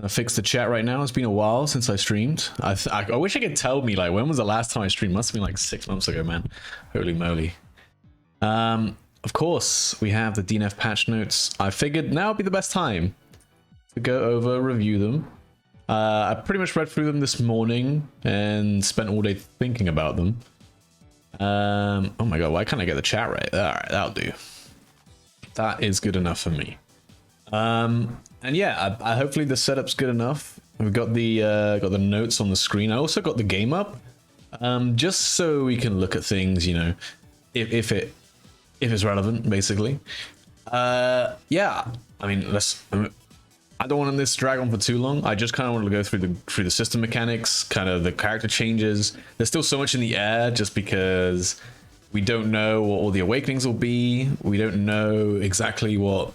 I fix the chat right now. It's been a while since I streamed. I wish I could tell me like when was the last time I streamed. Must have been like 6 months ago, man. Holy moly. Of course, we have the DNF patch notes. I figured now would be the best time to go over, review them. I pretty much read through them this morning and spent all day thinking about them. Oh my god, why can't I get the chat right? Alright, that'll do. That is good enough for me. And yeah, I hopefully the setup's good enough. We've got the notes on the screen. I also got the game up, just so we can look at things, you know, if it's relevant, basically. Yeah, I mean, I don't want this to drag on for too long. I just kind of want to go through the system mechanics, kind of the character changes. There's still so much in the air, just because we don't know what all the awakenings will be. We don't know exactly what,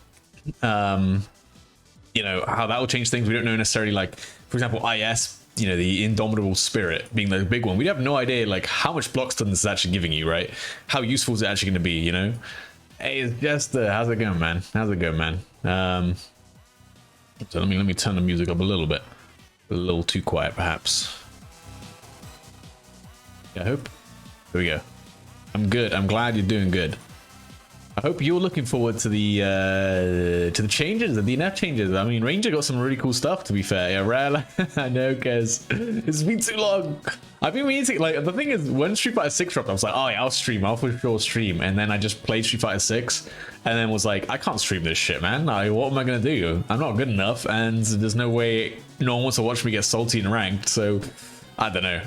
you know, how that will change things. We don't know necessarily, like, for example, IS, you know, the Indomitable Spirit being the big one. We have no idea, like, how much block stun this is actually giving you, right? How useful is it actually going to be, you know? Hey, it's just, how's it going, man? How's it going, man? So let me turn the music up a little bit. A little too quiet, perhaps. Yeah, I hope. Here we go. I'm good. I'm glad you're doing good. I hope you're looking forward to the changes, the DNF changes. I mean, Ranger got some really cool stuff, to be fair. Yeah, rare. I know, because it's been too long. I've been meaning to, like, the thing is, when Street Fighter 6 dropped, I was like, oh yeah, I'll for sure stream. And then I just played Street Fighter 6 and then was like, I can't stream this shit, man. What am I going to do? I'm not good enough, and there's no way no one wants to watch me get salty and ranked, so I don't know.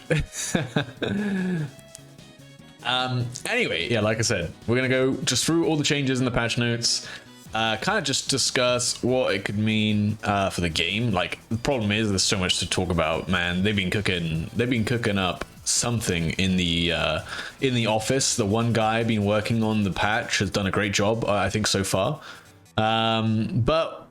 Anyway, yeah, like I said, we're gonna go just through all the changes in the patch notes, kind of just discuss what it could mean for the game. Like, the problem is there's so much to talk about, man. They've been cooking up something in the office. The one guy been working on the patch has done a great job, I think, so far. But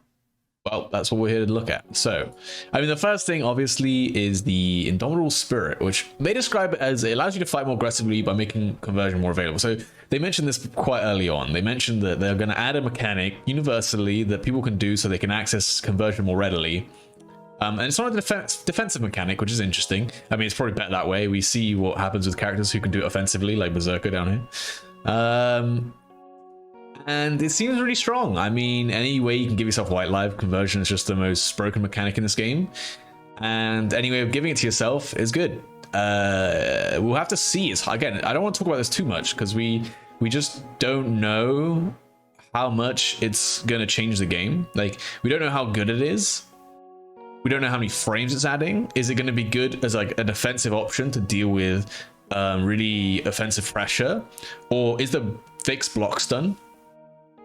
well, that's what we're here to look at. So, I mean, the first thing, obviously, is the Indomitable Spirit, which they describe it as it allows you to fight more aggressively by making conversion more available. So, they mentioned this quite early on. They mentioned that they're going to add a mechanic universally that people can do so they can access conversion more readily. And it's not a defensive mechanic, which is interesting. I mean, it's probably better that way. We see what happens with characters who can do it offensively, like Berzerker down here. And it seems really strong. I mean, any way you can give yourself white life, conversion is just the most broken mechanic in this game. And any way of giving it to yourself is good. We'll have to see. Again, I don't want to talk about this too much because we just don't know how much it's going to change the game. Like, we don't know how good it is. We don't know how many frames it's adding. Is it going to be good as like a defensive option to deal with really offensive pressure? Or is the fixed block stun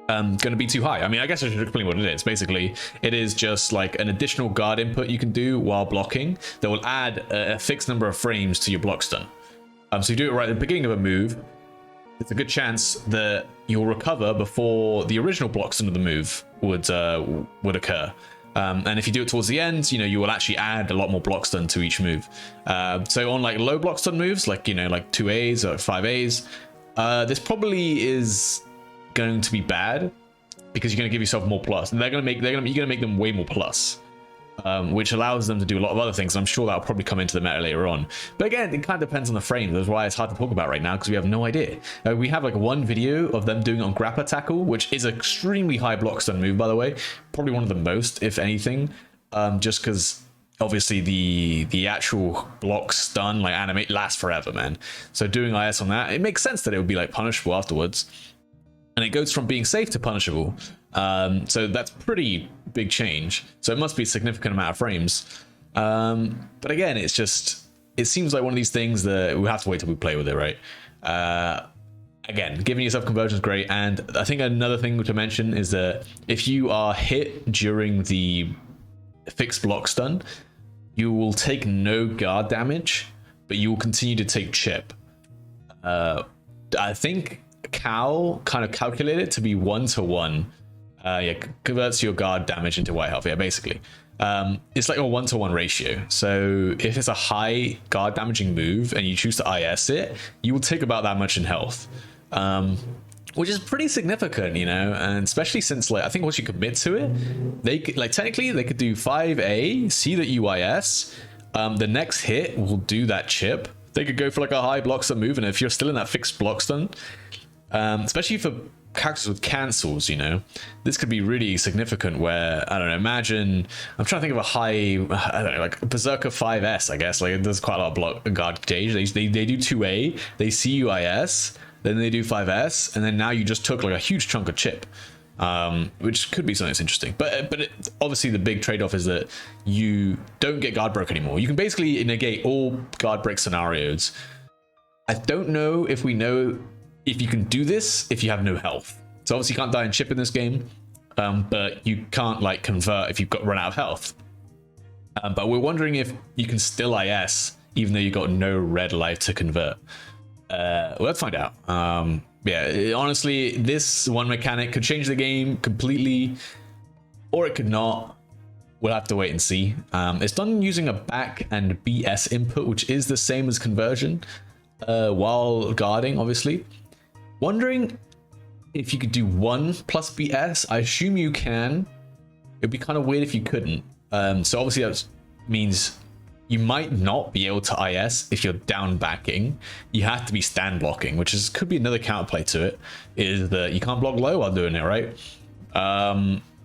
going to be too high? I mean, I guess I should explain what it is. Basically, it is just like an additional guard input you can do while blocking that will add a fixed number of frames to your block stun. So you do it right at the beginning of a move. There's a good chance that you'll recover before the original block stun of the move would occur. And if you do it towards the end, you know, you will actually add a lot more block stun to each move. So on like low block stun moves, like, you know, like 2As or 5As, this probably is going to be bad because you're going to give yourself more plus, and you're going to make them way more plus, which allows them to do a lot of other things. I'm sure that'll probably come into the meta later on, but again, it kind of depends on the frames. That's why it's hard to talk about right now, because we have no idea. We have like one video of them doing it on Grappler tackle, which is an extremely high block stun move, by the way, probably one of the most, if anything, just because obviously the actual block stun, like, animate lasts forever, man. So doing IS on that, it makes sense that it would be like punishable afterwards. And it goes from being safe to punishable. So that's pretty big change. So it must be a significant amount of frames. But again, it seems like one of these things that we have to wait till we play with it, right? Again, giving yourself conversion is great. And I think another thing to mention is that if you are hit during the fixed block stun, you will take no guard damage, but you will continue to take chip. I think Cal kind of calculated it to be 1-to-1. Yeah, converts your guard damage into white health. Yeah, basically. It's like a 1-to-1 ratio. So if it's a high guard damaging move and you choose to IS it, you will take about that much in health. which is pretty significant, you know, and especially since like I think once you commit to it, they could, like technically they could do 5A, see the UIS, the next hit will do that chip. They could go for like a high block stun move, and if you're still in that fixed block stun, especially for characters with cancels, you know, this could be really significant. Where I don't know, imagine I'm trying to think of a high, I don't know, like Berzerker 5S, I guess. Like there's quite a lot of block guard gauge. They do 2A, they see UIS, then they do 5S, and then now you just took like a huge chunk of chip, which could be something that's interesting. But obviously the big trade-off is that you don't get guard break anymore. You can basically negate all guard break scenarios. I don't know if we know if you can do this if you have no health. So obviously you can't die and chip in this game, but you can't like convert if you've got run out of health. But we're wondering if you can still IS even though you've got no red life to convert. Well, let's find out. Yeah, honestly, this one mechanic could change the game completely, or it could not. We'll have to wait and see. It's done using a back and BS input, which is the same as conversion, while guarding, obviously. Wondering if you could do 1 plus BS. I assume you can. It'd be kind of weird if you couldn't. So obviously that means you might not be able to IS if you're down backing. You have to be stand blocking, which is could be another counterplay to it, is that you can't block low while doing it, right?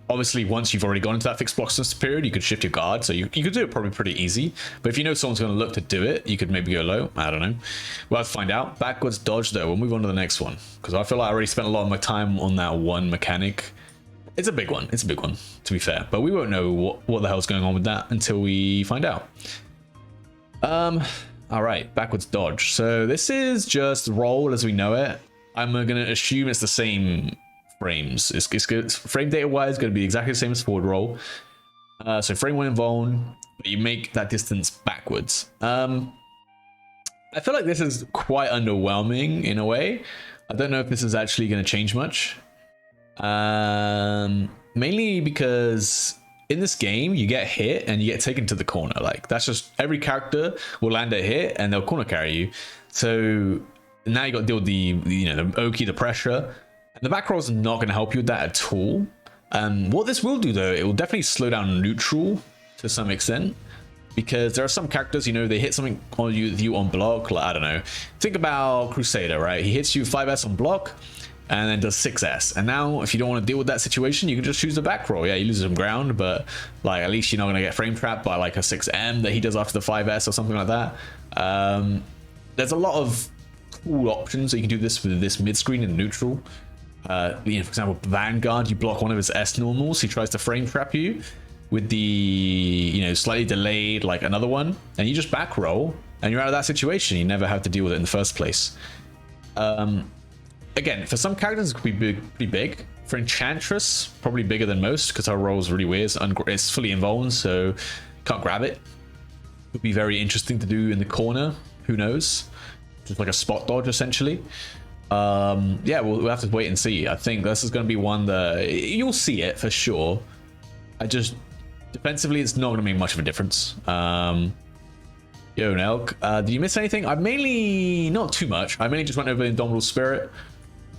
Obviously, once you've already gone into that fixed block stance period, you could shift your guard, so you could do it probably pretty easy. But if you know someone's going to look to do it, you could maybe go low. I don't know. We'll have to find out. Backwards dodge, though. We'll move on to the next one, because I feel like I already spent a lot of my time on that one mechanic. It's a big one. It's a big one, to be fair. But we won't know what the hell's going on with that until we find out. All right, backwards dodge. So this is just roll as we know it. I'm going to assume it's the same frames. It's good. Frame data wise going to be exactly the same as forward roll. So frame 1 invuln, but you make that distance backwards. I feel like this is quite underwhelming in a way. I don't know if this is actually going to change much. Mainly because in this game you get hit and you get taken to the corner. Like that's just every character will land a hit and they'll corner carry you. So now you got to deal with the Oki, the pressure. And the back roll is not going to help you with that at all. What this will do, though, it will definitely slow down neutral to some extent. Because there are some characters, you know, they hit something on you on block. Like, I don't know. Think about Crusader, right? He hits you 5S on block and then does 6S. And now, if you don't want to deal with that situation, you can just choose the back roll. Yeah, you lose some ground, but like at least you're not going to get frame trapped by like a 6M that he does after the 5S or something like that. There's a lot of cool options that you can do this with this mid screen and neutral. For example, Vanguard, you block one of his S normals, he tries to frame trap you with the slightly delayed like another one, and you just back roll and you're out of that situation. You never have to deal with it in the first place. Again, for some characters it could be pretty big. For Enchantress, probably bigger than most because her roll is really weird. It's fully invuln, so can't grab it. Would be very interesting to do in the corner, who knows, just like a spot dodge essentially. Yeah, we'll have to wait and see. I think this is going to be one that you'll see it for sure. Defensively, it's not going to make much of a difference. Yo, Nelk, did you miss anything? I mainly, not too much. I mainly just went over Indomitable Spirit.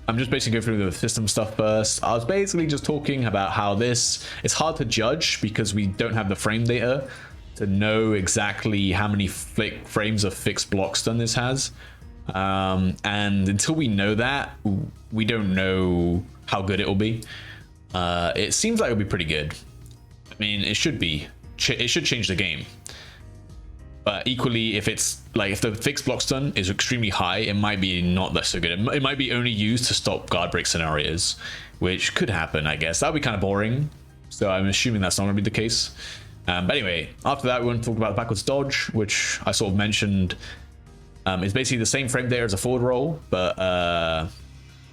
I'm just basically going through the system stuff first. I was basically just talking about how it's hard to judge because we don't have the frame data to know exactly how many frames of fixed block stun this has. And until we know that, we don't know how good it will be. It seems like it'll be pretty good. I mean, it should be. It should change the game. But equally, if the fixed block stun is extremely high, it might be not that so good. It might be only used to stop guard break scenarios, which could happen, I guess. That would be kind of boring. So I'm assuming that's not going to be the case. But anyway, after that, we want to talk about backwards dodge, which I sort of mentioned. It's basically the same frame data as a forward roll, but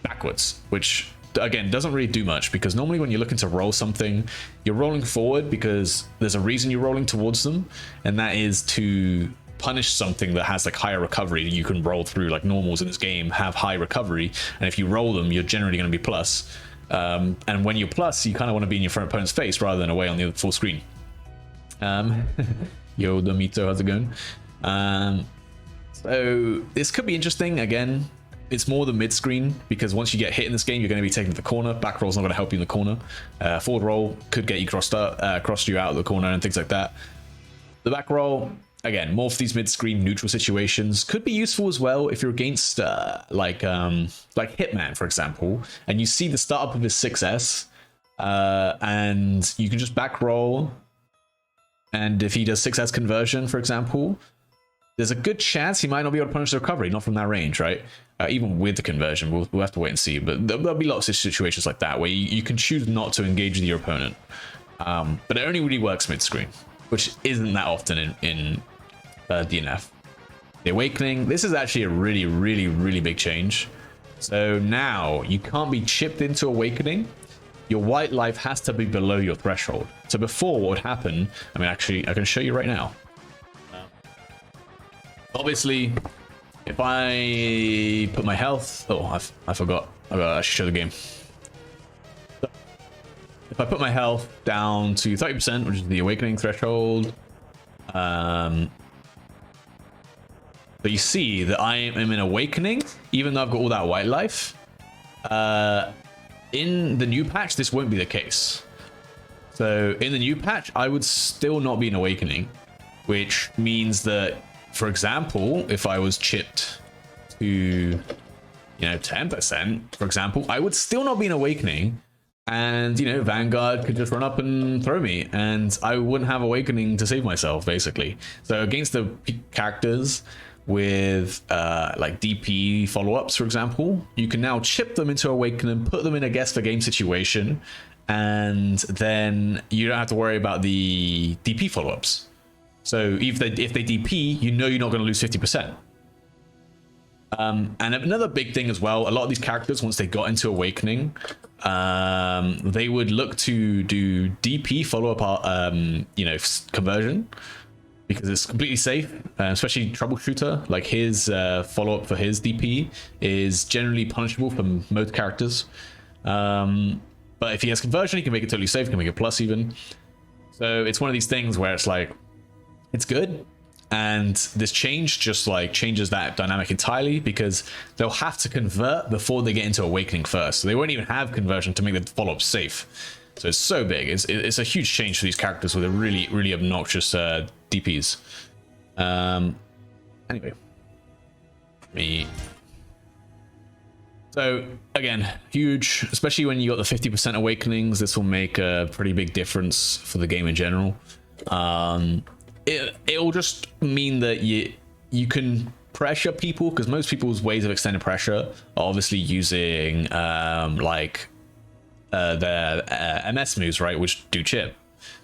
backwards, which again doesn't really do much because normally when you're looking to roll something, you're rolling forward because there's a reason you're rolling towards them, and that is to punish something that has like higher recovery. You can roll through, like normals in this game have high recovery, and if you roll them, you're generally going to be plus. And when you're plus, you kind of want to be in your opponent's face rather than away on the full screen. Yo, Domito, how's it going? So this could be interesting. Again, it's more the mid screen, because once you get hit in this game, you're going to be taken to the corner. Back roll's not going to help you in the corner. Forward roll could get you crossed you out of the corner and things like that. The back roll, again, more for these mid-screen neutral situations. Could be useful as well if you're against like Hitman, for example, and you see the startup of his 6S, and you can just back roll, and if he does 6S conversion, for example, there's a good chance he might not be able to punish the recovery, not from that range, right? Even with the conversion, we'll have to wait and see. But there'll be lots of situations like that where you can choose not to engage with your opponent. But it only really works mid-screen, which isn't that often in DNF. The Awakening, this is actually a really, really, really big change. So now you can't be chipped into Awakening. Your white life has to be below your threshold. So before, what would happen, I mean, actually, I can show you right now. Obviously, if I put my health... Oh, I forgot. I gotta actually show the game. So, if I put my health down to 30%, which is the Awakening threshold, but you see that I am in Awakening, even though I've got all that white life. In the new patch, this won't be the case. So in the new patch, I would still not be in Awakening, which means that, for example, if I was chipped to, 10%, for example, I would still not be in Awakening. And, Vanguard could just run up and throw me, and I wouldn't have Awakening to save myself, basically. So against the characters with like DP follow-ups, for example, you can now chip them into Awakening, put them in a guess for game situation, and then you don't have to worry about the DP follow-ups. So if they DP, you're not going to lose 50%. And another big thing as well, a lot of these characters, once they got into Awakening, they would look to do DP follow-up, conversion, because it's completely safe, especially Troubleshooter. Like his follow-up for his DP is generally punishable for most characters. But if he has conversion, he can make it totally safe, he can make it plus even. So it's one of these things where it's like, it's good. And this change just like changes that dynamic entirely, because they'll have to convert before they get into Awakening first. So they won't even have conversion to make the follow-up safe. So it's so big. It's a huge change for these characters with a really, really obnoxious DPs. Anyway. So again, huge, especially when you got the 50% Awakenings. This will make a pretty big difference for the game in general. It'll just mean that you can pressure people, because most people's ways of extended pressure are obviously using their MS moves, right, which do chip.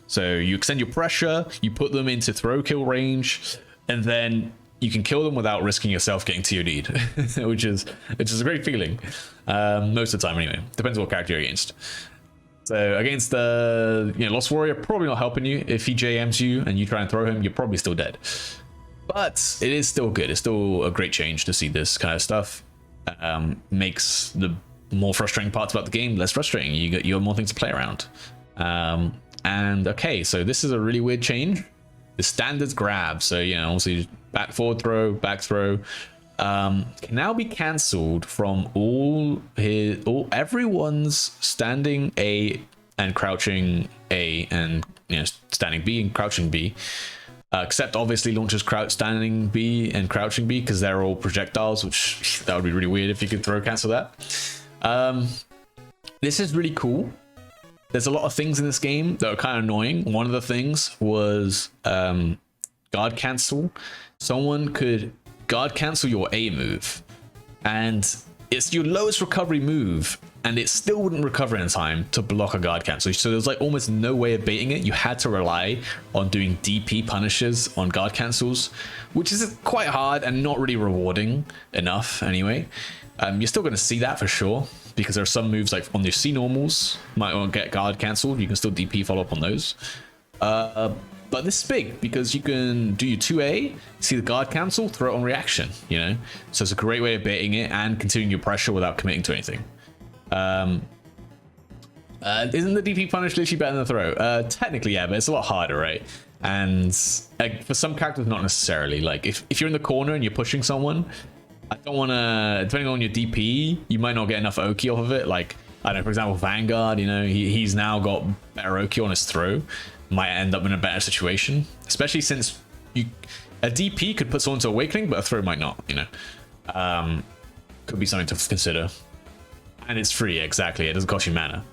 So you extend your pressure, you put them into throw kill range, and then you can kill them without risking yourself getting TOD'd, which is a great feeling, most of the time anyway. Depends on what character you're against. So against the Lost Warrior, probably not helping you. If he JMs you and you try and throw him, you're probably still dead. But it is still good. It's still a great change to see this kind of stuff. Makes the more frustrating parts about the game less frustrating. You have more things to play around. And okay, so this is a really weird change. The standards grab. So obviously back forward throw, back throw. Can now be cancelled from everyone's standing A and crouching A, and standing B and crouching B, except obviously launchers standing B and crouching B, because they're all projectiles, which that would be really weird if you could cancel that. This is really cool. There's a lot of things in this game that are kind of annoying. One of the things was guard cancel. Someone could guard cancel your A move, and it's your lowest recovery move, and it still wouldn't recover in time to block a guard cancel. So there's like almost no way of baiting it. You had to rely on doing DP punishes on guard cancels, which is quite hard and not really rewarding enough anyway. You're still going to see that for sure, because there are some moves like on your C normals might not get guard cancelled. You can still DP follow up on those. But this is big, because you can do your 2A, see the guard cancel, throw it on reaction, So it's a great way of baiting it and continuing your pressure without committing to anything. Isn't the DP punish literally better than the throw? Technically, yeah, but it's a lot harder, right? And for some characters, not necessarily. Like if you're in the corner and you're pushing someone, I don't want to, depending on your DP, you might not get enough Oki off of it. Like, I don't know, for example, Vanguard, you know, he's now got better Oki on his throw. Might end up in a better situation, especially since a DP could put someone to Awakening, but a throw might not, you know. Could be something to consider. And it's free, exactly. It doesn't cost you mana.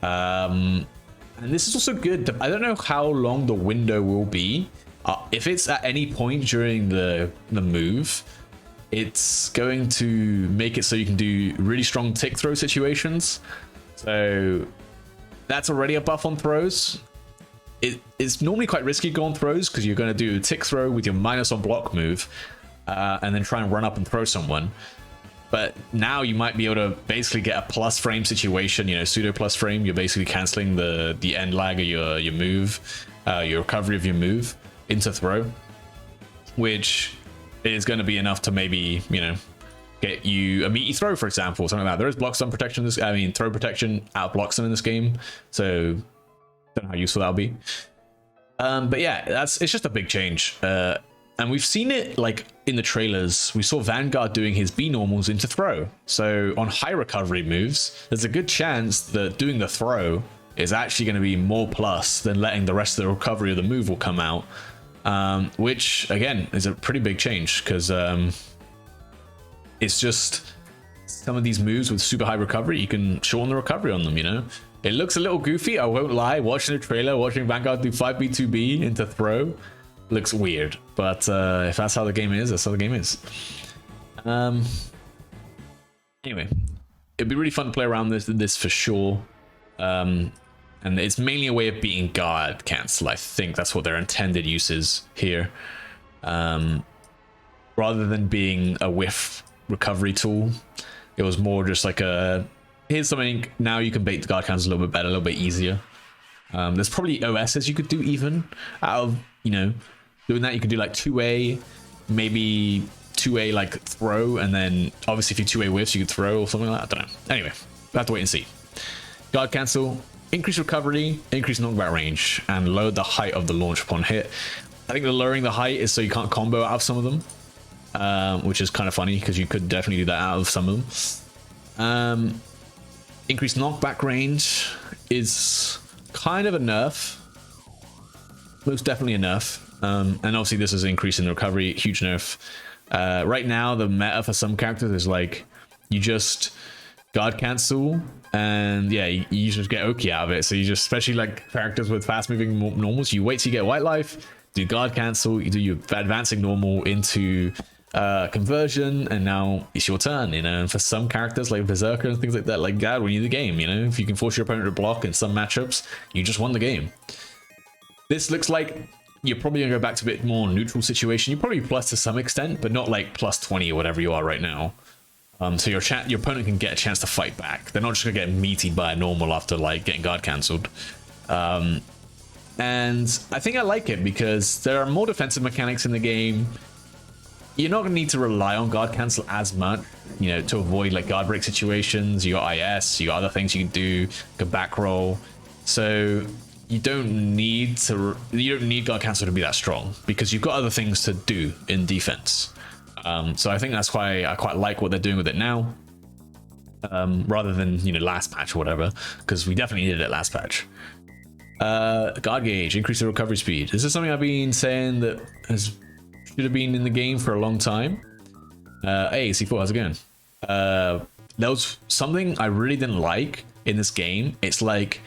And this is also good. I don't know how long the window will be. If it's at any point during the move, it's going to make it so you can do really strong tick throw situations. So that's already a buff on throws. It's normally quite risky to go on throws because you're going to do a tick throw with your minus on block move and then try and run up and throw someone. But now you might be able to basically get a plus frame situation, you know, pseudo plus frame. You're basically canceling the end lag of your move, your recovery of your move into throw, which is going to be enough to maybe, you know, get you a meaty throw, for example, something like that. There is block stun protection, throw protection out of block stun in this game, so don't know how useful that'll be. But yeah, it's just a big change. And we've seen it like in the trailers. We saw Vanguard doing his B normals into throw. So on high recovery moves, there's a good chance that doing the throw is actually going to be more plus than letting the rest of the recovery of the move will come out. Which again is a pretty big change because it's just some of these moves with super high recovery, you can shorten the recovery on them, you know. It looks a little goofy, I won't lie. Watching the trailer, watching Vanguard do 5B2B into throw looks weird, but if that's how the game is, that's how the game is. Anyway, it'd be really fun to play around this for sure. And it's mainly a way of beating guard cancel. I think that's what their intended use is here, rather than being a whiff recovery tool. It was more just like a, here's something, now you can bait the guard cancel a little bit better, a little bit easier. There's probably OSs you could do even out of, you know, doing that. You could do like 2A, maybe 2A like throw, and then obviously if you 2A whiffs, you could throw or something like that. I don't know. Anyway, we'll have to wait and see. Guard cancel, increase recovery, increase knockback range, and lower the height of the launch upon hit. I think the lowering the height is so you can't combo out of some of them, which is kind of funny because you could definitely do that out of some of them. Increased knockback range is kind of a nerf, most definitely a nerf. And obviously this is increasing the recovery, huge nerf. Right now the meta for some characters is like you just guard cancel and yeah, you just get Oki out of it. So you just, especially like characters with fast moving normals, you wait till you get white life, do guard cancel, you do your advancing normal into conversion, and now it's your turn, you know. And for some characters like Berzerker and things like that, like God, we need the game, you know. If you can force your opponent to block in some matchups, you just won the game. This looks like you're probably gonna go back to a bit more neutral situation. You're probably plus to some extent, but not like plus 20 or whatever you are right now. So your opponent can get a chance to fight back. They're not just gonna get meatied by a normal after like getting guard cancelled. And I think I like it because there are more defensive mechanics in the game. You're not gonna need to rely on guard cancel as much, you know, to avoid like guard break situations. You got IS, you got other things you can do, you can back roll. So you don't need guard cancel to be that strong because you've got other things to do in defense. So I think that's why I quite like what they're doing with it now, rather than, you know, last patch or whatever, because we definitely needed it last patch. Guard gauge, increase the recovery speed. This is something I've been saying that should have been in the game for a long time. Hey, C4, how's it going? There was something I really didn't like in this game. It's like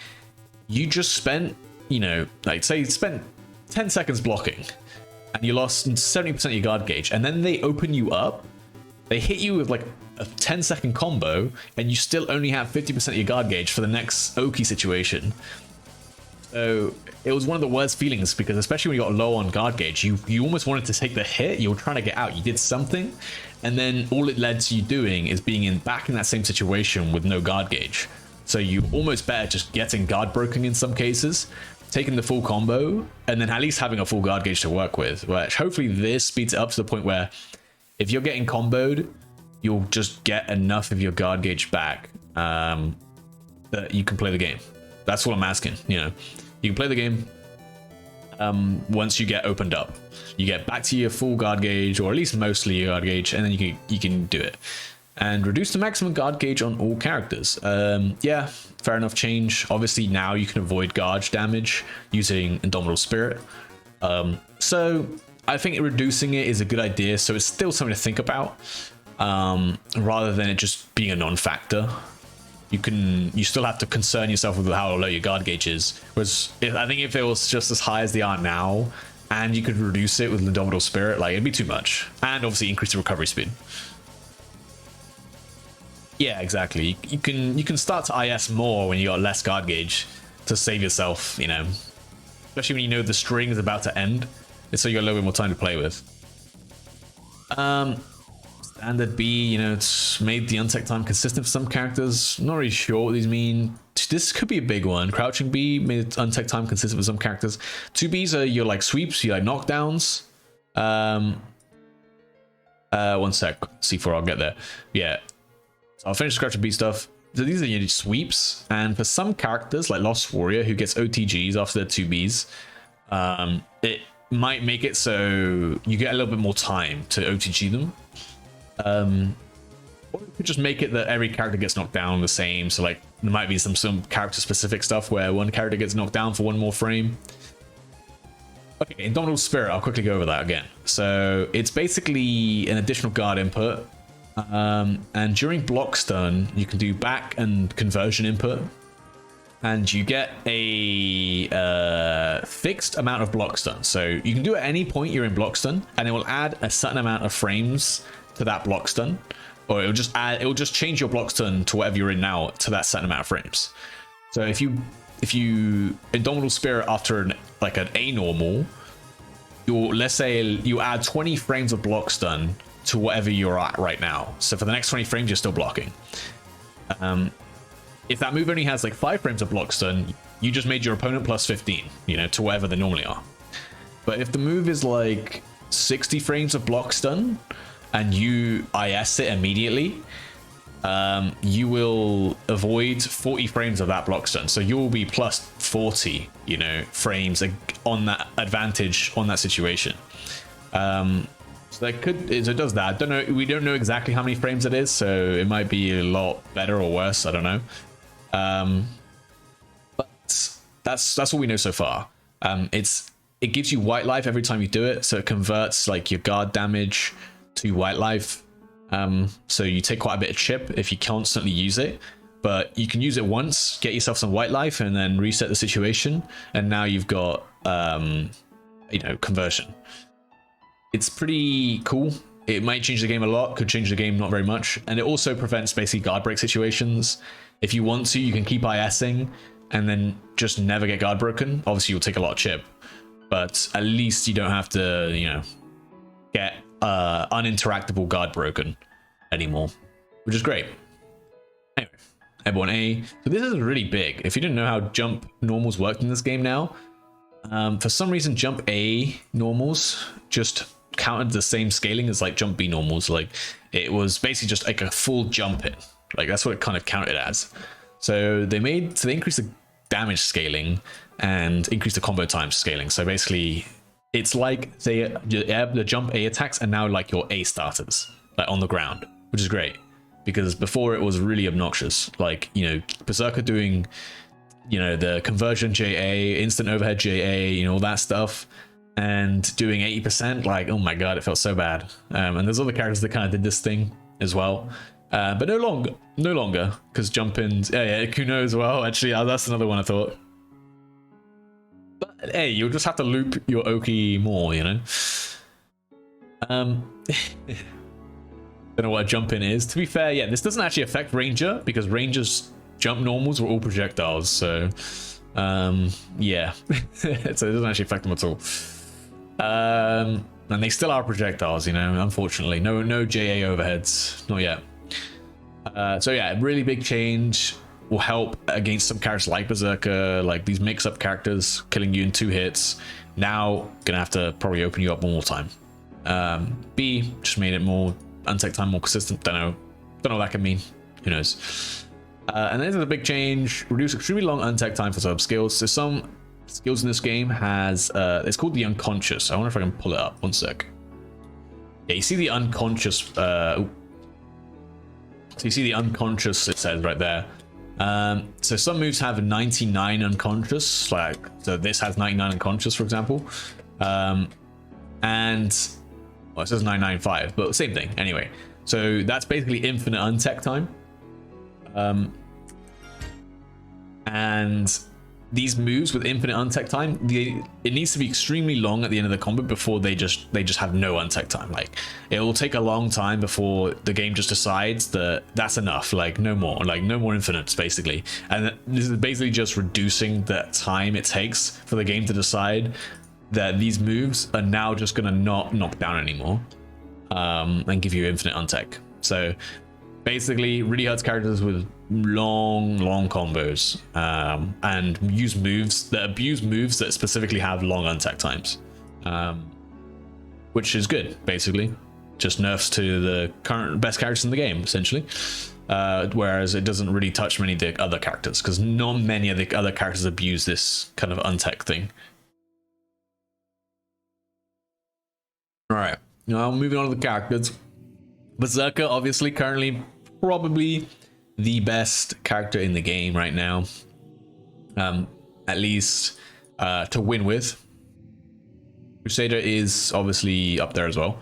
you just spent, you know, like say you spent 10 seconds blocking and you lost 70% of your guard gauge, and then they open you up, they hit you with like a 10-second combo, and you still only have 50% of your guard gauge for the next Oki situation. So it was one of the worst feelings, because especially when you got low on guard gauge, you almost wanted to take the hit. You were trying to get out, you did something, and then all it led to you doing is being back in that same situation with no guard gauge. So you almost better just getting guard broken in some cases, taking the full combo, and then at least having a full guard gauge to work with. Which hopefully this speeds it up to the point where if you're getting comboed, you'll just get enough of your guard gauge back that you can play the game. That's what I'm asking. You know, you can play the game. once you get opened up. You get back to your full guard gauge, or at least mostly your guard gauge, and then you can do it. And reduce the maximum guard gauge on all characters. Yeah, fair enough change. Obviously now you can avoid guard damage using Indomitable Spirit. So I think reducing it is a good idea, so it's still something to think about, rather than it just being a non-factor. You still have to concern yourself with how low your guard gauge is. Whereas I think if it was just as high as they are now, and you could reduce it with Indomitable Spirit, like, it'd be too much. And obviously increase the recovery speed. Yeah, exactly. You can start to IS more when you got less guard gauge to save yourself, you know. Especially when you know the string is about to end. It's so you got a little bit more time to play with. Standard B, you know, it's made the untech time consistent for some characters. Not really sure what these mean. This could be a big one. Crouching B made untech time consistent for some characters. 2Bs are your like sweeps, your like knockdowns. One sec, C4, I'll get there. Yeah. So I'll finish the Crouching B stuff. So these are your sweeps, and for some characters like Lost Warrior, who gets OTGs after their 2Bs, it might make it so you get a little bit more time to OTG them. Or you could just make it that every character gets knocked down the same. So like there might be some character specific stuff where one character gets knocked down for one more frame. Okay, Indomitable Spirit, I'll quickly go over that again. So it's basically an additional guard input. And during block stun, you can do back and conversion input, and you get a fixed amount of block stun. So you can do it at any point you're in block stun, and it will add a certain amount of frames to that block stun, or it will just change your block stun to whatever you're in now to that certain amount of frames. So if you Indomitable Spirit after an A normal, let's say you add 20 frames of block stun to whatever you're at right now. So for the next 20 frames, you're still blocking. If that move only has like 5 frames of block stun, you just made your opponent plus 15, you know, to whatever they normally are. But if the move is like 60 frames of block stun and you IS it immediately, you will avoid 40 frames of that block stun. So you will be plus 40, you know, frames on that advantage on that situation. So it does that. I don't know. We don't know exactly how many frames it is, so it might be a lot better or worse. I don't know. But that's what we know so far. It gives you white life every time you do it, so it converts like your guard damage to white life. So you take quite a bit of chip if you constantly use it, but you can use it once, get yourself some white life, and then reset the situation, and now you've got you know, conversion. It's pretty cool. It might change the game a lot, could change the game not very much, and it also prevents basically guard break situations. If you want to, you can keep ISing and then just never get guard broken. Obviously you'll take a lot of chip, but at least you don't have to, you know, get uninteractable guard broken anymore, which is great. Anyway, Airborne A. So this is really big. If you didn't know how jump normals worked in this game now, for some reason jump A normals just counted the same scaling as like jump B normals. Like it was basically just like a full jump in. Like that's what it kind of counted as. So they increased the damage scaling and increased the combo time scaling. So basically it's like the jump A attacks are now like your A starters, like on the ground, which is great, because before it was really obnoxious. Like, you know, Berzerker doing, you know, the conversion JA, instant overhead JA, you know, all that stuff, and doing 80%, like, oh my god, it felt so bad. And there's other characters that kind of did this thing as well, but no longer, because jump-ins, yeah, Kuno as well, actually, that's another one I thought. But hey, you'll just have to loop your Oki more, you know. Don't know what a jump-in is. To be fair, yeah, this doesn't actually affect Ranger, because Ranger's jump normals were all projectiles, so yeah. So it doesn't actually affect them at all. And they still are projectiles, you know, unfortunately. No JA overheads, not yet. So yeah, really big change. Will help against some characters like Berzerker, like these mix-up characters killing you in 2 hits. Now gonna have to probably open you up one more time. B just made it more untech time more consistent. Don't know what that can mean. Who knows? And this is a big change. Reduce extremely long untech time for sub skills. So some skills in this game has it's called the unconscious. I wonder if I can pull it up. One sec. Yeah, you see the unconscious. So you see the unconscious. It says right there. So some moves have 99 unconscious, like so this has 99 unconscious, for example. And well, it says 995, but same thing anyway. So that's basically infinite untech time. And these moves with infinite untech time, it needs to be extremely long at the end of the combat before they just have no untech time. Like it will take a long time before the game just decides that that's enough, like no more infinites basically. And this is basically just reducing the time it takes for the game to decide that these moves are now just gonna not knock down anymore, and give you infinite untech. So basically really hurts characters with long combos, and use moves that abuse moves that specifically have long untech times, which is good. Basically just nerfs to the current best characters in the game essentially, whereas it doesn't really touch many of the other characters because not many of the other characters abuse this kind of untech thing. All right, now moving on to the characters. Berzerker, obviously currently probably the best character in the game right now, at least to win with. Crusader is obviously up there as well,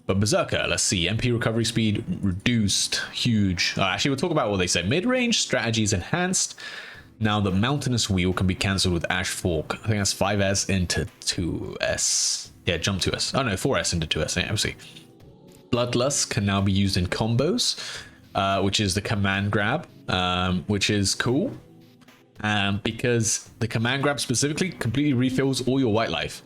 but Berzerker, let's see, MP recovery speed reduced, huge. Actually, we'll talk about what they said. Mid-range strategies enhanced. Now the mountainous wheel can be cancelled with Ash Fork. I think that's 5S into 2S. Yeah, jump 2S. Oh no, 4S into 2S. Yeah, see. Bloodlust can now be used in combos, which is the command grab, which is cool, because the command grab specifically completely refills all your white life.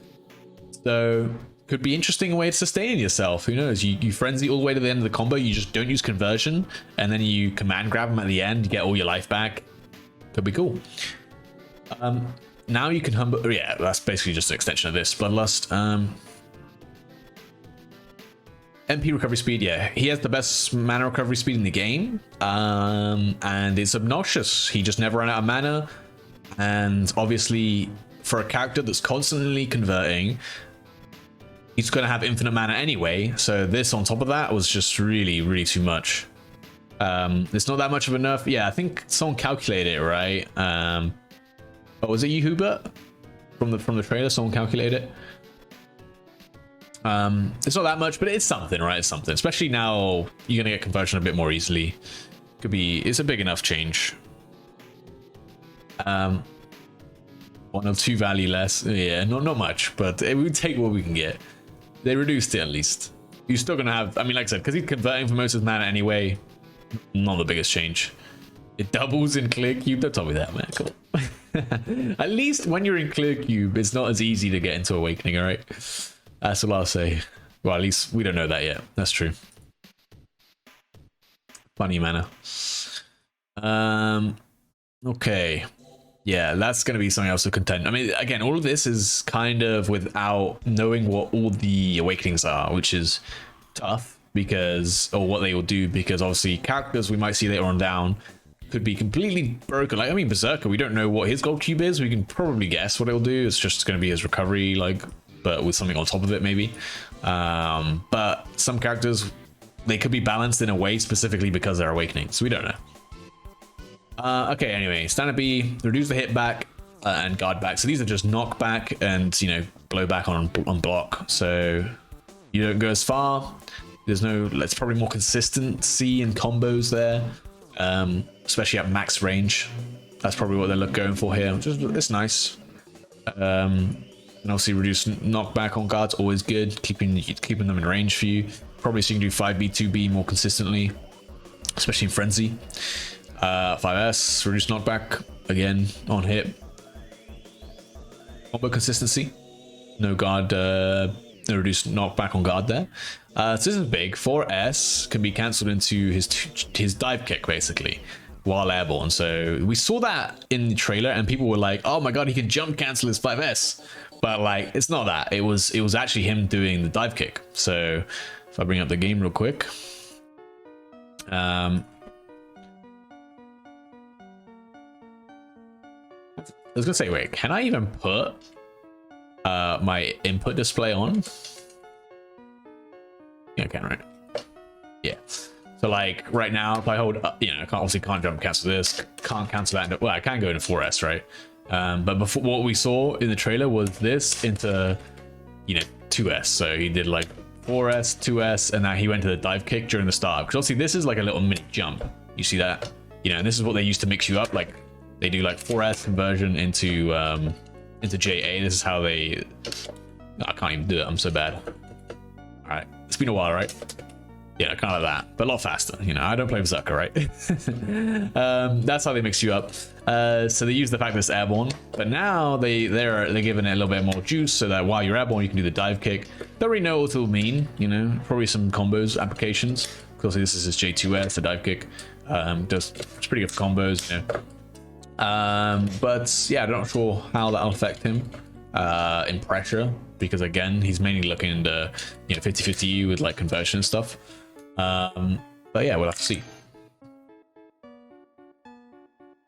So could be interesting way to sustain yourself. Who knows? You frenzy all the way to the end of the combo. You just don't use conversion, and then you command grab them at the end. You get all your life back. Could be cool. Now you can humble. Yeah, that's basically just an extension of this. Bloodlust. MP recovery speed, yeah, he has the best mana recovery speed in the game, and it's obnoxious. He just never ran out of mana, and obviously for a character that's constantly converting, he's going to have infinite mana anyway, so this on top of that was just really too much. It's not that much of a nerf. Yeah, I think someone calculated it, right? Oh, was it you, Hubert? From the trailer, someone calculated it. It's not that much, but it's something, right? It's something. Especially now, you're gonna get conversion a bit more easily. It's a big enough change. 1 or 2 value less. Yeah, not much, but we would take what we can get. They reduced it at least. You're still gonna have, I mean, like I said, because he's converting for most of his mana anyway, not the biggest change. It doubles in clear cube. Don't tell me that, man. Cool. At least when you're in clear cube, it's not as easy to get into awakening, alright? That's all I'll say. Well, at least we don't know that yet. That's true. Funny mana. Okay. Yeah, that's going to be something else to contend. I mean, again, all of this is kind of without knowing what all the awakenings are, which is tough because, or what they will do, because obviously characters we might see later on down could be completely broken. Like, I mean, Berzerker, we don't know what his gold cube is. We can probably guess what it'll do. It's just going to be his recovery, like, but with something on top of it maybe. But some characters, they could be balanced in a way specifically because they're awakening, so we don't know. Okay, anyway, standard B, reduce the hit back and guard back. So these are just knockback and, you know, blow back on block. So you don't go as far. There's no, it's probably more consistency in combos there, especially at max range. That's probably what they're going for here. Just, it's nice. And obviously reduce knockback on guards, always good, keeping them in range for you. Probably so you can do 5B, 2B more consistently, especially in Frenzy. 5S, reduce knockback, again, on hit. Combo consistency. No guard, no reduced knockback on guard there. So this is big. 4S can be cancelled into his dive kick, basically, while airborne. So we saw that in the trailer, and people were like, oh my god, he can jump cancel his 5S. But like, it's not that. It was actually him doing the dive kick. So if I bring up the game real quick, was gonna say, wait, can I even put my input display on? Yeah, I can, right? Yeah. So like right now, if I hold up, you know, I obviously can't jump cancel this, can't cancel that. Well, I can go into 4S, right? But before, what we saw in the trailer was this into, you know, 2S. So he did like 4S, 2S, and now he went to the dive kick during the start. Because obviously this is like a little mini jump. You see that? You know, and this is what they use to mix you up. Like they do like 4S conversion into JA. This is how they. No, I can't even do it. I'm so bad. All right, it's been a while, right? Yeah, kind of like that, but a lot faster. You know, I don't play Berzerker, right? That's how they mix you up. So they use the fact that it's airborne, but now they're giving it a little bit more juice so that while you're airborne, you can do the dive kick. Don't really know what it'll mean. You know, probably some combos applications. Because this is his J2S, the dive kick. It's pretty good for combos. You know. But yeah, I'm not sure how that'll affect him in pressure, because again, he's mainly looking into, you know, 50-50 with like conversion and stuff. But yeah, we'll have to see.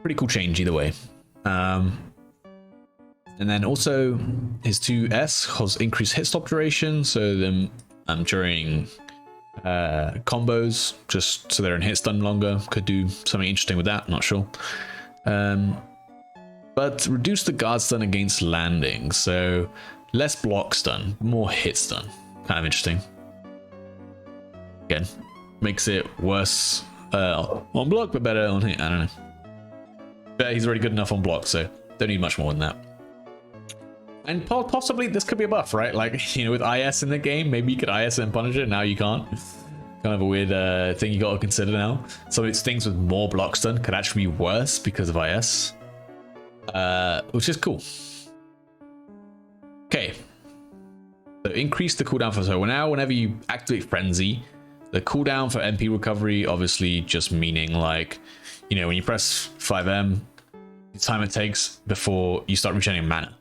Pretty cool change either way. And then also his 2S has increased hit stop duration, so then during combos, just so they're in hit stun longer, could do something interesting with that. Not sure. But reduce the guard stun against landing, so less block stun, more hit stun. Kind of interesting. Again, makes it worse on block, but better on hit. I don't know. But he's already good enough on block, so don't need much more than that. And possibly this could be a buff, right? Like, you know, with IS in the game, maybe you could IS and punish it. Now you can't. Kind of a weird thing you got to consider now. Some of its things with more block stun could actually be worse because of IS, which is cool. Okay. So increase the cooldown for so now whenever you activate Frenzy, the cooldown for MP recovery, obviously just meaning like, you know, when you press 5M, the time it takes before you start regenerating mana.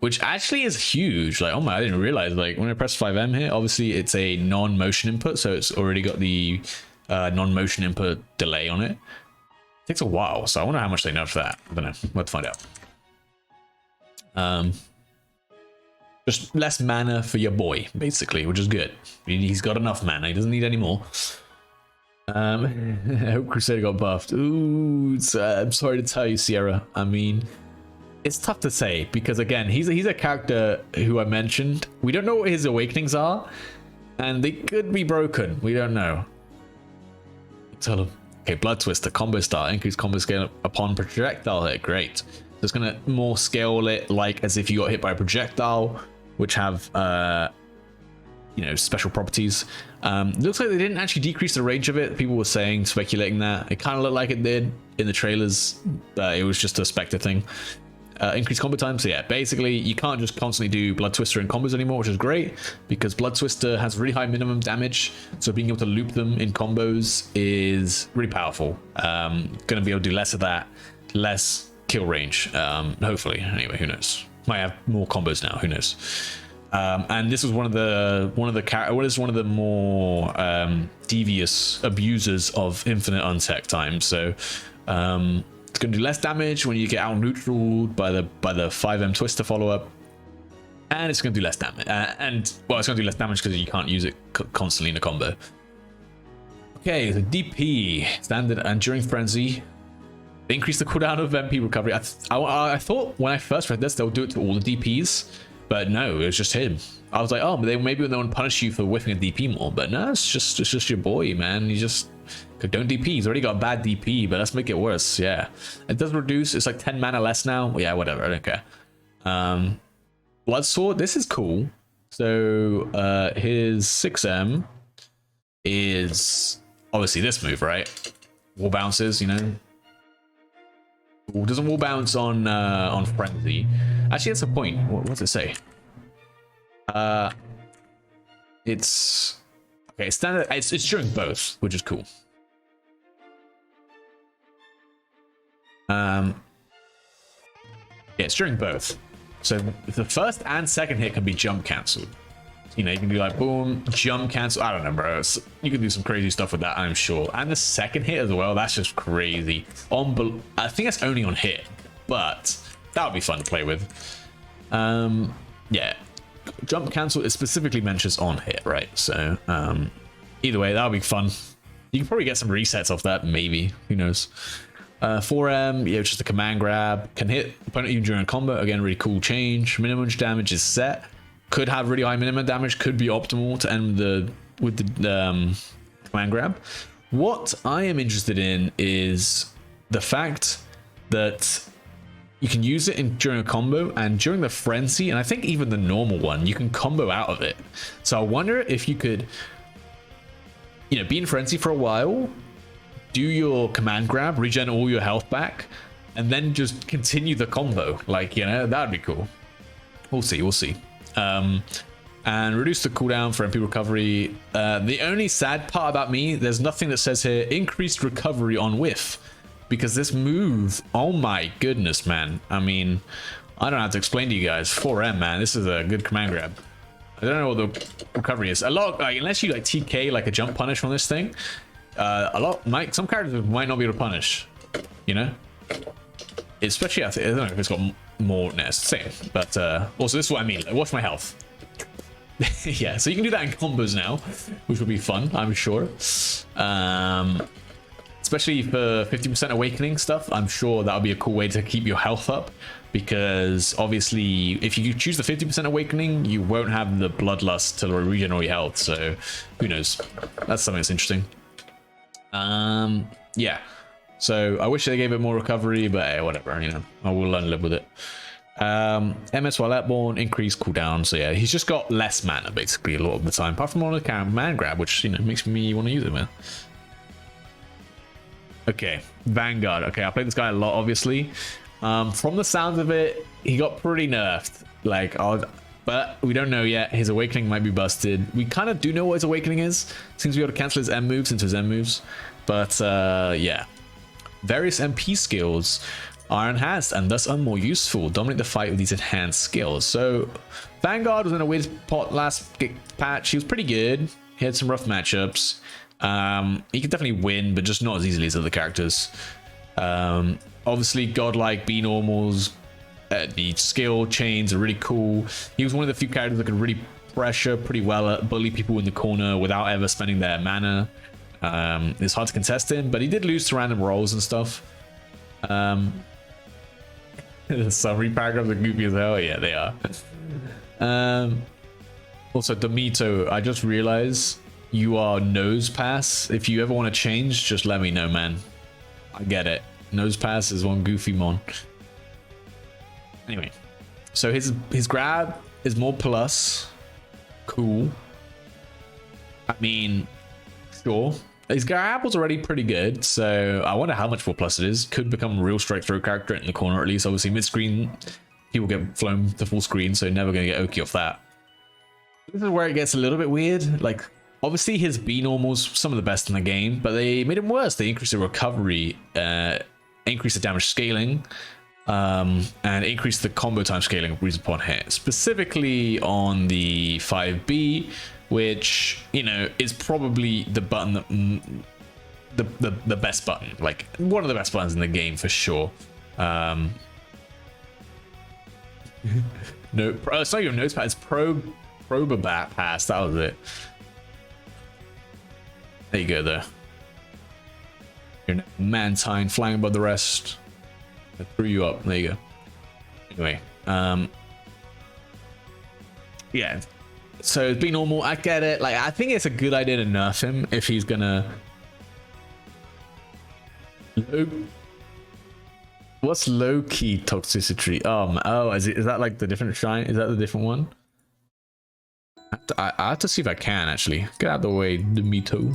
Which actually is huge. Like, oh my, I didn't realize, like when I press 5M here, obviously it's a non-motion input, so it's already got the non-motion input delay on it. It takes a while, so I wonder how much they know for that. I don't know. We'll have to find out. Just less mana for your boy, basically, which is good. He's got enough mana. He doesn't need any more. I hope Crusader got buffed. Ooh, I'm sorry to tell you, Sierra. I mean, it's tough to say because again, he's a character who I mentioned. We don't know what his awakenings are, and they could be broken. We don't know. Tell him. Okay, Blood Twister combo start, increase combo scale upon projectile hit. Great. So it's gonna more scale it like as if you got hit by a projectile, which have you know, special properties. Looks like they didn't actually decrease the range of it. People were saying, speculating that it kind of looked like it did in the trailers. It was just a Spectre thing. Increased combo time. So yeah, basically you can't just constantly do Blood Twister in combos anymore, which is great because Blood Twister has really high minimum damage. So being able to loop them in combos is really powerful. Gonna be able to do less of that, less kill range. Hopefully, anyway, who knows? Might have more combos now. Who knows? And this was one of the more devious abusers of infinite untech time. So it's going to do less damage when you get out neutral by the 5M Twister follow up, and it's going to do less damage. And well, it's going to do less damage because you can't use it constantly in a combo. Okay, the DP standard Enduring Frenzy. They increase the cooldown of MP recovery. I thought when I first read this, they'll do it to all the DPs. But no, it was just him. I was like, oh, maybe they won't punish you for whiffing a DP more. But no, it's just your boy, man. You just don't DP. He's already got a bad DP, but let's make it worse. Yeah, it does reduce. It's like 10 mana less now. Yeah, whatever. I don't care. Blood Sword. This is cool. So his 6M is obviously this move, right? Wall bounces, you know. Doesn't wall bounce on Frenzy. Actually, that's a point. What does it say? It's okay. Standard. It's during both, which is cool. Yeah, it's during both. So the first and second hit can be jump cancelled. You know, you can do like boom, jump cancel. I don't know, bro. You can do some crazy stuff with that, I'm sure. And the second hit as well. That's just crazy. I think that's only on hit, but that would be fun to play with. Yeah, jump cancel is specifically mentions on hit, right? So either way, that would be fun. You can probably get some resets off that, maybe. Who knows? 4M, yeah, just a command grab. Can hit opponent even during a combo. Again, really cool change. Minimum damage is set. Could have really high minimum damage. Could be optimal to end with the command grab. What I am interested in is the fact that you can use it during a combo, and during the frenzy, and I think even the normal one, you can combo out of it. So I wonder if you could, be in frenzy for a while, do your command grab, regen all your health back, and then just continue the combo. Like, that'd be cool. We'll see. And reduce the cooldown for MP recovery. The only sad part about me, there's nothing that says here increased recovery on whiff, because this move, oh my goodness, man. I mean, I don't have to explain to you guys. 4M, man, this is a good command grab. I don't know what the recovery is. A lot, like, unless you like TK like a jump punish from this thing, some characters might not be able to punish, especially I don't know if it's got more. No, it's the same. But also, this is what I mean. Like, watch my health. Yeah, so you can do that in combos now, which will be fun, I'm sure. Especially for 50% awakening stuff, I'm sure that would be a cool way to keep your health up, because obviously if you choose the 50% awakening, you won't have the bloodlust to regen all your health. So who knows? That's something that's interesting. Yeah. So I wish they gave it more recovery, but hey, whatever, I will learn to live with it. MS while airborne, increased cooldown. So yeah, he's just got less mana basically a lot of the time, apart from on the command grab, which makes me want to use it, man. Okay, Vanguard. Okay, I played this guy a lot, obviously. From the sounds of it, he got pretty nerfed. But we don't know yet. His awakening might be busted. We kind of do know what his awakening is. Seems to be able to cancel his M moves into his M moves. But yeah, various MP skills are enhanced and thus are more useful. Dominate the fight with these enhanced skills. So Vanguard was in a weird spot last patch. He was pretty good. He had some rough matchups. He could definitely win, but just not as easily as other characters. Obviously, godlike B normals, the skill chains are really cool. He was one of the few characters that could really pressure pretty well, bully people in the corner without ever spending their mana. It's hard to contest him, but he did lose to random rolls and stuff. The summary paragraphs are goofy as hell. Yeah, they are. Also, Domito, I just realized you are nose pass. If you ever want to change, just let me know, man. I get it. Nose pass is one goofy mon. Anyway, so his grab is more plus. Cool. I mean, sure. His grab was already pretty good, so I wonder how much more plus it is. Could become a real straight throw character in the corner, at least. Obviously, mid-screen, people get flown to full screen, so never going to get Oki off that. This is where it gets a little bit weird. Like, obviously, his B normals some of the best in the game, but they made him worse. They increased the recovery, increased the damage scaling, and increased the combo time scaling of breeze upon hit. Specifically on the 5B, which is probably the button that the best button, like one of the best buttons in the game for sure. No, it's not your nose pad, it's Probabat pass. That was it. There you go, though. You're Mantine flying above the rest. I threw you up. There you go. Anyway, yeah. So it's been normal. I get it. Like, I think it's a good idea to nerf him if he's gonna. What's low key toxicity? Oh, is that like the different shrine? Is that the different one? I have to see if I can actually get out of the way, Demito.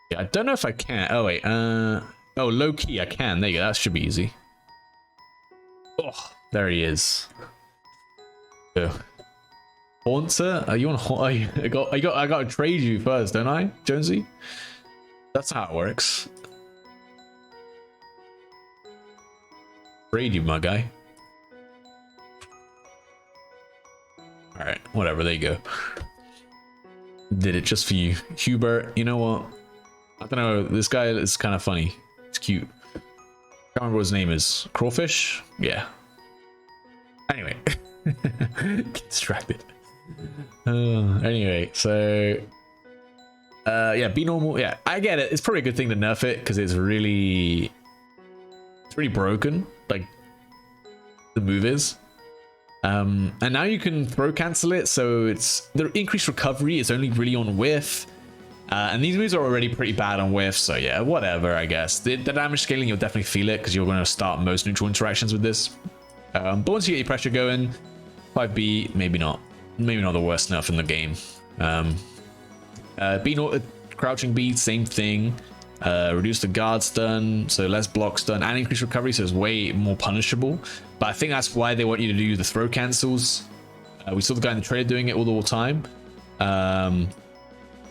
Yeah, I don't know if I can. Oh wait, oh, low key I can. There you go. That should be easy. Oh, there he is. Go. Haunter? Are you on? I got to trade you first, don't I, Jonesy? That's how it works. Trade you, my guy. All right, whatever. There you go. Did it just for you, Hubert. You know what? I don't know. This guy is kind of funny. It's cute. remember what his name is. Crawfish? Yeah. Anyway. Get distracted. Anyway, so yeah, be normal. Yeah, I get it. It's probably a good thing to nerf it because it's really broken. Like the move is. And now you can throw cancel it, so it's the increased recovery is only really on whiff. And these moves are already pretty bad on whiff, so yeah, whatever, I guess. The damage scaling, you'll definitely feel it because you're going to start most neutral interactions with this. But once you get your pressure going, 5B, maybe not the worst nerf in the game. Crouching beat, same thing. Reduce the guard stun, so less block stun, and increase recovery, so it's way more punishable. But I think that's why they want you to do the throw cancels. We saw the guy in the trailer doing it all the time.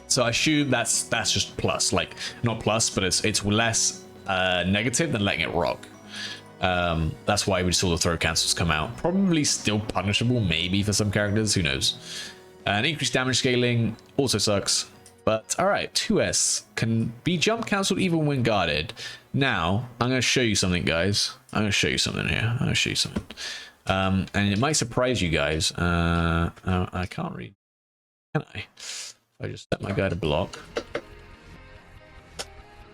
So I assume that's just plus, like not plus, but it's less negative than letting it rock. That's why we saw the throw cancels come out. Probably still punishable, maybe for some characters, who knows. And increased damage scaling also sucks. But all right, 2S can be jump cancelled even when guarded. Now, I'm going to show you something, guys. I'm going to show you something here. I'm going to show you something. And it might surprise you guys. I can't read. Can I? I just set my guy to block.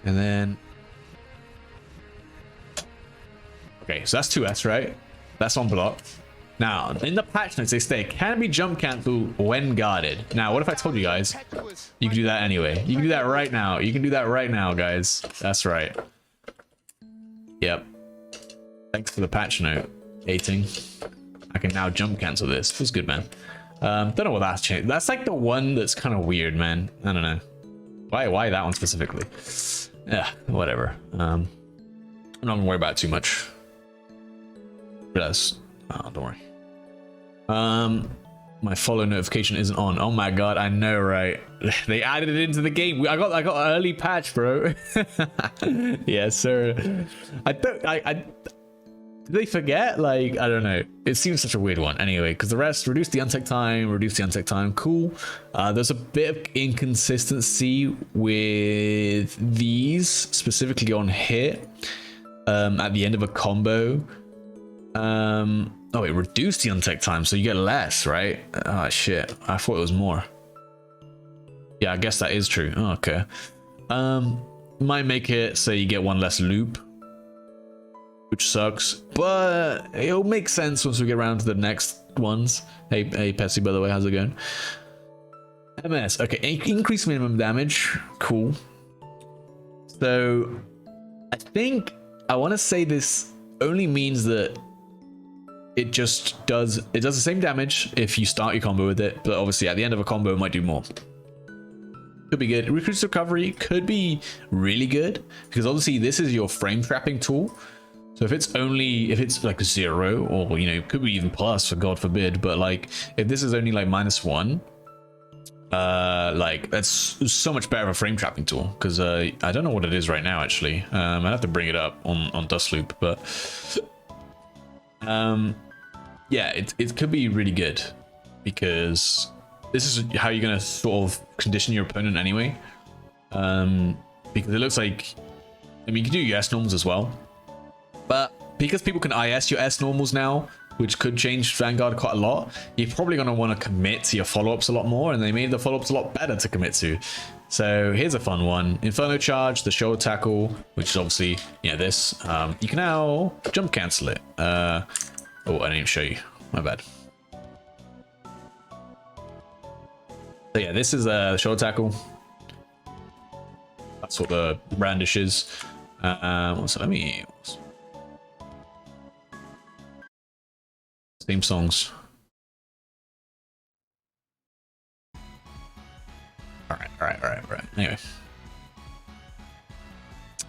And then... Okay, so that's 2S, right? That's on block. Now, in the patch notes, they say can be jump cancelled when guarded. Now, what if I told you guys you can do that anyway? You can do that right now. You can do that right now, guys. That's right. Yep. Thanks for the patch note, 18. I can now jump cancel this. Feels good, man. Don't know what that's changed. That's like the one that's kind of weird, man. I don't know. Why that one specifically? Yeah, whatever. I'm not gonna worry about it too much. Realize. Oh, don't worry. My follow notification isn't on. Oh my god, I know, right? They added it into the game. I got an early patch, bro. Yeah, sir. Did they forget? Like, I don't know. It seems such a weird one. Anyway, because the rest, reduce the untech time, cool. There's a bit of inconsistency with these, specifically on hit, at the end of a combo. Oh, it reduced the untech time, so you get less, right? Oh, shit. I thought it was more. Yeah, I guess that is true. Oh, okay. Might make it so you get one less loop, which sucks, but it'll make sense once we get around to the next ones. Hey, Petsy, by the way, how's it going? MS. Okay, increase minimum damage. Cool. So, I think I want to say this only means that it just does the same damage if you start your combo with it, but obviously at the end of a combo it might do more. Could be good. Recruit's recovery could be really good because obviously this is your frame trapping tool. So if it's like 0 or, you know, it could be even plus, for God forbid, but like if this is only like -1, like that's so much better of a frame trapping tool because I don't know what it is right now actually. I'd have to bring it up on Dustloop, but yeah, it could be really good because this is how you're gonna sort of condition your opponent anyway. Because it looks like, I mean, you can do your S normals as well, but because people can IS your S normals now, which could change Vanguard quite a lot, you're probably gonna want to commit to your follow-ups a lot more, and they made the follow-ups a lot better to commit to. So here's a fun one: Inferno Charge, the shoulder tackle, which is obviously, you know, this. You can now jump cancel it. Oh, I didn't even show you. My bad. So yeah, this is the shoulder tackle. That's what the brandish is. So let me... Theme songs. All right. Anyway.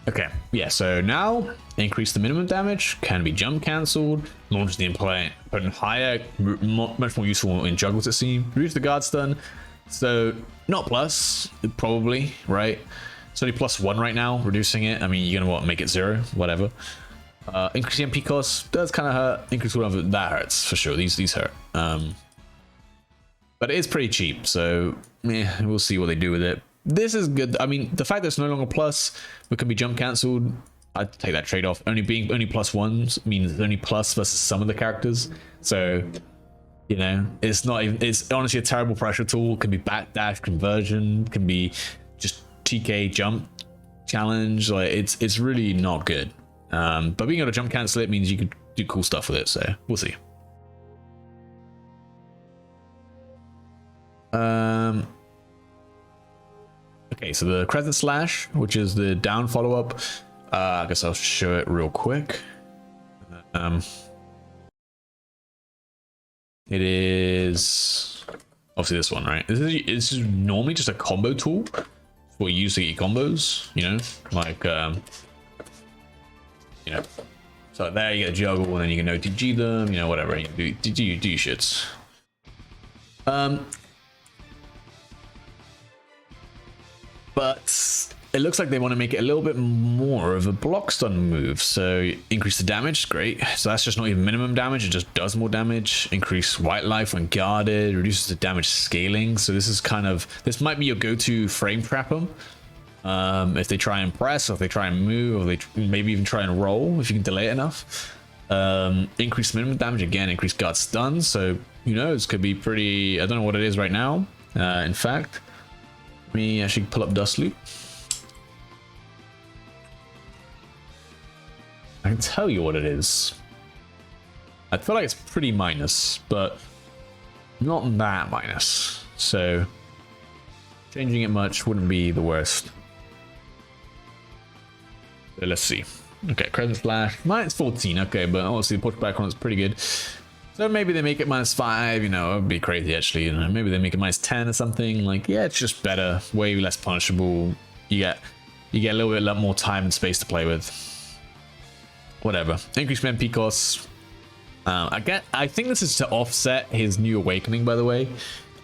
Okay, yeah, so now increase the minimum damage, can be jump cancelled, launch the opponent higher, much more useful in juggles it seems, reduce the guard stun, so not plus, probably, right? It's only +1 right now, reducing it. I mean, you're gonna make it 0, whatever. Increase MP cost does kind of hurt, increase whatever, that hurts for sure, these hurt. But it is pretty cheap, so yeah, we'll see what they do with it. This is good. I mean, the fact that it's no longer plus, but can be jump cancelled, I'd take that trade-off. Only +1s means only plus versus some of the characters. So, you know, it's not even, it's honestly a terrible pressure tool. Can be backdash conversion, can be just TK jump challenge. Like it's really not good. But being able to jump cancel it means you could do cool stuff with it. So we'll see. Okay, so the Crescent Slash, which is the down follow-up. I guess I'll show it real quick. It is obviously this one, right? This is normally just a combo tool for you to get your combos, you know, like you know. So there you get a juggle, and then you can OTG them, you know, whatever. You do your shits. But it looks like they want to make it a little bit more of a block stun move. So increase the damage, great. So that's just not even minimum damage, it just does more damage. Increase white life when guarded, reduces the damage scaling. So this is kind of, this might be your go-to frame trap them. If they try and press, or if they try and move, or they maybe even try and roll, if you can delay it enough. Increase minimum damage, again, increase guard stun. So who knows, could be pretty, I don't know what it is right now. In fact, let me actually pull up Dust Loop. I can tell you what it is. I feel like it's pretty minus, but not that minus. So changing it much wouldn't be the worst. So let's see. Okay, Crescent Slash, -14. Okay, but obviously the pushback on it's pretty good. So maybe they make it -5, you know, it would be crazy actually. You know, maybe they make it -10 or something. Like, yeah, it's just better, way less punishable. You get a little bit more time and space to play with. Whatever. Increase MP costs. I think this is to offset his new awakening, by the way,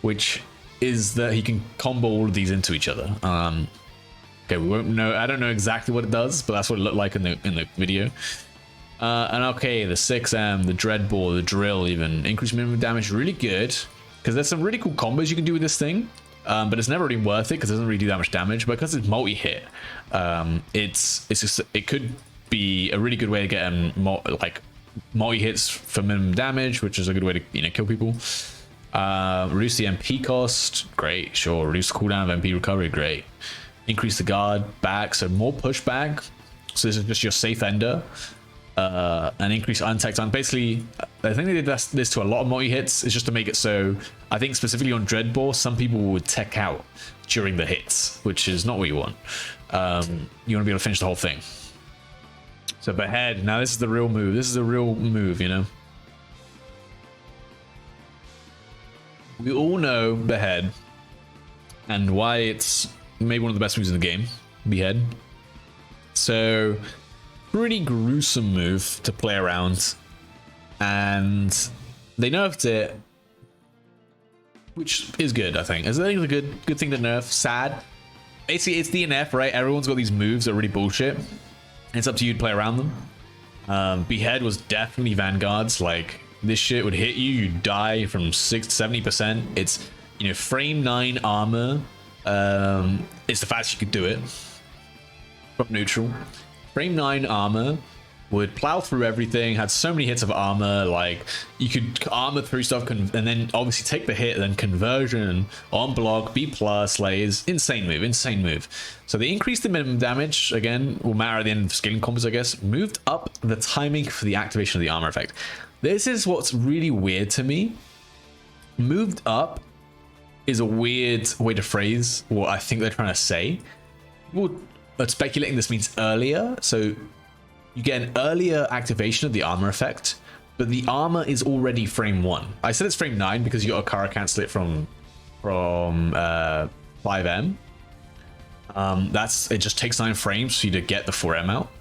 which is that he can combo all of these into each other. Okay, we won't know. I don't know exactly what it does, but that's what it looked like in the video. And okay, the 6M, the Dread Ball, the Drill, even increase minimum damage, really good, because there's some really cool combos you can do with this thing. But it's never really worth it because it doesn't really do that much damage. But because it's multi-hit, it could be a really good way to get multi-hits for minimum damage, which is a good way to, you know, kill people. Reduce the MP cost, great, sure. Reduce the cooldown of MP recovery, great. Increase the guard back, so more pushback. So this is just your safe ender. And increase untech time. Basically, I think they did this to a lot of multi-hits. It's just to make it so, I think specifically on Dreadball, some people would tech out during the hits, which is not what you want. You want to be able to finish the whole thing. So Behead, now this is the real move. This is the real move, you know. We all know Behead and why it's maybe one of the best moves in the game. Behead. So pretty gruesome move to play around, and they nerfed it, which is good. I think it's a good thing to nerf. Sad. Basically, it's DNF, right? Everyone's got these moves that are really bullshit. It's up to you to play around them. Behead was definitely Vanguard's. Like, this shit would hit you, you'd die from 6 to 70%. It's, you know, frame 9 armor. It's the fastest you could do it from neutral. Frame 9 armor would plow through everything, had so many hits of armor, like you could armor through stuff and then obviously take the hit, then conversion on block, B+, like, is insane move. So they increased the minimum damage, again, will matter at the end of scaling combos, I guess. Moved up the timing for the activation of the armor effect. This is what's really weird to me. Moved up is a weird way to phrase what I think they're trying to say. People are speculating this means earlier, so you get an earlier activation of the armor effect, but the armor is already frame 1. I said it's frame 9 because you got to Kara cancel it from 5M. It just takes 9 frames for you to get the 4M out.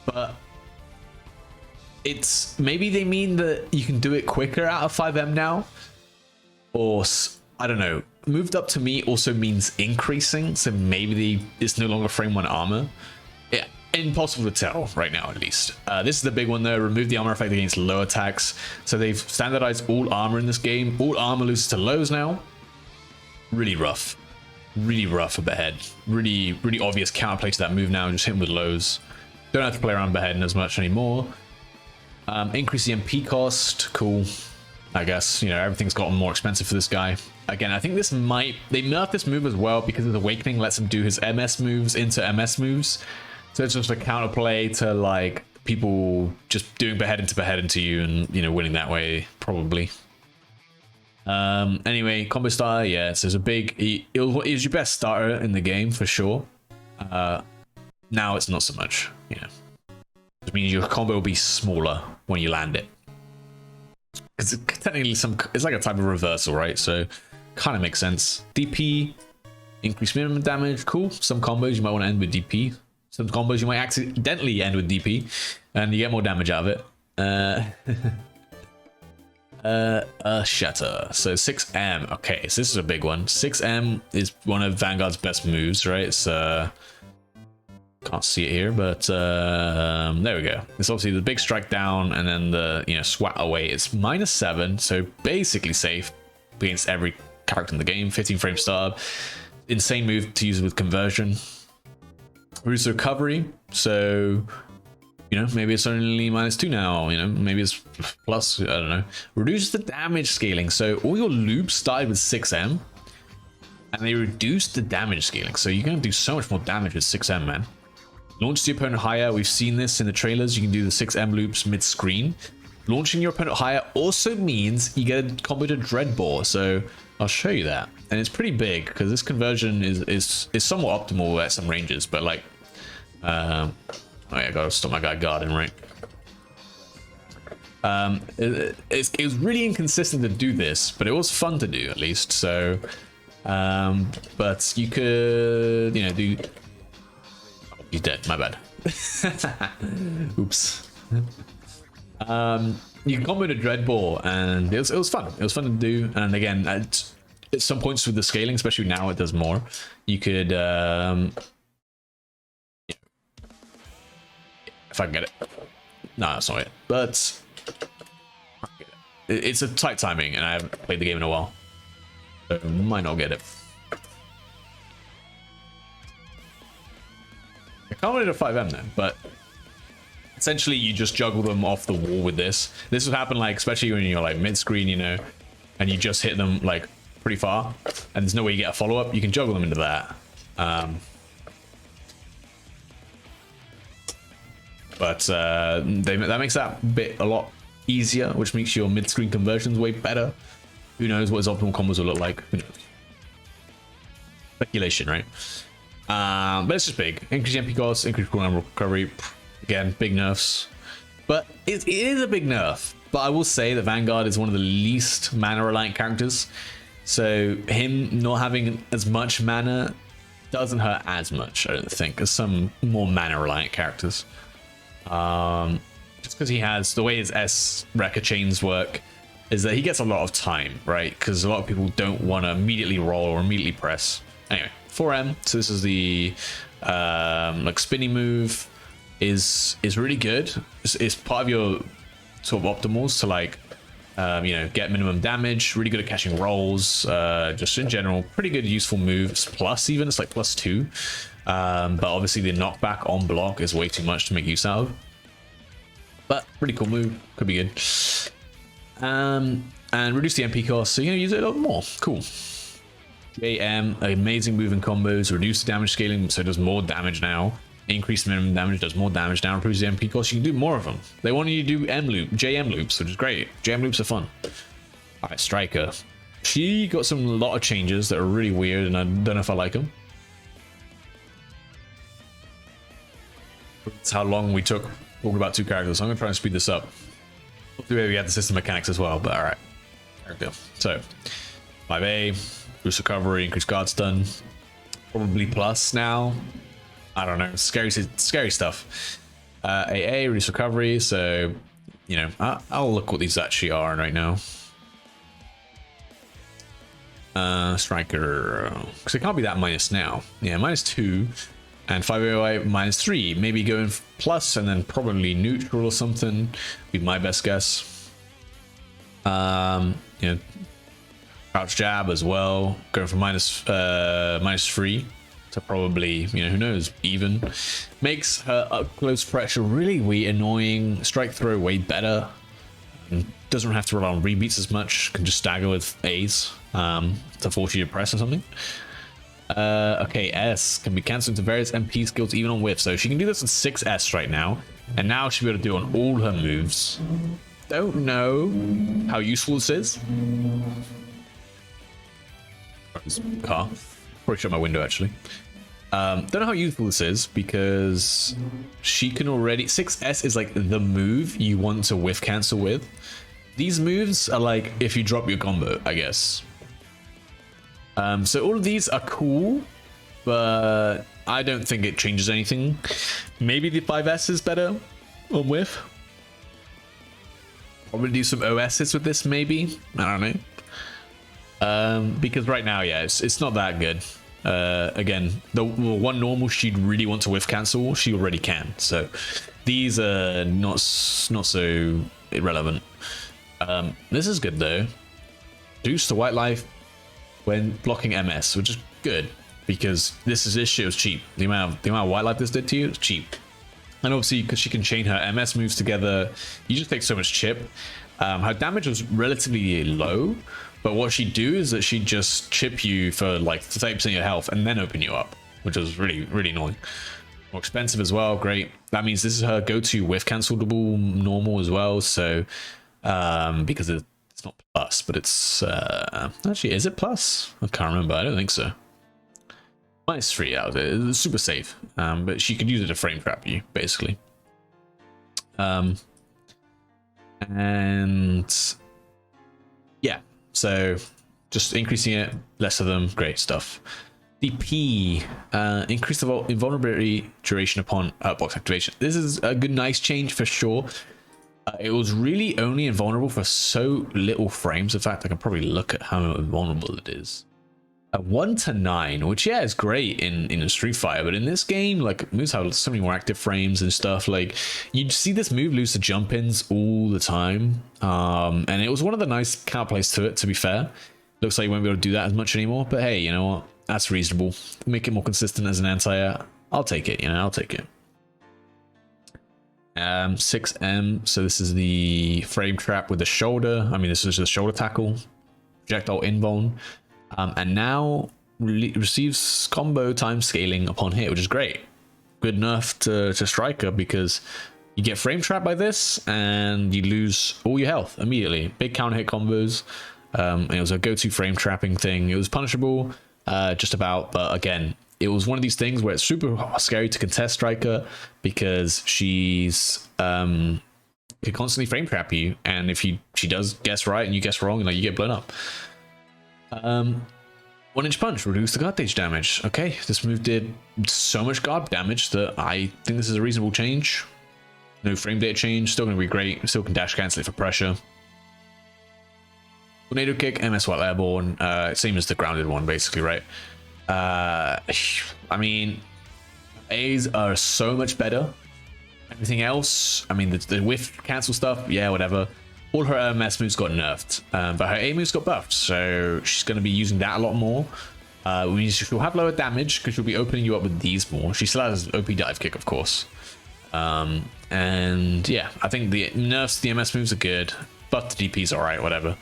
But it's, maybe they mean that you can do it quicker out of 5M now, or I don't know. Moved up to me also means increasing, so maybe it's no longer frame 1 armor. Yeah, impossible to tell right now, at least. This is the big one though. Remove the armor effect against low attacks. So they've standardized all armor in this game. All armor loses to lows now. Really rough for Behead. Really obvious counterplay to that move now. Just hit him with lows. Don't have to play around beheading as much anymore. Increase the MP cost. Cool. I guess, you know, everything's gotten more expensive for this guy. Again, I think they nerfed this move as well because his awakening lets him do his MS moves into MS moves. So it's just a counterplay to like people just doing behead into you and, you know, winning that way probably. Anyway, combo starter, yeah, so it's a big, it was your best starter in the game for sure. Now it's not so much, you know. It means your combo will be smaller when you land it. Because technically it's like a type of reversal, right? So kind of makes sense. DP, increase minimum damage, cool. Some combos you might want to end with DP. Some combos you might accidentally end with DP, and you get more damage out of it. Shatter. So 6M. Okay, so this is a big one. 6M is one of Vanguard's best moves, right? It's can't see it here, but there we go. It's obviously the big strike down and then the, you know, swat away. It's -7, so basically safe against every character in the game. 15 frame startup. Insane move to use with conversion. Reduce recovery, so you know, maybe it's only -2 now, you know, maybe it's plus, I don't know. Reduce the damage scaling, so all your loops started with 6M and they reduced the damage scaling, so you're going to do so much more damage with 6M, man. Launch the opponent higher. We've seen this in the trailers. You can do the 6M loops mid-screen. Launching your opponent higher also means you get a combo to Dreadbore, so I'll show you that. And it's pretty big because this conversion is somewhat optimal at some ranges, but like oh yeah, I gotta stop my guy guarding, right? It was really inconsistent to do this, but it was fun to do at least. So but you could, you know, do, oh, he's dead, my bad. Oops. You can combo to Dreadbore, and it was fun. It was fun to do. And again, at some points with the scaling, especially now it does more, you could if I can get it. No, that's not it. But it's a tight timing, and I haven't played the game in a while, so I might not get it. I can't really do 5M then, but essentially you just juggle them off the wall with this. This would happen like, especially when you're like mid-screen, you know, and you just hit them like pretty far, and there's no way you get a follow-up. You can juggle them into that. But that makes that bit a lot easier, which makes your mid-screen conversions way better. Who knows what his optimal combos will look like? Who knows? Speculation, right? But it's just big. Increase MP costs, increase cooldown recovery. Again, big nerfs. But it is a big nerf. But I will say that Vanguard is one of the least mana-reliant characters. So him not having as much mana doesn't hurt as much, I don't think, as some more mana-reliant characters. Just because he has, the way his S Rekka chains work is that he gets a lot of time, right? Because a lot of people don't want to immediately roll or immediately press. Anyway, 4M, so this is the like spinny move is really good. It's part of your sort of optimals to like you know, get minimum damage, really good at catching rolls, just in general, pretty good useful moves, plus even, it's like +2. But obviously the knockback on block is way too much to make use out of. But pretty cool move, could be good. And reduce the MP cost, so you're gonna use it a lot more. Cool. JM, amazing move in combos, reduce the damage scaling, so it does more damage now. Increase minimum damage, does more damage now, improves the MP cost. You can do more of them. They want you to do JM loops, which is great. JM loops are fun. Alright, Striker. She got a lot of changes that are really weird, and I don't know if I like them. That's how long we took talking about two characters. So I'm gonna try and speed this up. Hopefully we have the system mechanics as well, but alright. There we go. So 5A, boost recovery, increase guard stun. Probably plus now. I don't know. Scary stuff. AA, reduce recovery. So, you know, I'll look what these actually are right now. Striker, because it can't be that minus now. Yeah, -2. And 5AOI -3, maybe going plus and then probably neutral or something, be my best guess. You know, crouch jab as well, going from -3 to probably, you know, who knows, even. Makes her up close pressure really annoying. Strike throw way better. Doesn't have to rely on rebeats as much. Can just stagger with A's to force you to press or something. Okay, S can be cancelled into various MP skills even on whiff. So she can do this on 6S right now. And now she'll be able to do it on all her moves. Don't know how useful this is. Car. Probably shut my window actually. Don't know how useful this is because she can already... 6S is like the move you want to whiff cancel with. These moves are like if you drop your combo, I guess. So all of these are cool, but I don't think it changes anything. Maybe the 5S is better on whiff. Probably do some OSs with this, maybe. I don't know. Because right now, yeah, it's not that good. Again, the one normal she'd really want to whiff cancel, she already can. So these are not so irrelevant. This is good though. Reduce the white life when blocking MS, which is good because this shit was cheap. The amount of white life this did to you is cheap. And obviously because she can chain her MS moves together, you just take so much chip. Her damage was relatively low, but what she'd do is that she'd just chip you for like 30% of your health and then open you up, which was really annoying. More expensive as well. Great. That means this is her go-to whiff cancelable normal as well. So because it's not plus, but it's actually, is it plus? I can't remember. I don't think so. -3 out of it. It's super safe, but she could use it to frame trap you basically. And yeah, so just increasing it, less of them, great stuff. DP, increase the invulnerability duration upon box activation. This is a good, nice change for sure. It was really only invulnerable for so little frames. In fact, I can probably look at how invulnerable it is. 1 to 9, which yeah is great in a Street Fighter, but in this game, like, moves have so many more active frames and stuff. Like, you see this move lose to jump ins all the time, and it was one of the nice counterplays to it. To be fair, looks like you won't be able to do that as much anymore. But hey, you know what? That's reasonable. Make it more consistent as an anti-air. I'll take it. You know, I'll take it. 6M. So this is the frame trap with the shoulder. I mean, this is the shoulder tackle, projectile invuln. And now receives combo time scaling upon hit, which is great. Good enough to Striker because you get frame trapped by this and you lose all your health immediately. Big counter hit combos. And it was a go-to frame trapping thing. It was punishable, just about, but again, it was one of these things where it's super scary to contest Striker because she's can constantly frame trap you, and if she does guess right and you guess wrong, like, you get blown up. 1-inch punch, reduce the guard stage damage. Okay, this move did so much guard damage that I think this is a reasonable change. No frame data change, still gonna be great. Still can dash cancel it for pressure. Tornado kick, MS while airborne, same as the grounded one basically, right? I mean, A's are so much better. Everything else, I mean, the whiff cancel stuff, yeah, whatever. All her MS moves got nerfed, but her A moves got buffed, so she's going to be using that a lot more. She'll have lower damage because she'll be opening you up with these more. She still has OP dive kick, of course. And yeah, I think the nerfs, the MS moves are good, but the DP's alright, whatever.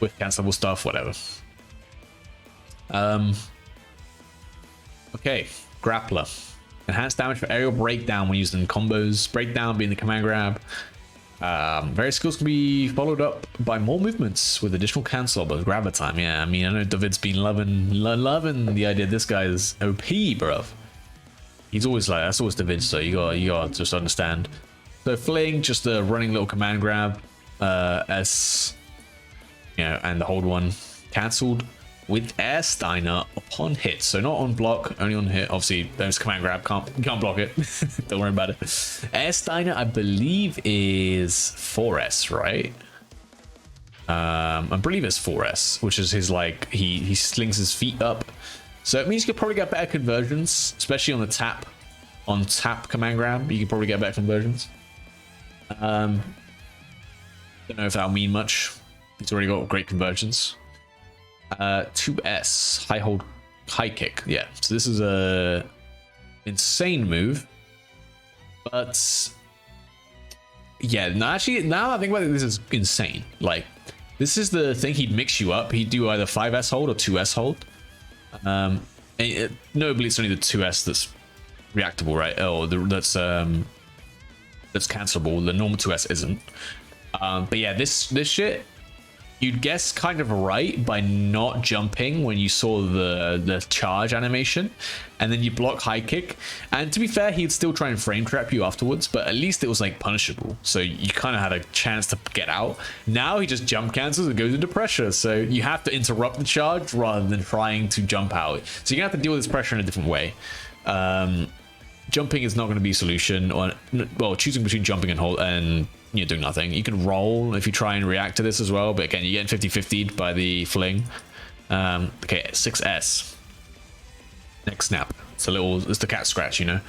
With cancelable stuff, whatever. Okay, Grappler. Enhanced damage for aerial breakdown when used in combos. Breakdown being the command grab. Various skills can be followed up by more movements with additional cancel, but grabber time. Yeah, I mean, I know David's been loving the idea this guy is OP, bruv. He's always like, that's always David, so you gotta just understand. So fling, just a running little command grab, S, you know, and the hold one cancelled with Air Steiner upon hit. So not on block, only on hit. Obviously, there's command grab, can't block it. Don't worry about it. Air Steiner, I believe, is 4S, right? I believe it's 4S, which is his, like, he slings his feet up. So it means you could probably get better conversions, especially on the tap. On tap command grab, you could probably get better conversions. Don't know if that'll mean much. He's already got great conversions. 2S, high hold high kick. Yeah, so this is a insane move, but yeah, no, actually, now I think about it, this is insane. Like, this is the thing, he'd mix you up. He'd do either 5S hold or 2S hold. Notably, it's only the 2S that's reactable, right? Oh, that's cancelable. The normal 2S isn't. But yeah, this shit, you'd guess kind of right by not jumping when you saw the charge animation, and then you block high kick. And to be fair, he'd still try and frame trap you afterwards, but at least it was like punishable, so you kind of had a chance to get out. Now he just jump cancels and goes into pressure, so you have to interrupt the charge rather than trying to jump out. So you're gonna have to deal with this pressure in a different way. Jumping is not going to be a solution, or well, choosing between jumping and hold and you're doing nothing. You can roll if you try and react to this as well, but again, you're getting 50-50'd by the fling. Okay, 6S. Next snap. It's the cat scratch, you know.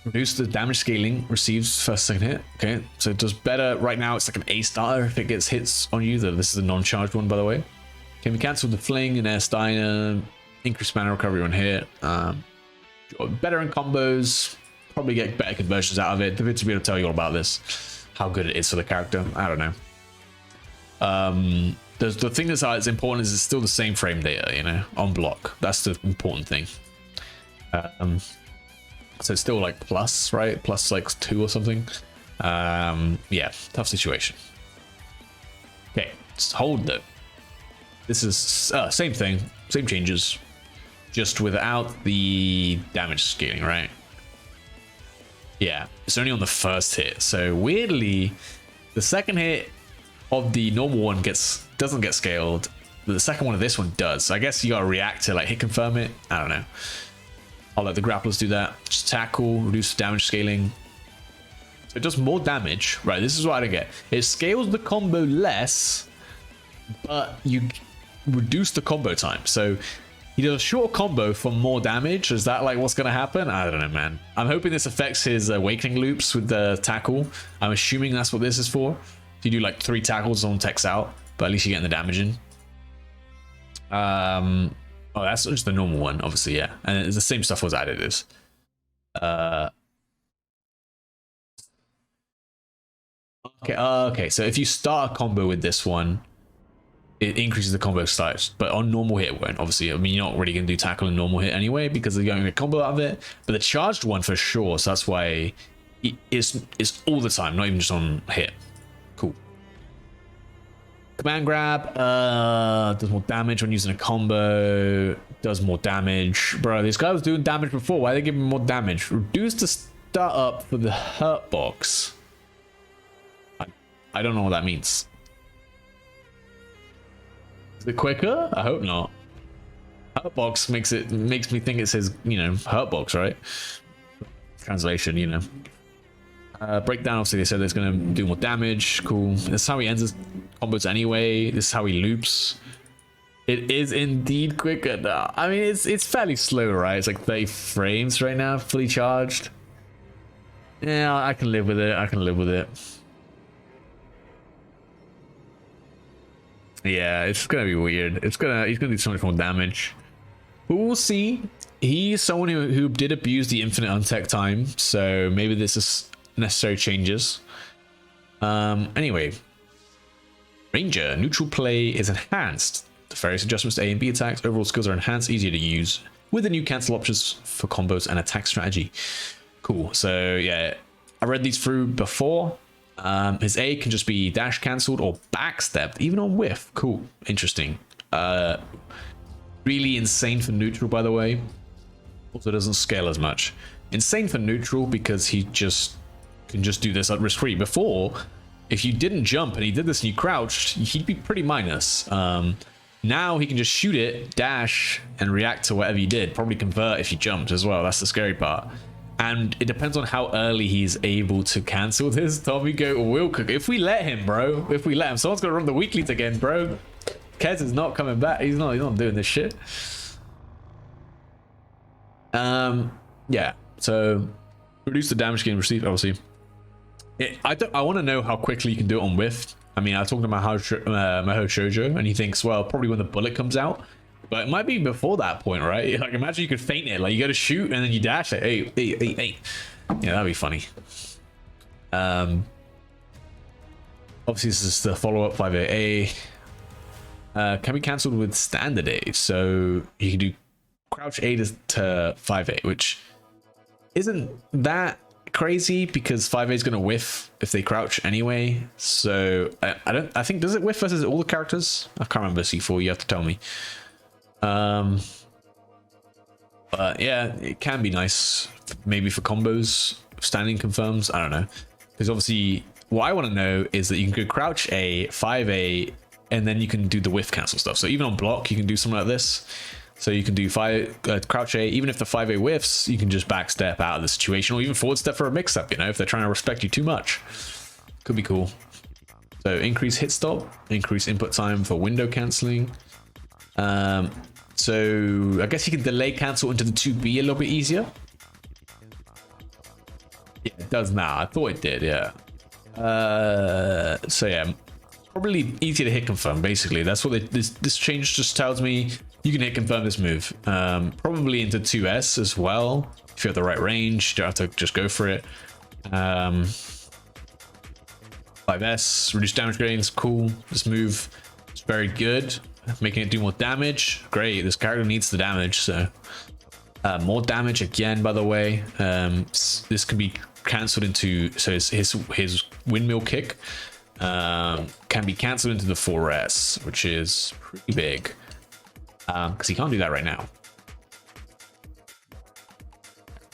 Reduce the damage scaling, receives first, second hit. Okay, so it does better. Right now, it's like an A star if it gets hits on you. This is a non-charged one, by the way. Can be cancelled the fling and air Steiner. Increase mana recovery on hit. Better in combos. Probably get better conversions out of it. The vids will be able to tell you all about this. How good it is for the character. I don't know. The thing that's important is it's still the same frame data, you know, on block. That's the important thing. So it's still like plus, right? Plus like 2 or something. Yeah, tough situation. Okay, let's hold though. This is same thing, same changes, just without the damage scaling, right? Yeah, it's only on the first hit. So weirdly, the second hit of the normal one doesn't get scaled, but the second one of this one does. So I guess you gotta react to like hit confirm it. I don't know. I'll let the grapplers do that. Just tackle, reduce damage scaling. So it does more damage, right? This is what I don't get. It scales the combo less, but you reduce the combo time. So he does a short combo for more damage. Is that like what's gonna happen? I don't know, man. I'm hoping this affects his awakening loops with the tackle. I'm assuming that's what this is for. If you do like 3 tackles, on techs out, but at least you're getting the damage in. Oh, that's just the normal one, obviously, yeah. And it's the same stuff was added is. Okay, so if you start a combo with this one, it increases the combo size, but on normal hit it won't, obviously. I mean, you're not really going to do tackle in normal hit anyway, because they're going to get a combo out of it, but the charged one for sure, so that's why it's all the time, not even just on hit. Cool. Command grab, does more damage when using a combo, does more damage. Bro, this guy was doing damage before, why are they giving him more damage? Reduce the start up for the hurt box. I don't know what that means. Is it quicker? I hope not. Hurtbox makes me think it says, you know, hurtbox, right? Translation, you know. Breakdown, obviously they said it's going to do more damage. Cool. That's how he ends his combos anyway. This is how he loops. It is indeed quicker. No, I mean, it's fairly slow, right? It's like 30 frames right now, fully charged. Yeah, I can live with it. I can live with it. Yeah, it's gonna be weird. He's gonna do so much more damage. But we'll see. He's someone who did abuse the infinite untech time, so maybe this is necessary changes. Anyway. Ranger, neutral play is enhanced. The various adjustments to A and B attacks, overall skills are enhanced, easier to use, with the new cancel options for combos and attack strategy. Cool. So yeah, I read these through before. His A can just be dash cancelled or backstepped, even on whiff. Cool. Interesting. Really insane for neutral, by the way. Also doesn't scale as much. Insane for neutral because he just can just do this at risk free. Before, if you didn't jump and he did this and you crouched, he'd be pretty minus. Now he can just shoot it, dash, and react to whatever you did. Probably convert if you jumped as well. That's the scary part. And it depends on how early he's able to cancel this. Tommy Goat will cook. If we let him, bro. If we let him. Someone's going to run the weeklies again, bro. Kez is not coming back. He's not doing this shit. Yeah. So, reduce the damage gain received, obviously. I want to know how quickly you can do it on whiff. I mean, I talked about Maho Shoujo, and he thinks, well, probably when the bullet comes out. but it might be before that point, right? Like imagine you could feint it, like you go to shoot and then you dash it. Hey, hey, hey, hey. Yeah, that'd be funny. Obviously this is the follow-up 5A. Can be cancelled with standard A, so you can do crouch A to 5A, which isn't that crazy because 5A is going to whiff if they crouch anyway. So I think, does it whiff versus all the characters? I can't remember. C4, you have to tell me. But yeah, it can be nice maybe for combos. Standing confirms, I don't know, because obviously what I want to know is that you can go crouch A, 5A, and then you can do the whiff cancel stuff. So even on block, you can do something like this. So you can do crouch A, even if the 5A whiffs, you can just backstep out of the situation, or even forward step for a mix-up, you know, if they're trying to respect you too much. Could be cool. So increase hit stop, increase input time for window cancelling. So I guess you can delay cancel into the 2B a little bit easier. Yeah, it does now. I thought it did, yeah. So yeah, probably easier to hit confirm, basically. That's what this change just tells me. You can hit confirm this move. Probably into 2S as well. If you have the right range, you don't have to just go for it. 5S, reduce damage gains, cool. This move is very good. Making it do more damage. Great, this character needs the damage, so. More damage again, by the way. This can be cancelled into, so his windmill kick can be cancelled into the 4S, which is pretty big. Because he can't do that right now.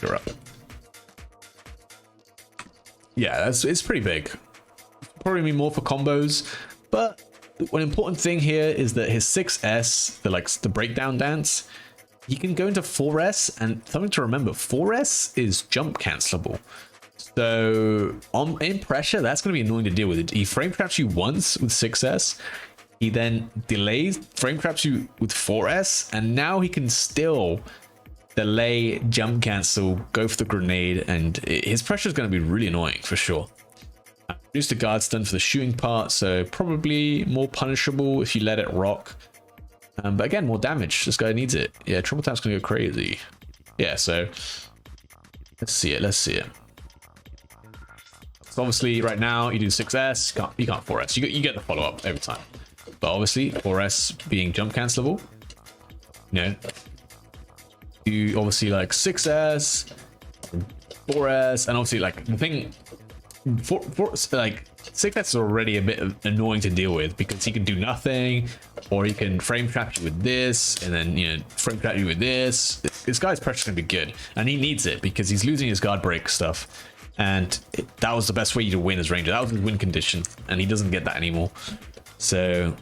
You're up. Yeah, it's pretty big. Probably be more for combos, but one important thing here is that his 6S, the breakdown dance, he can go into 4S, and something to remember, 4S is jump cancelable. So in pressure, that's going to be annoying to deal with. He frame traps you once with 6S. He then delays, frame traps you with 4S, and now he can still delay, jump cancel, go for the grenade, and his pressure is going to be really annoying for sure. Reduce the guard stun for the shooting part, so probably more punishable if you let it rock. But again, more damage. This guy needs it. Yeah, triple tap's going to go crazy. Yeah, so let's see it. Let's see it. So obviously, right now you do 6S, you can't 4S. You get the follow up every time. But obviously, 4S being jump cancelable, you know, you obviously like 6S, 4S, and obviously like the thing, like 6S is already a bit annoying to deal with because he can do nothing, or he can frame trap you with this, and then, you know, frame trap you with this. This guy's pressure is gonna be good, and he needs it because he's losing his guard break stuff, and that was the best way to win as Ranger. That was his win condition, and he doesn't get that anymore. So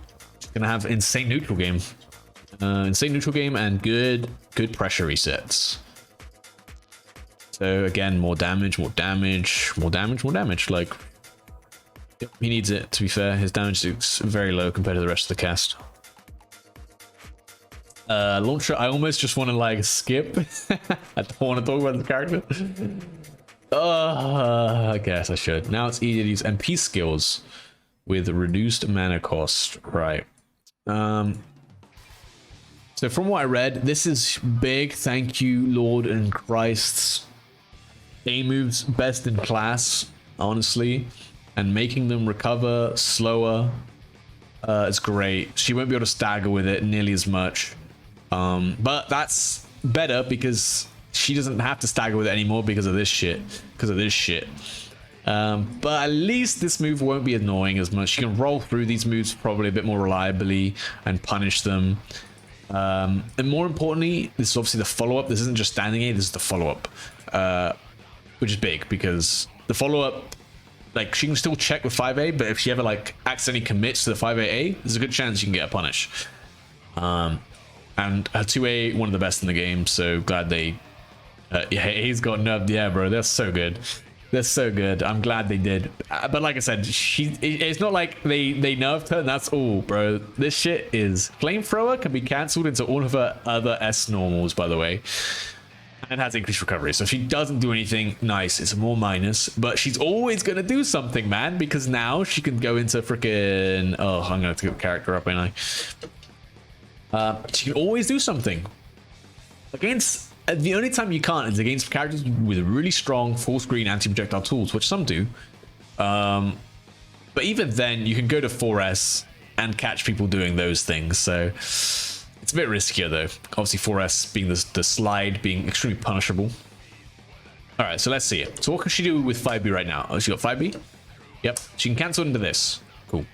gonna have insane neutral game, and good pressure resets. So again, more damage. Like, he needs it, to be fair. His damage is very low compared to the rest of the cast. Launcher, I almost just want to like skip. I don't want to talk about the character. I guess I should. Now it's easier to use MP skills with reduced mana cost, right? So from what I read, this is big. Thank you, Lord and Christ. A moves best in class, honestly, and making them recover slower is great. She won't be able to stagger with it nearly as much, but that's better because she doesn't have to stagger with it anymore because of this shit. But at least this move won't be annoying as much. You can roll through these moves probably a bit more reliably and punish them. And more importantly, this is obviously the follow-up. This isn't just standing A, this is the follow-up, which is big because the follow-up, like, she can still check with 5A, but if she ever like accidentally commits to the 5A, there's a good chance you can get a punish. And her 2A, one of the best in the game, so glad they yeah, he's got nerfed. Yeah, bro, they're so good. They're so good. I'm glad they did. But like I said, it's not like they nerfed her and that's all, bro. This shit is... Flamethrower can be cancelled into all of her other S normals, by the way. And has increased recovery. So if she doesn't do anything, nice. It's a more minus. But she's always going to do something, man. Because now she can go into freaking... Oh, I'm going to have to get the character up, ain't She can always do something. Against the only time you can't is against characters with really strong full screen anti-projectile tools, which some do. But even then, you can go to 4S and catch people doing those things. So it's a bit riskier though. Obviously 4S being the slide being extremely punishable. All right, so let's see it. So what can she do with 5B right now? Oh, she got 5B. Yep, she can cancel into this. Cool.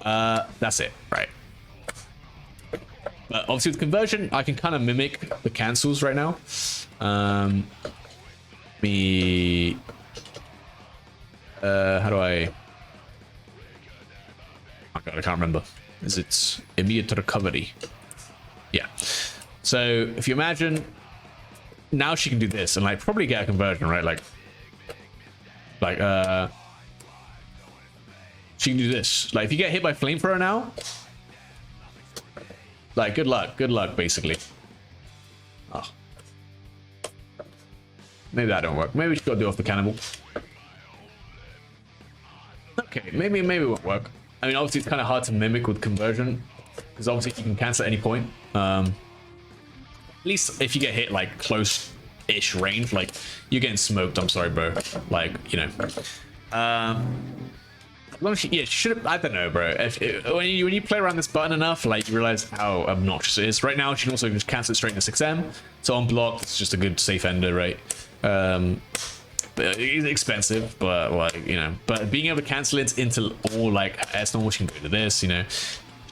That's it, right? But obviously with conversion, I can kind of mimic the cancels right now. How do I? Oh god, I can't remember. Is it immediate recovery? Yeah. So if you imagine, now she can do this and like probably get a conversion, right? Like she can do this. Like if you get hit by flamethrower now, like good luck, basically. Oh. Maybe that don't work. Maybe we should go do off the cannibal. Okay, maybe it won't work. I mean, obviously it's kind of hard to mimic with conversion because obviously you can cancel at any point. At least if you get hit like close-ish range, like you're getting smoked. I'm sorry, bro. Like you know. Yeah, should have. I don't know, bro. When you play around this button enough, like you realize how obnoxious it is. Right now, she can also just cancel it straight into 6M. So on block, it's just a good safe ender, right? But it's expensive, but like you know. But being able to cancel it into all like S normal, she can go to this. You know,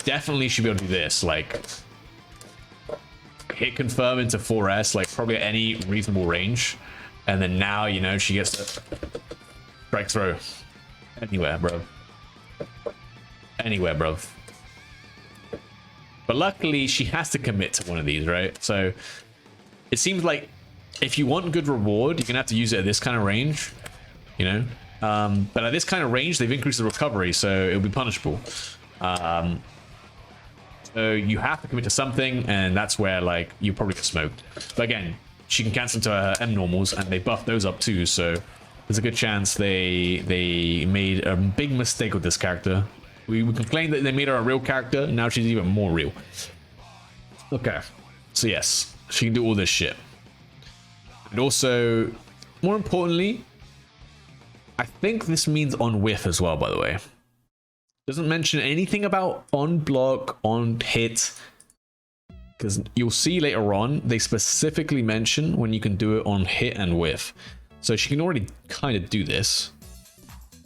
definitely should be able to do this. Like hit confirm into 4S, like probably at any reasonable range, and then now you know she gets to strike throw anywhere, bro. Anywhere, bro. But luckily, she has to commit to one of these, right? So it seems like if you want good reward, you're gonna have to use it at this kind of range, you know. But at this kind of range, they've increased the recovery, so it'll be punishable. So you have to commit to something, and that's where like you probably get smoked. But again, she can cancel into her M normals, and they buffed those up too. So there's a good chance they made a big mistake with this character. We complained that they made her a real character. Now she's even more real. Okay, so yes, she can do all this shit. And also, more importantly, I think this means on whiff as well, by the way. Doesn't mention anything about on block, on hit. Because you'll see later on, they specifically mention when you can do it on hit and whiff. So she can already kind of do this.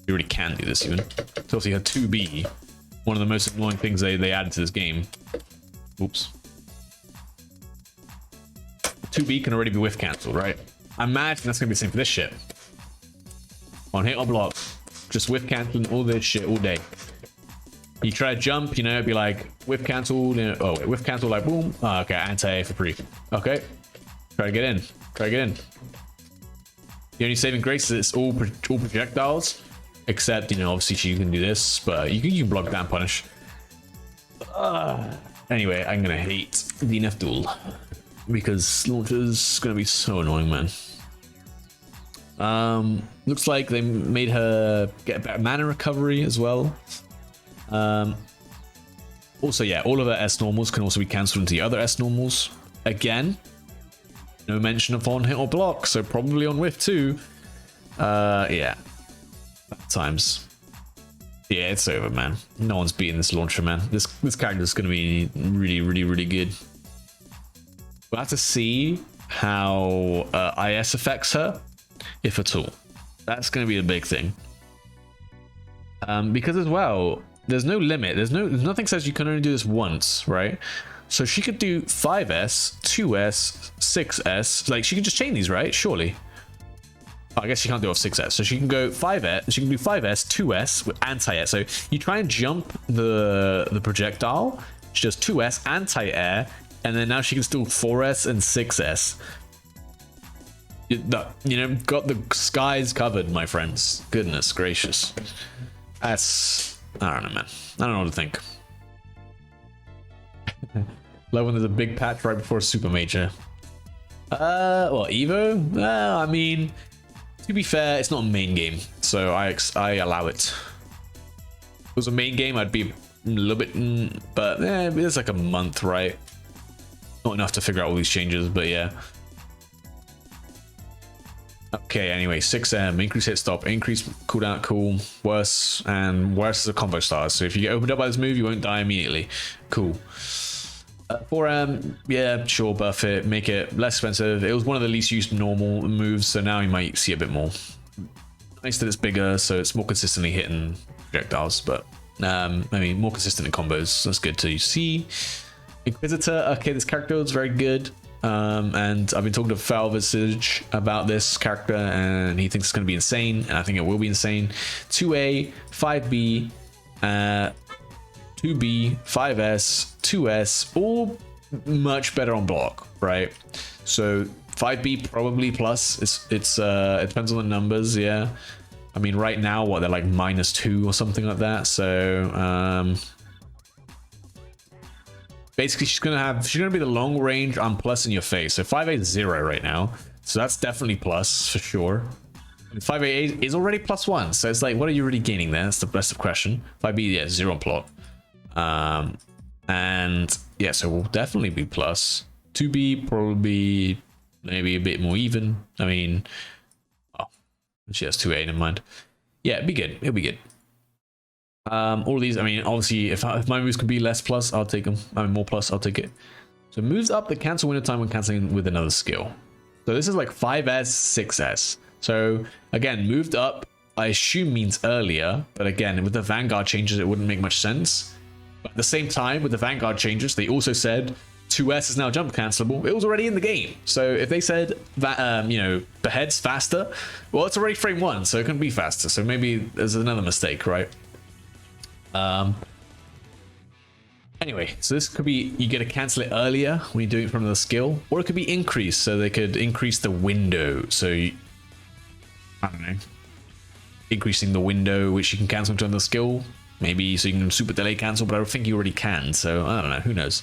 You already can do this even. So obviously her 2B, one of the most annoying things they added to this game. Oops. 2B can already be whiff cancelled, right? I imagine that's gonna be the same for this shit. On hit or block, just whiff cancelling all this shit all day. You try to jump, you know, it'd be like whiff cancelled. You know, oh wait, whiff cancelled, like boom. Oh, okay, anti for free. Okay, try to get in. Try to get in. The only saving grace is it's all projectiles. Except, you know, obviously she can do this, but you can block down punish. Anyway, I'm gonna hate DNF Duel because launcher's gonna be so annoying, man. Looks like they made her get better mana recovery as well. Also, yeah, all of her S normals can also be cancelled into the other S normals. Again, no mention of on hit or block, so probably on whiff too. Yeah. Times. Yeah, it's over, man. No one's beating this launcher, man. This character's gonna be really good. We'll have to see how IS affects her, if at all. That's gonna be a big thing. Because as well, there's no limit. There's nothing says you can only do this once, right? So she could do 5S, 2S, 6S. Like she could just chain these, right? Surely. I guess she can't do off 6S, so she can go 5S. She can do 5S, 2S with anti-air. So you try and jump the projectile. She does 2S anti-air, and then now she can still 4S and 6S. You know, got the skies covered, my friends. Goodness gracious. That's, I don't know, man. I don't know what to think. Love when there's a big patch right before Super Major. Well, Evo? Well, I mean, to be fair, it's not a main game, so I allow it. was a main game, I'd be a little bit, but it's like a month, right? Not enough to figure out all these changes, but yeah. Okay, anyway, 6M, increase hit stop, increase cooldown, cool, worse, and worse is a combo star. So if you get opened up by this move, you won't die immediately. Cool. 4M, yeah, sure, buff it, make it less expensive. It was one of the least used normal moves, so now you might see a bit more. Nice that it's bigger, so it's more consistently hitting projectiles, but I mean, more consistent in combos. That's good to see. Inquisitor, okay, this character is very good. And I've been talking to Visage about this character, and he thinks it's going to be insane, and I think it will be insane. 2A, 5B, 2B, 5S, 2S, all much better on block, right? So 5B probably plus. It depends on the numbers, yeah. I mean, right now, what, they're like -2 or something like that. So basically, she's gonna be the long range on plus in your face. So 5A is 0 right now, so that's definitely plus for sure. And 5A is already +1, so it's like, what are you really gaining there? That's the question. 5B, yeah, 0 on plot. And yeah, so we'll definitely be plus. 2B probably maybe a bit more even. I mean, oh, she has 2A, never mind. Yeah, it'd be good. It'll be good. All of these, I mean, obviously, if my moves could be less plus, I'll take them. I mean, more plus, I'll take it. So moves up the cancel window time when canceling with another skill. So this is like 5S, 6S. So again, moved up, I assume means earlier, but again, with the Vanguard changes, it wouldn't make much sense. But at the same time, with the Vanguard changes, they also said 2S is now jump cancelable. It was already in the game. So if they said that, you know, beheads faster, well, it's already frame 1, so it can be faster. So maybe there's another mistake, right? Anyway, so this could be, you get to cancel it earlier when you do it from the skill, or it could be increased, so they could increase the window. So I don't know, increasing the window which you can cancel into the skill, maybe, so you can super delay cancel, but I don't think you already can, so I don't know, who knows.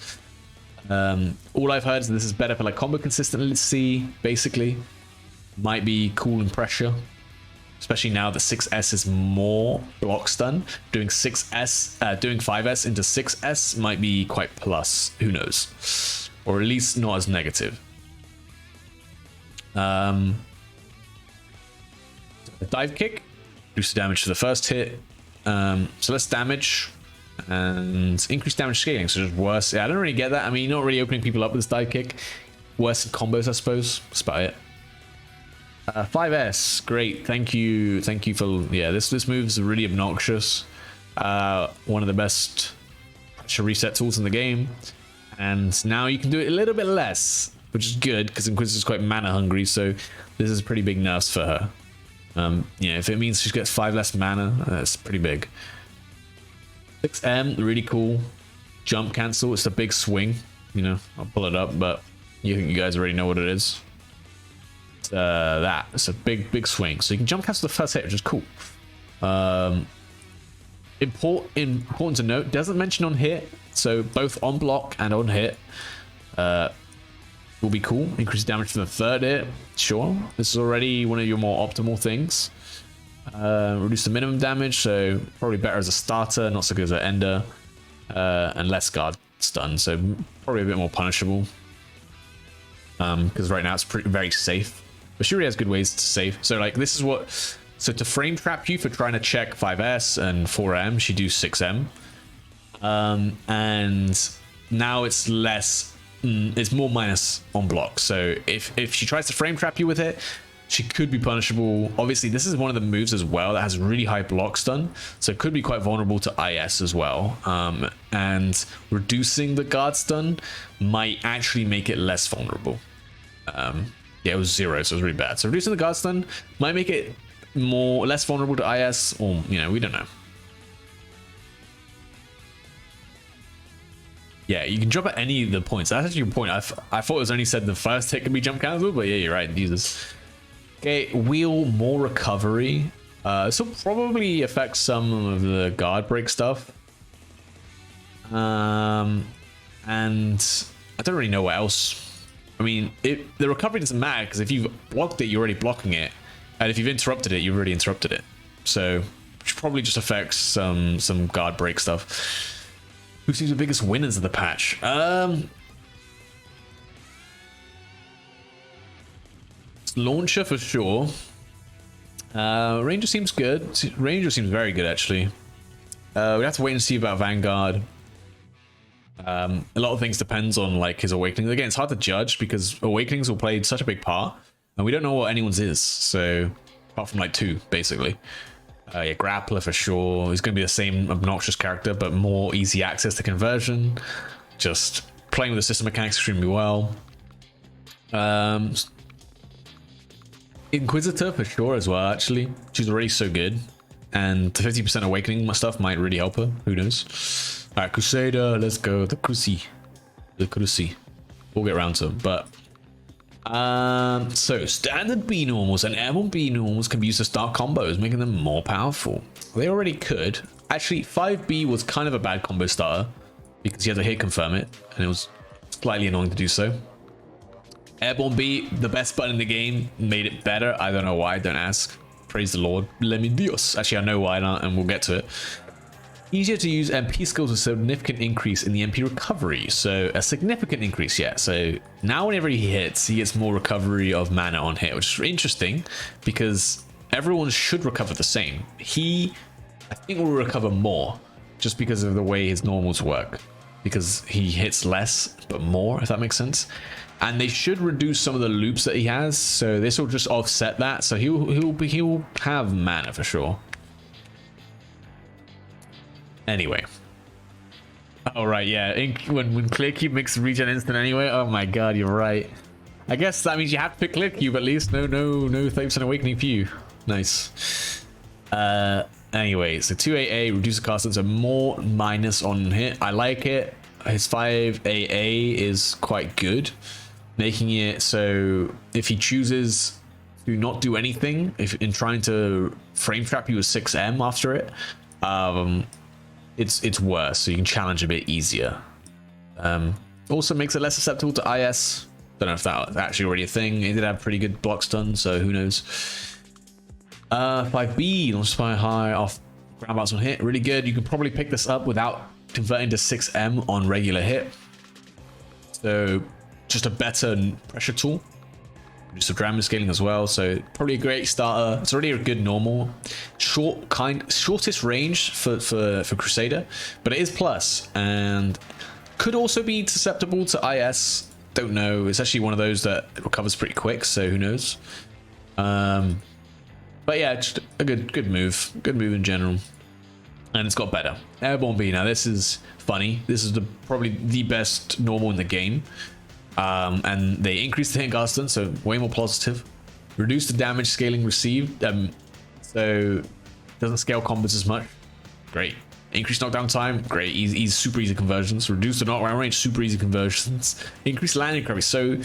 All I've heard is this is better for like combo consistency, basically. Might be cool in pressure, especially now that 6S is more block stun. Doing 5S into 6S might be quite plus. Who knows? Or at least not as negative. Dive kick, reduce the damage for the first hit. So less damage and increased damage scaling. So just worse. Yeah, I don't really get that. I mean, you're not really opening people up with this dive kick. Worse in combos, I suppose. That's about it. 5S, great, thank you for, yeah, this move's really obnoxious. One of the best pressure reset tools in the game, and now you can do it a little bit less, which is good because Inquisitor's quite mana hungry, so this is pretty big nerfs for her. Yeah, if it means she gets 5 less mana, that's pretty big. 6M, really cool. Jump cancel, it's a big swing, you know, I'll pull it up, but you guys already know what it is. It's a big swing, so you can jump cancel the first hit, which is cool. Important to note, doesn't mention on hit, so both on block and on hit will be cool. Increase damage from the third hit, sure, this is already one of your more optimal things. Reduce the minimum damage, so probably better as a starter, not so good as an ender, and less guard stun, so probably a bit more punishable, because right now it's very safe. But she really has good ways to save. So like this is what, so to frame trap you for trying to check 5S and 4M, she do 6M. And now it's less, it's more minus on block. So if she tries to frame trap you with it, she could be punishable. Obviously, this is one of the moves as well that has really high block stun, so it could be quite vulnerable to IS as well. And reducing the guard stun might actually make it less vulnerable. Yeah, it was 0, so it was really bad. So reducing the guard stun might make it less vulnerable to IS, or, you know, we don't know. Yeah, you can jump at any of the points. That's actually your point. I thought it was only said the first hit can be jump cancelled, but yeah, you're right. Jesus. Okay, wheel, more recovery. This will probably affect some of the guard break stuff. And I don't really know what else. I mean, the recovery doesn't matter, because if you've blocked it, you're already blocking it. And if you've interrupted it, you've already interrupted it. So which probably just affects some guard break stuff. Who seems the biggest winners of the patch? Launcher for sure. Ranger seems good. Ranger seems very good, actually. We have to wait and see about Vanguard. A lot of things depends on like his awakenings. Again, it's hard to judge because awakenings will play such a big part, and we don't know what anyone's is. So apart from like 2, basically. Yeah, Grappler for sure. He's going to be the same obnoxious character, but more easy access to conversion. Just playing with the system mechanics extremely well. Inquisitor for sure as well, actually. She's already so good. And the 50% awakening stuff might really help her. Who knows? Alright, Crusader, let's go. The Cruci. We'll get around to them. But so standard B normals and airborne B normals can be used to start combos, making them more powerful. They already could. Actually, 5B was kind of a bad combo starter because you had to hit confirm it, and it was slightly annoying to do so. Airborne B, the best button in the game, made it better. I don't know why, don't ask. Praise the Lord. Le mi Dios. Actually, I know why, and we'll get to it. Easier to use MP skills with a significant increase in the MP recovery. So a significant increase, yeah. So now whenever he hits, he gets more recovery of mana on hit, which is interesting because everyone should recover the same. He, I think, will recover more just because of the way his normals work. Because he hits less, but more, if that makes sense. And they should reduce some of the loops that he has, so this will just offset that. So he'll have mana for sure. Anyway. Oh right, yeah. When clear cube makes regen instant anyway. Oh my god, you're right. I guess that means you have to pick clear cube at least. No 30% awakening for you. Nice. Anyway, so 2AA reduce the cast, so more minus on hit. I like it. His 5AA is quite good, making it so if he chooses to not do anything, if in trying to frame trap you with 6M after it, it's worse, so you can challenge a bit easier. Also makes it less susceptible to IS. Don't know if that's actually already a thing. It did have pretty good block stun, so who knows. 5B, launch spy high off ground bounce on hit, really good. You can probably pick this up without converting to 6M on regular hit. So just a better pressure tool. Just a damage scaling as well, so probably a great starter. It's already a good normal. Shortest range for Crusader, but it is plus and could also be susceptible to IS. Don't know. It's actually one of those that recovers pretty quick, so who knows. But yeah, just a good move. Good move in general. And it's got better. Airborne B. Now this is funny. This is probably the best normal in the game. And they increase the hit Garston, so way more positive. Reduce the damage scaling received, so doesn't scale combos as much. Great. Increase knockdown time, great. Easy, super easy conversions. Reduce the knockdown range, super easy conversions. Increase landing recovery. So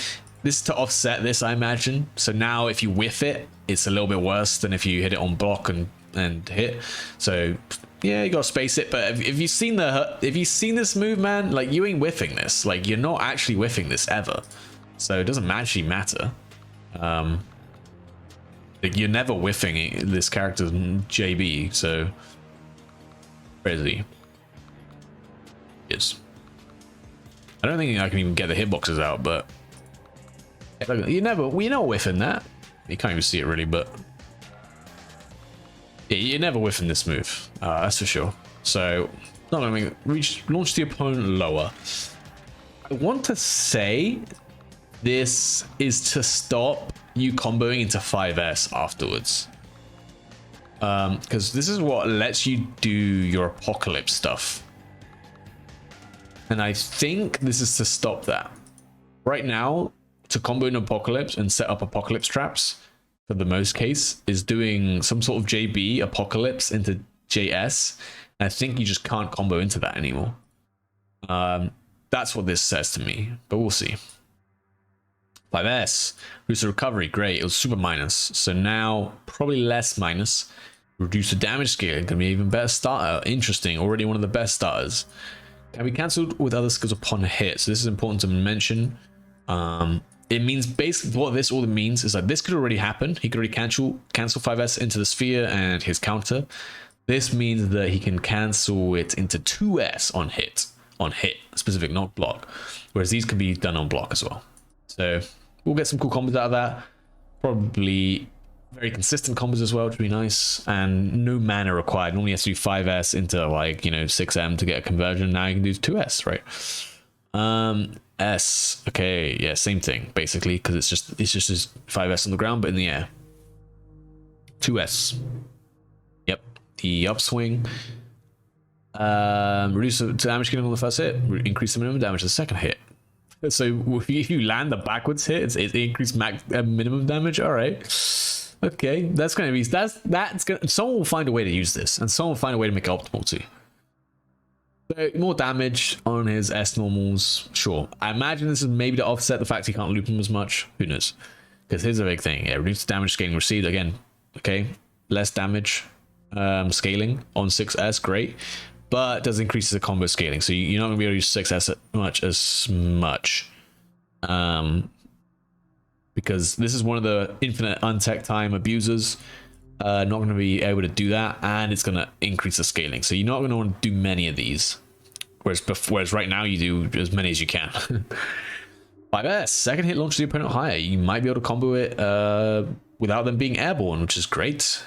this is to offset this, I imagine. So now if you whiff it, it's a little bit worse than if you hit it on block and hit. So yeah, you gotta space it. But if you've seen this move, man, like you ain't whiffing this. Like you're not actually whiffing this ever. So it doesn't actually matter. Like you're never whiffing this character's JB. So where is he? Yes. I don't think I can even get the hitboxes out, but you're not whiffing that. You can't even see it really, but yeah, you're never whiffing this move. That's for sure. So not gonna launch the opponent lower. I want to say this is to stop you comboing into 5S afterwards. Because this is what lets you do your apocalypse stuff. And I think this is to stop that. Right now, to combo in apocalypse and set up apocalypse traps, for the most case, is doing some sort of JB apocalypse into JS. And I think you just can't combo into that anymore. That's what this says to me, but we'll see. 5S, boost the recovery, great. It was super minus, so now probably less minus. Reduce the damage scaling, gonna be an even better starter. Interesting, already one of the best starters. Can be cancelled with other skills upon hit. So this is important to mention. It means basically what this all means is that this could already happen. He could already cancel 5S into the sphere and his counter. This means that he can cancel it into 2S on hit, specific, not block. Whereas these can be done on block as well. So we'll get some cool combos out of that. Probably very consistent combos as well, which would be nice. And no mana required. Normally you have to do 5S into like, you know, 6M to get a conversion. Now you can do 2S, right? S. Okay, yeah, same thing basically, because it's just 5S on the ground, but in the air. 2S. Yep. The upswing. Reduce the damage given on the first hit. Increase the minimum damage the second hit. So if you land the backwards hit, it's increased max minimum damage. All right. Okay, that's gonna be that's gonna. Someone will find a way to use this, and someone will find a way to make it optimal too. So more damage on his S normals. Sure. I imagine this is maybe to offset the fact he can't loop him as much. Who knows? Because here's a big thing. Yeah, reduce damage scaling received again. Okay, less damage scaling on 6S. Great. But does increase the combo scaling, so you're not going to be able to use 6S as much. Because this is one of the infinite untech time abusers. Not going to be able to do that, and it's going to increase the scaling. So you're not going to want to do many of these. Whereas right now you do as many as you can. 5S, second hit launches the opponent higher. You might be able to combo it without them being airborne, which is great.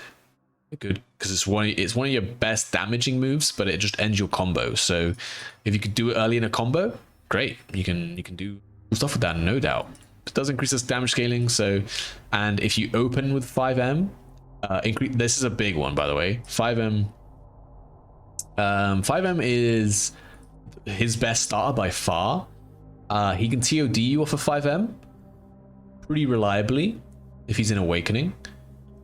Good, because it's one of your best damaging moves, but it just ends your combo. So if you could do it early in a combo, great. You can do stuff with that, no doubt. It does increase this damage scaling. So, and if you open with 5M, increase. This is a big one, by the way. 5M. 5M is his best starter by far. He can TOD you off of 5M pretty reliably if he's in Awakening.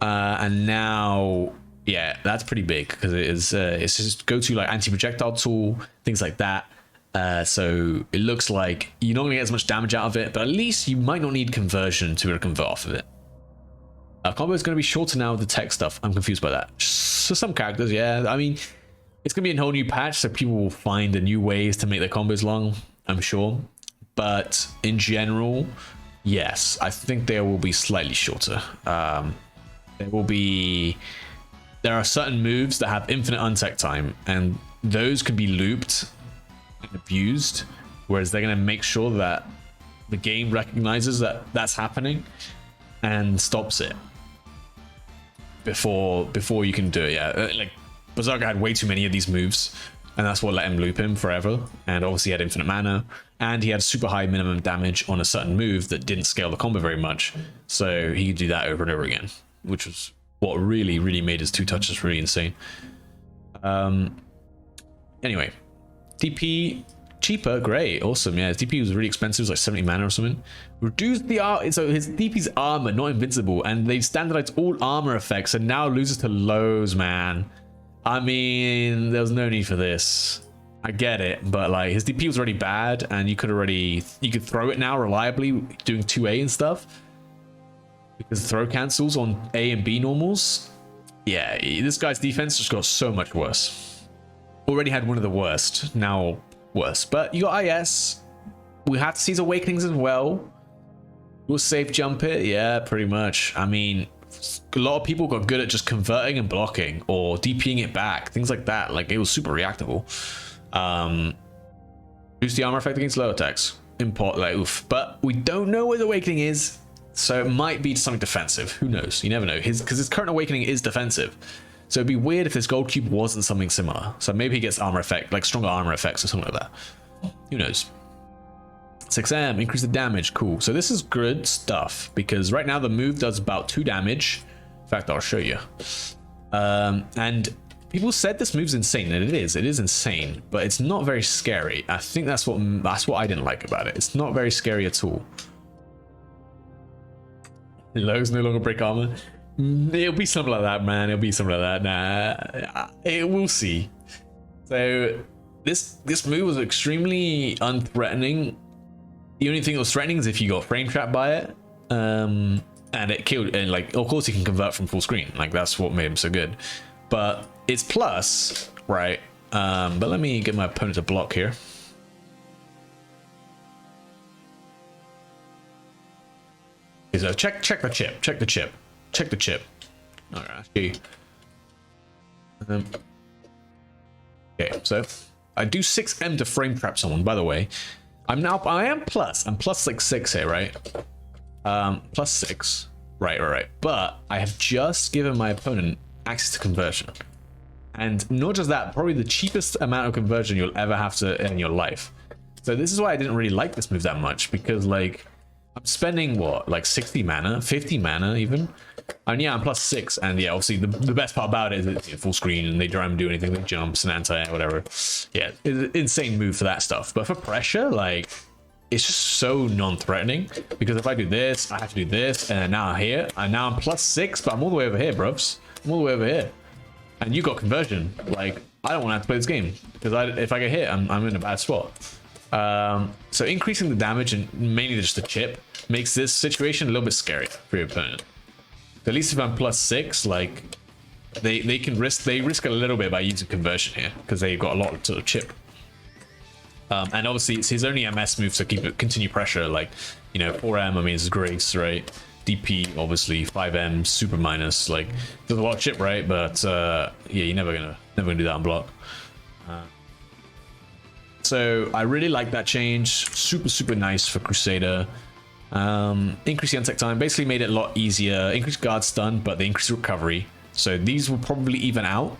And now, yeah, that's pretty big because it's just go to like anti-projectile tool, things like that. So it looks like you're not gonna get as much damage out of it, but at least you might not need conversion to be able to convert off of it. Combo is going to be shorter now with the tech stuff. I'm confused by that. So some characters, yeah. I mean, it's going to be a whole new patch, so people will find a new ways to make their combos long, I'm sure. But in general, yes, I think they will be slightly shorter. There are certain moves that have infinite untech time, and those can be looped and abused, whereas they're going to make sure that the game recognizes that that's happening and stops it before you can do it. Yeah, like Berzerker had way too many of these moves, and that's what let him loop him forever. And obviously he had infinite mana, and he had super high minimum damage on a certain move that didn't scale the combo very much, so he could do that over and over again, which was what really made his two touches really insane. Anyway, DP cheaper, great, awesome. Yeah, his DP was really expensive, it was like 70 mana or something. Reduced the so his DP's armor, not invincible, and they standardized all armor effects, and now loses to lows, man. I mean, there was no need for this. I get it, but like his DP was already bad, and you could throw it now reliably doing 2A and stuff. Because throw cancels on A and B normals, yeah, this guy's defense just got so much worse. Already had one of the worst, now worse. But you got IS. We have to see his Awakenings as well. We'll safe jump it, yeah, pretty much. I mean, a lot of people got good at just converting and blocking or DPing it back, things like that. Like it was super reactable. Boost the armor effect against low attacks. Import, like oof. But we don't know what the Awakening is. So it might be something defensive. Who knows? You never know. Because his current Awakening is defensive. So it'd be weird if this gold cube wasn't something similar. So maybe he gets armor effect, like stronger armor effects or something like that. Who knows? 6M, increase the damage. Cool. So this is good stuff because right now the move does about 2 damage. In fact, I'll show you. And people said this move's insane, and it is. It is insane, but it's not very scary. I think that's what I didn't like about it. It's not very scary at all. Lows no longer break armor. It'll be something like that, man. It'll be something like that. Nah, we'll see. So this move was extremely unthreatening. The only thing that was threatening is if you got frame trapped by it, and it killed. And like, of course, he can convert from full screen. Like that's what made him so good. But it's plus, right? But let me get my opponent to block here. So check the chip. Check the chip. All right, actually, Okay, so I do 6M to frame trap someone, by the way. I'm plus like 6 here, right? Plus 6. Right. But I have just given my opponent access to conversion. And not just that, probably the cheapest amount of conversion you'll ever have to in your life. So this is why I didn't really like this move that much, because like I'm spending what, like 60 mana, 50 mana even. And yeah, I'm plus 6, and yeah, obviously the best part about it is it's full screen and they don't do anything, they jumps and anti-air, whatever. Yeah, it's an insane move for that stuff. But for pressure, like, it's just so non-threatening, because if I do this, I have to do this, and now I'm plus 6, but I'm all the way over here, bruvs. I'm all the way over here. And you got conversion. Like, I don't want to have to play this game, because if I get hit, I'm in a bad spot. So increasing the damage and mainly just the chip makes this situation a little bit scary for your opponent. So at least if I'm plus 6, like they risk a little bit by using conversion here, because they've got a lot of sort of chip. And obviously it's his only MS move to continue pressure, like, you know, 4M, I mean, it's Grace, right? DP, obviously, 5M, super minus, like, there's a lot of chip, right? But yeah, you're never gonna do that on block. So I really like that change. Super nice for Crusader. Increase the untech time, basically made it a lot easier. Increased guard stun, but they increased recovery. So these will probably even out.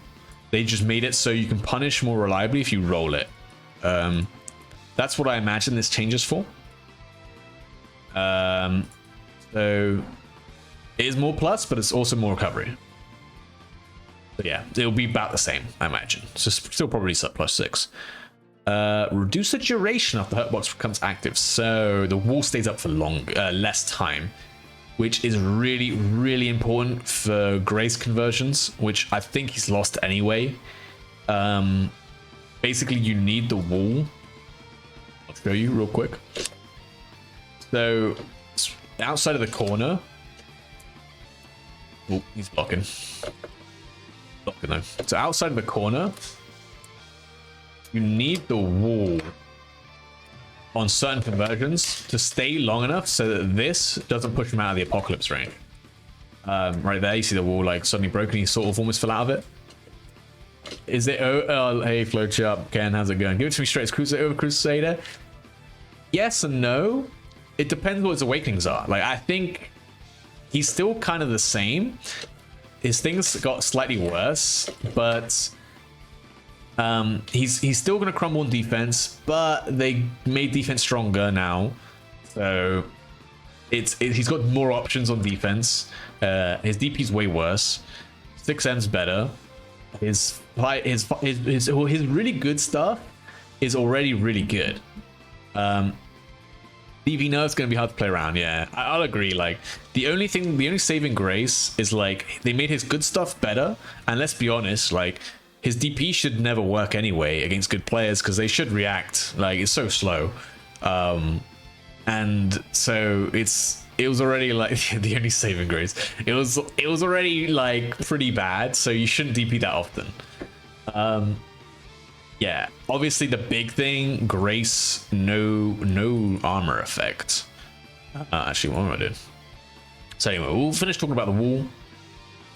They just made it so you can punish more reliably if you roll it. That's what I imagine this changes for. So it is more plus, but it's also more recovery. But yeah, it'll be about the same, I imagine. So still probably plus 6. Reduce the duration after the hurt box becomes active, so the wall stays up for less time, which is really important for Grace conversions, which I think he's lost anyway. Basically, you need the wall. I'll show you real quick. So outside of the corner. Oh, he's blocking. Blocking though. So outside of the corner, you need the wall on certain conversions to stay long enough so that this doesn't push him out of the apocalypse range. Right there, you see the wall like suddenly broken. He sort of almost fell out of it. Is it? Oh, hey, Flowchart, Ken, how's it going? Give it to me straight. Is Crusader over Crusader? Yes and no. It depends what his awakenings are. Like, I think he's still kind of the same. His things got slightly worse, but he's still going to crumble on defense, but they made defense stronger now. So he's got more options on defense. His DP's way worse. 6M's better. His really good stuff is already really good. DP nerf's going to be hard to play around. Yeah, I'll agree. Like, the only saving grace is like they made his good stuff better, and let's be honest, like his DP should never work anyway against good players because they should react. Like, it's so slow, and so it was already like the only saving grace. It was already like pretty bad, so you shouldn't DP that often. Yeah, obviously the big thing, Grace, no armor effect. Actually, what am I doing? So anyway, we'll finish talking about the wall.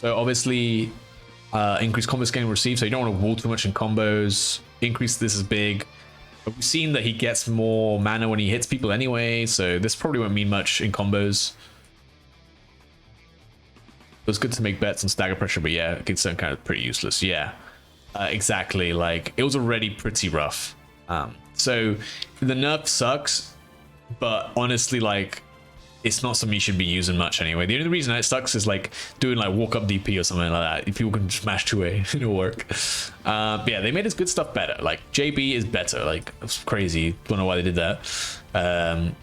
So obviously, increased combo scaling received, so you don't want to wall too much in combos. Increase this is big. But we've seen that he gets more mana when he hits people anyway, so this probably won't mean much in combos. It was good to make bets on stagger pressure, but yeah, it gets kind of pretty useless. Yeah. Exactly, like it was already pretty rough. So the nerf sucks, but honestly, like it's not something you should be using much anyway. The only reason it sucks is like doing like walk up DP or something like that. If people can smash 2A, it'll work. But yeah, they made his good stuff better. Like JB is better. Like it's crazy. Don't know why they did that. And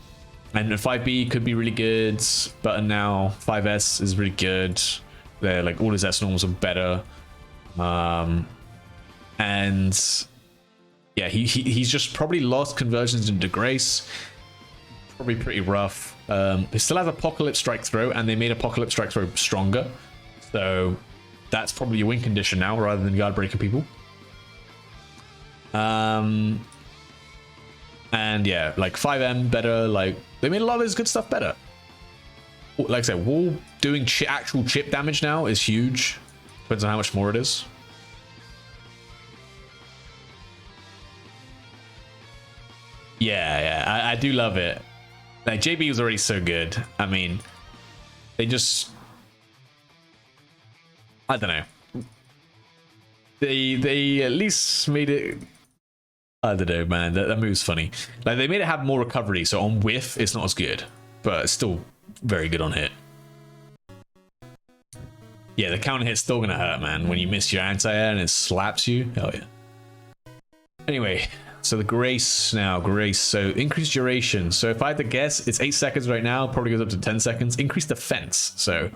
5B could be really good, but now 5S is really good. They're like all his S normals are better. And yeah, he's just probably lost conversions into Grace. Probably pretty rough. He still has Apocalypse Strike Throw, and they made Apocalypse Strike Throw stronger. So that's probably a win condition now rather than guard breaking people. And yeah, like 5M better. Like they made a lot of his good stuff better. Like I said, wall doing actual chip damage now is huge. Depends on how much more it is. Yeah, I do love it. Like JB was already so good. I mean, they just, I don't know. They at least made it. I don't know, man. That move's funny. Like they made it have more recovery, so on whiff it's not as good, but it's still very good on hit. Yeah, the counter hit's still gonna hurt, man. When you miss your anti-air and it slaps you, hell yeah. Anyway, so the grace now, grace. So increased duration. So if I had to guess, it's 8 seconds right now. Probably goes up to 10 seconds. Increased defense. So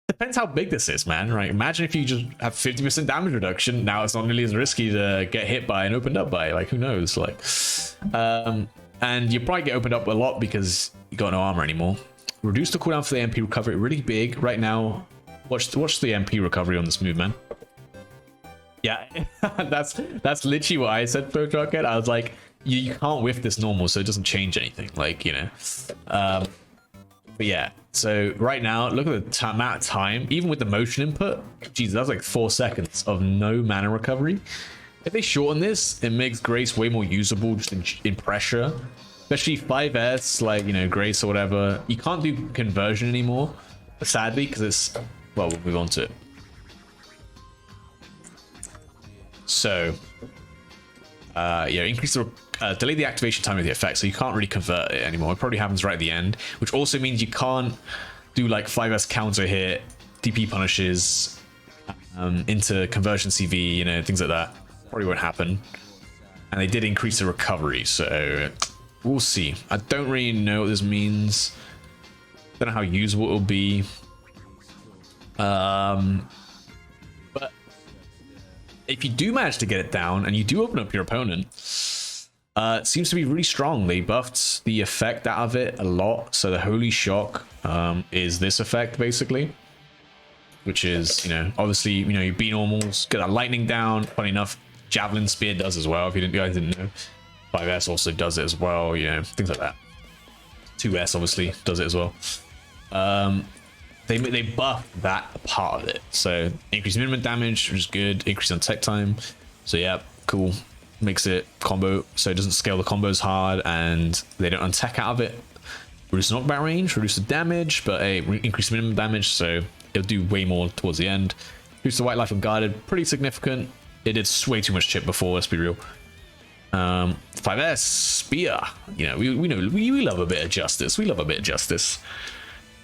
depends how big this is, man. Right? Imagine if you just have 50% damage reduction. Now it's not nearly as risky to get hit by and opened up by. Like who knows? Like, and you probably get opened up a lot because you got no armor anymore. Reduce the cooldown for the MP recovery. Really big right now. Watch the MP recovery on this move, man. Yeah, that's literally what I said for Rocket. I was like, you can't whiff this normal, so it doesn't change anything. Like, you know. But yeah, so right now, look at the amount of time, even with the motion input. Jeez, that's like 4 seconds of no mana recovery. If they shorten this, it makes Grace way more usable just in pressure. Especially 5S, like, you know, Grace or whatever. You can't do conversion anymore, sadly, because it's... Well, we'll move on to it. So, yeah, increase the... delay the activation time of the effect, so you can't really convert it anymore. It probably happens right at the end, which also means you can't do, like, 5S counter hit, DP punishes, into conversion CV, you know, things like that. Probably won't happen. And they did increase the recovery, so... We'll see. I don't really know what this means. Don't know how usable it'll be. But if you do manage to get it down and you do open up your opponent, it seems to be really strong. They buffed the effect out of it a lot. So the Holy Shock is this effect basically, which is, you know, obviously, you know, your B normals get that lightning down. Funny enough, Javelin Spear does as well. If you guys didn't know. 5S also does it as well, you know, things like that. 2S obviously does it as well. They buff that part of it. So increase minimum damage, which is good. Increase on tech time. So yeah, cool. Makes it combo, so it doesn't scale the combos hard, and they don't untech out of it. Reduce knockback range, reduce the damage, but hey, increase minimum damage, so it'll do way more towards the end. Reduce the white life unguarded, pretty significant. It did way too much chip before, let's be real. 5S spear, you know, we know we love a bit of justice. We love a bit of justice.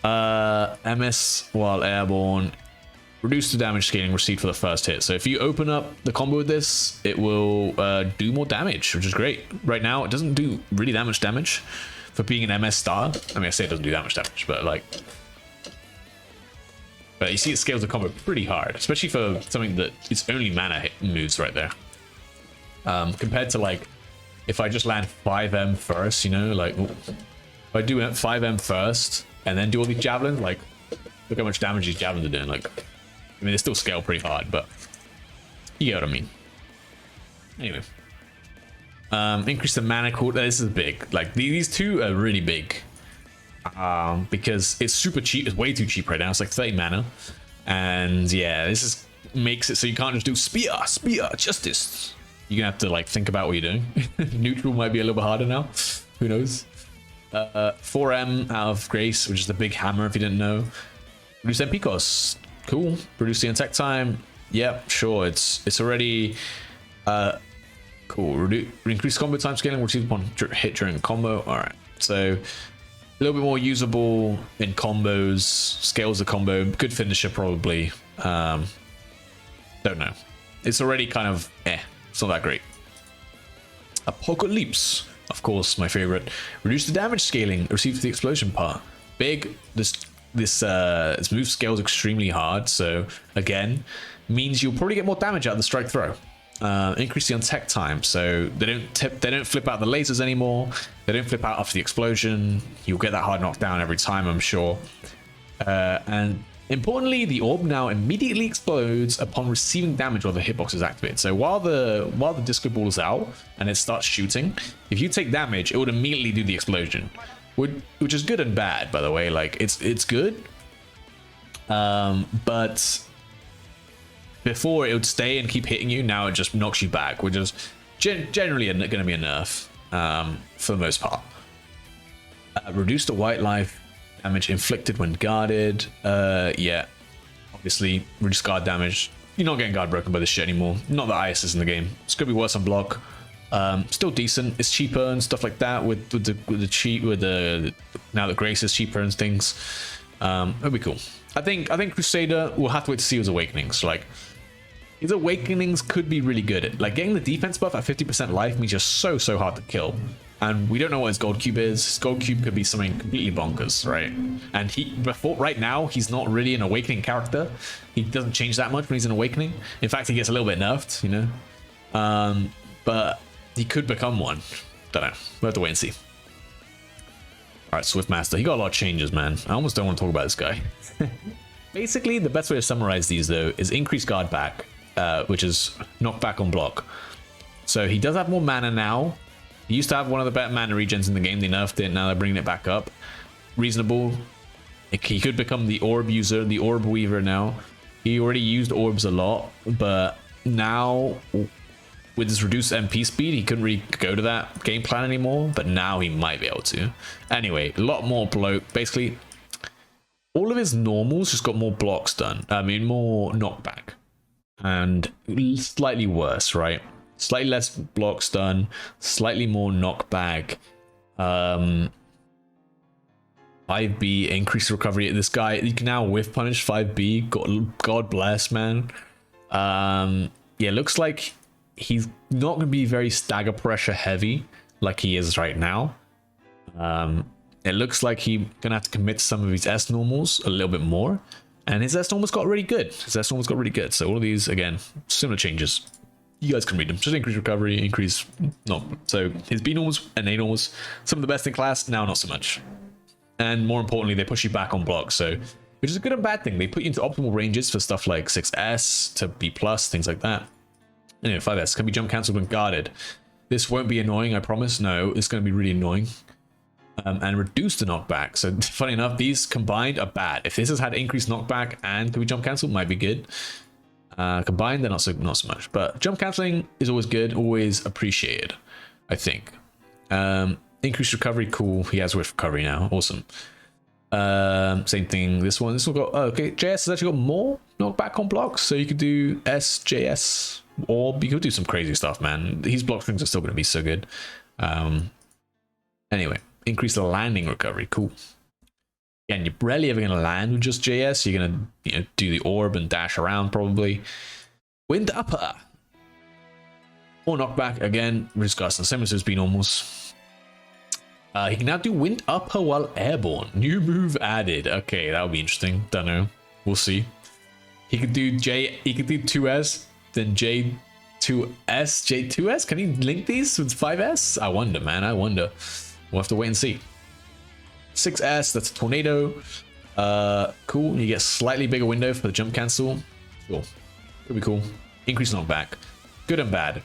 MS while airborne, reduce the damage scaling received for the first hit. So if you open up the combo with this, it will do more damage, which is great. Right now, it doesn't do really that much damage for being an MS star. I mean, I say it doesn't do that much damage, but like, but you see, it scales the combo pretty hard, especially for something that its only mana hit moves right there. Compared to like, if I just land 5M first, you know, like if I do 5M first and then do all these javelins, like look how much damage these javelins are doing. Like, I mean, they still scale pretty hard, but you get what I mean. Anyway, increase the mana cooldown. This is big. Like these two are really big, because it's super cheap. It's way too cheap right now. It's like 30 mana, and yeah, this is makes it so you can't just do spear, justice. You're gonna have to like think about what you're doing. Neutral might be a little bit harder now. Who knows? 4M out of Grace, which is the big hammer if you didn't know. Reduce MP costs. Cool. Reduce the attack time. Yep, sure. It's already cool. Increase combo time scaling received upon hit during combo. Alright. So a little bit more usable in combos. Scales the combo. Good finisher probably. Don't know. It's already kind of it's not that great. Apocalypse, of course, my favorite. Reduce the damage scaling received the explosion part. Big. This move scales extremely hard, so again means you'll probably get more damage out of the strike throw. Increase the untech time, so they don't flip out the lasers anymore. They don't flip out after the explosion. You'll get that hard knockdown every time, I'm sure. And importantly, the orb now immediately explodes upon receiving damage while the hitbox is activated. So while the disco ball is out and it starts shooting, if you take damage, it would immediately do the explosion, which is good and bad, by the way. Like it's good, but before it would stay and keep hitting you. Now it just knocks you back, which is generally going to be a nerf. for the most part. Reduce the white life damage inflicted when guarded. Yeah, obviously reduce guard damage. You're not getting guard broken by this shit anymore. Not that IS is in the game. It's gonna be worse on block. Still decent. It's cheaper and stuff like that with the now that Grace is cheaper and things. It'll be cool. I think Crusader will have to wait to see his awakenings. Like his awakenings could be really good. Like getting the defense buff at 50% life means you're so hard to kill. And we don't know what his gold cube is. His gold cube could be something completely bonkers, right? And right now, he's not really an awakening character. He doesn't change that much when he's an awakening. In fact, he gets a little bit nerfed, you know? But he could become one. Don't know. We'll have to wait and see. All right, Swift Master. He got a lot of changes, man. I almost don't want to talk about this guy. Basically, the best way to summarize these, though, is increase guard back, which is knockback on block. So he does have more mana now. He used to have one of the better mana regens in the game. They nerfed it. Now they're bringing it back up. Reasonable. He could become the orb user, the orb weaver now. He already used orbs a lot, but now with his reduced MP speed, he couldn't really go to that game plan anymore, but now he might be able to. Anyway, a lot more bloat. Basically, all of his normals just got more blocks done. I mean, more knockback. And slightly worse, right? Slightly less blocks done, slightly more knockback. 5B, increased recovery. This guy, you can now whiff punish 5B. God bless, man. Yeah, looks like he's not going to be very stagger pressure heavy like he is right now. It looks like he's going to have to commit to some of his S normals a little bit more. And his S normals got really good. So all of these, again, similar changes. You guys can read them. Just increase recovery, increase... No. So his B normals and A normals, some of the best in class, now not so much. And more importantly, they push you back on blocks. So, which is a good and bad thing. They put you into optimal ranges for stuff like 6S to B+, things like that. Anyway, 5S can be jump cancelled when guarded. This won't be annoying, I promise. No, it's going to be really annoying. And reduce the knockback. So, funny enough, these combined are bad. If this has had increased knockback and can be jump cancelled, might be good. Combined, they're not so much. But jump cancelling is always good, always appreciated, I think. Increased recovery, cool. He has whiff recovery now. Awesome. Same thing. This one got... Oh, okay, JS has actually got more knockback on blocks. So you could do SJS, or you could do some crazy stuff, man. His block strings are still going to be so good. Anyway, increase the landing recovery. Cool. Again, you're rarely ever going to land with just JS. You're going to do the orb and dash around probably. Wind upper. Or knockback. Again, disgusting. Same as his B normals. He can now do wind upper while airborne. New move added. Okay, that'll be interesting. Don't know. We'll see. He could do 2S, then J2S, J2S. Can he link these with 5S? I wonder, man. I wonder. We'll have to wait and see. 6S, that's a tornado. Cool. You get slightly bigger window for the jump cancel. Cool. Could be cool. Increase knockback. Good and bad.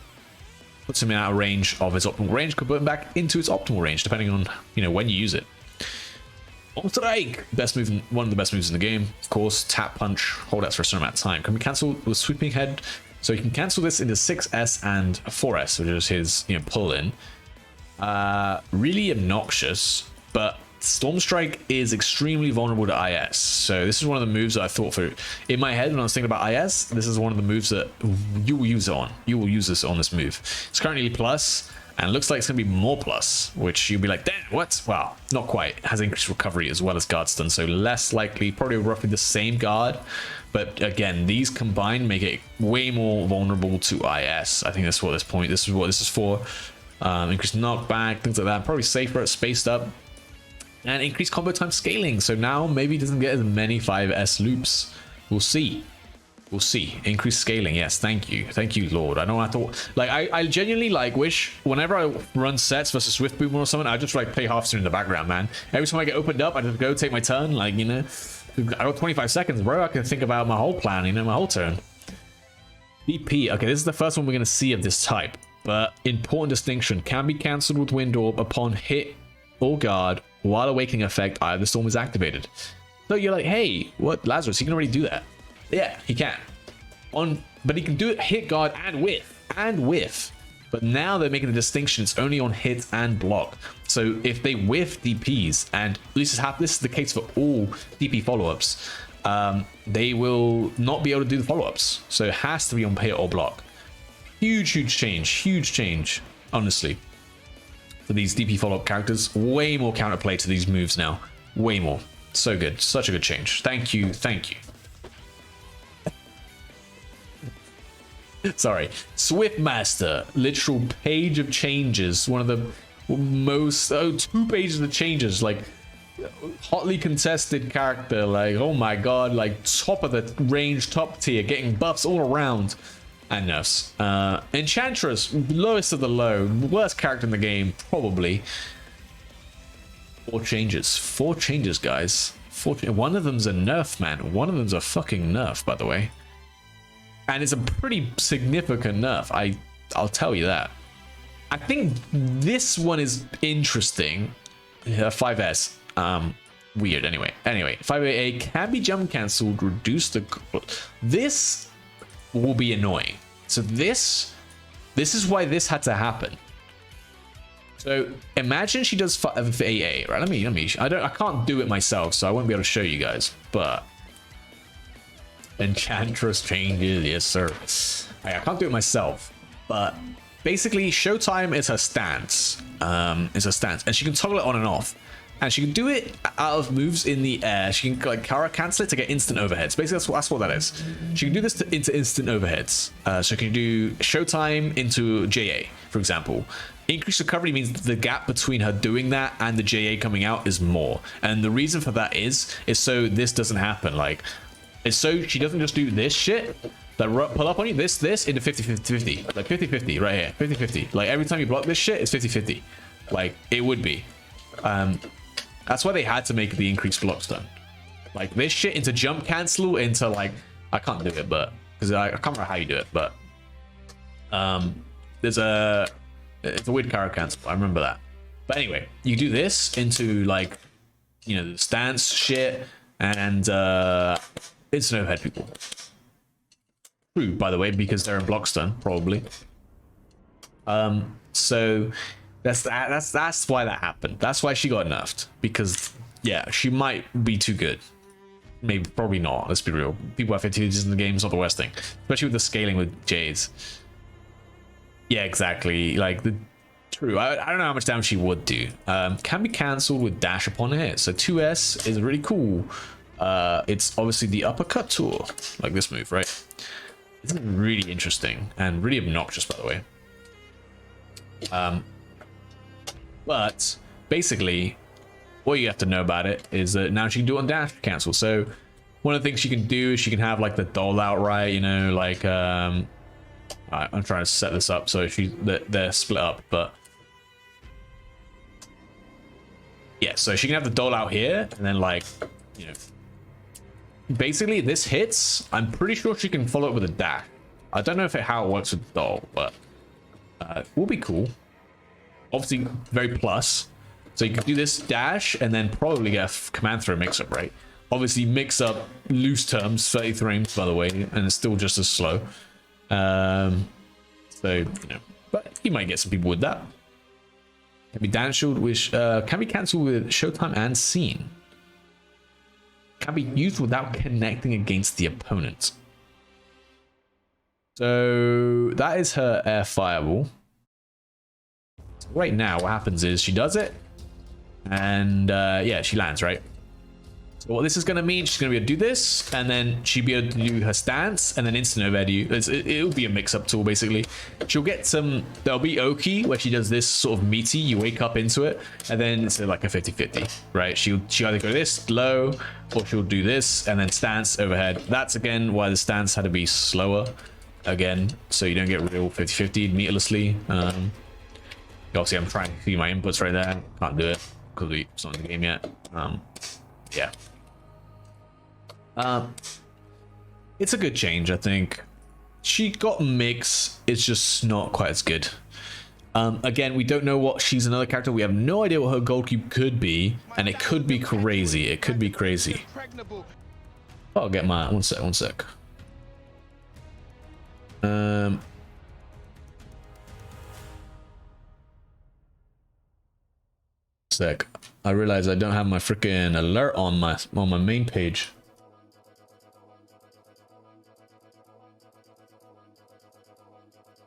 Puts him out of range of his optimal range. Could put him back into its optimal range, depending on when you use it. On strike. Best move, one of the best moves in the game. Of course, tap punch. Hold out for a certain amount of time. Can be cancelled with sweeping head. So you can cancel this into 6S and 4S, which is his pull in. Really obnoxious, but Storm Strike is extremely vulnerable to IS. So this is one of the moves that I thought for in my head when I was thinking about IS. This is one of the moves that you will use it on. You will use this on this move. It's currently plus, and it looks like it's going to be more plus, which you'll be like, damn, what? Well, not quite. It has increased recovery as well as guard stun, so less likely, probably roughly the same guard. But again, these combined make it way more vulnerable to IS. I think that's what this is what this is for. Increased knockback, things like that. Probably safer, spaced up. And increased combo time scaling. So now maybe it doesn't get as many 5S loops. We'll see. We'll see. Increased scaling. Yes, thank you. Thank you, Lord. I don't have to... Like, I genuinely, wish... Whenever I run sets versus Swift Boomer or something, I just, play Hearthstone in the background, man. Every time I get opened up, I just go take my turn. I got 25 seconds, bro. I can think about my whole plan, my whole turn. BP. Okay, this is the first one we're going to see of this type. But important distinction. Can be cancelled with Wind Orb upon hit or guard while awakening effect either storm is activated. So you're like, hey, what, Lazarus, he can already do that. Yeah, he can. But he can do it hit guard and whiff. But now they're making the distinction, it's only on hit and block. So if they whiff DPs, and this is the case for all DP follow-ups, they will not be able to do the follow-ups. So it has to be on hit or block. Huge change, honestly. For these DP follow-up characters, way more counterplay to these moves now. Way more. So good. Such a good change. Thank you. Sorry. Swiftmaster, literal page of changes. One of the most 2 pages of changes, like hotly contested character, like oh my god, like top of the range, top tier, getting buffs all around, and nerfs. Enchantress, lowest of the low, worst character in the game, probably. 4 changes, guys. One of them's a nerf, man. One of them's a fucking nerf, by the way. And it's a pretty significant nerf, I'll tell you that. I think this one is interesting. 5S. Weird, anyway. 5AA can be jump cancelled, reduce the... This will be annoying. So this is why this had to happen. So imagine she does 5AA, right? Let me. I can't do it myself, so I won't be able to show you guys, but... Enchantress changes, yes sir. I can't do it myself, but basically Showtime is her stance. And she can toggle it on and off, and she can do it out of moves in the air. She can like cancel it to get instant overheads. Basically that's what that is. She can do this into instant overheads. So she can do Showtime into JA, for example. Increased recovery means the gap between her doing that and the JA coming out is more, and the reason for that is so this doesn't happen. Like, it's so she doesn't just do this shit that pull up on you, this into 50-50, like 50-50 right here, 50-50. Like every time you block this shit, it's 50-50. Like it would be. That's why they had to make the increased block stun. Like this shit into jump cancel, into like, I can't do it, but because I can't remember how you do it, but it's a weird character cancel. I remember that. But anyway, you do this into like, you know, the stance shit and instant overhead people. True, by the way, because they're in block stun, probably. So that's why that happened. That's why she got nerfed. Because yeah, she might be too good. Maybe, probably not. Let's be real. People have fatalities in the game. It's not the worst thing, especially with the scaling with J's. Yeah, exactly. Like the true. I don't know how much damage she would do. Can be cancelled with dash upon hit. So 2S is really cool. It's obviously the uppercut tool, like this move, right? It's really interesting and really obnoxious, by the way. But basically, what you have to know about it is that now she can do it on dash cancel. So one of the things she can do is she can have like the dole out, right? You know, like I'm trying to set this up so they're split up, but yeah. So she can have the dole out here, and then like, you know. Basically, this hits. I'm pretty sure she can follow it with a dash. I don't know how it works with the doll, but it will be cool. Obviously, very plus. So you can do this dash and then probably get a command throw mix-up, right? Obviously, mix-up loose terms, 30 frames, by the way, and it's still just as slow. So, you know, but you might get some people with that. Can be cancelled with Showtime and Scene. Can be used without connecting against the opponent. So that is her air fireball. So right now, what happens is she does it, and yeah, she lands, right? So what this is going to mean, she's going to be able to do this, and then she'll be able to do her stance, and then instant overhead you. It'll be a mix-up tool, basically. She'll get some... There'll be Oki, where she does this sort of meaty, you wake up into it, and then it's like a 50-50, right? She'll either go this, low, or she'll do this, and then stance, overhead. That's, again, why the stance had to be slower, again, so you don't get real 50-50 meterlessly. Obviously, I'm trying to see my inputs right there. Can't do it, because it's not in the game yet. Yeah. It's a good change, I think. She got mix, it's just not quite as good. Again, we don't know what she's another character. We have no idea what her gold cube could be, and it could be crazy. It could be crazy. I'll get my one sec. Sec. I realize I don't have my freaking alert on my main page.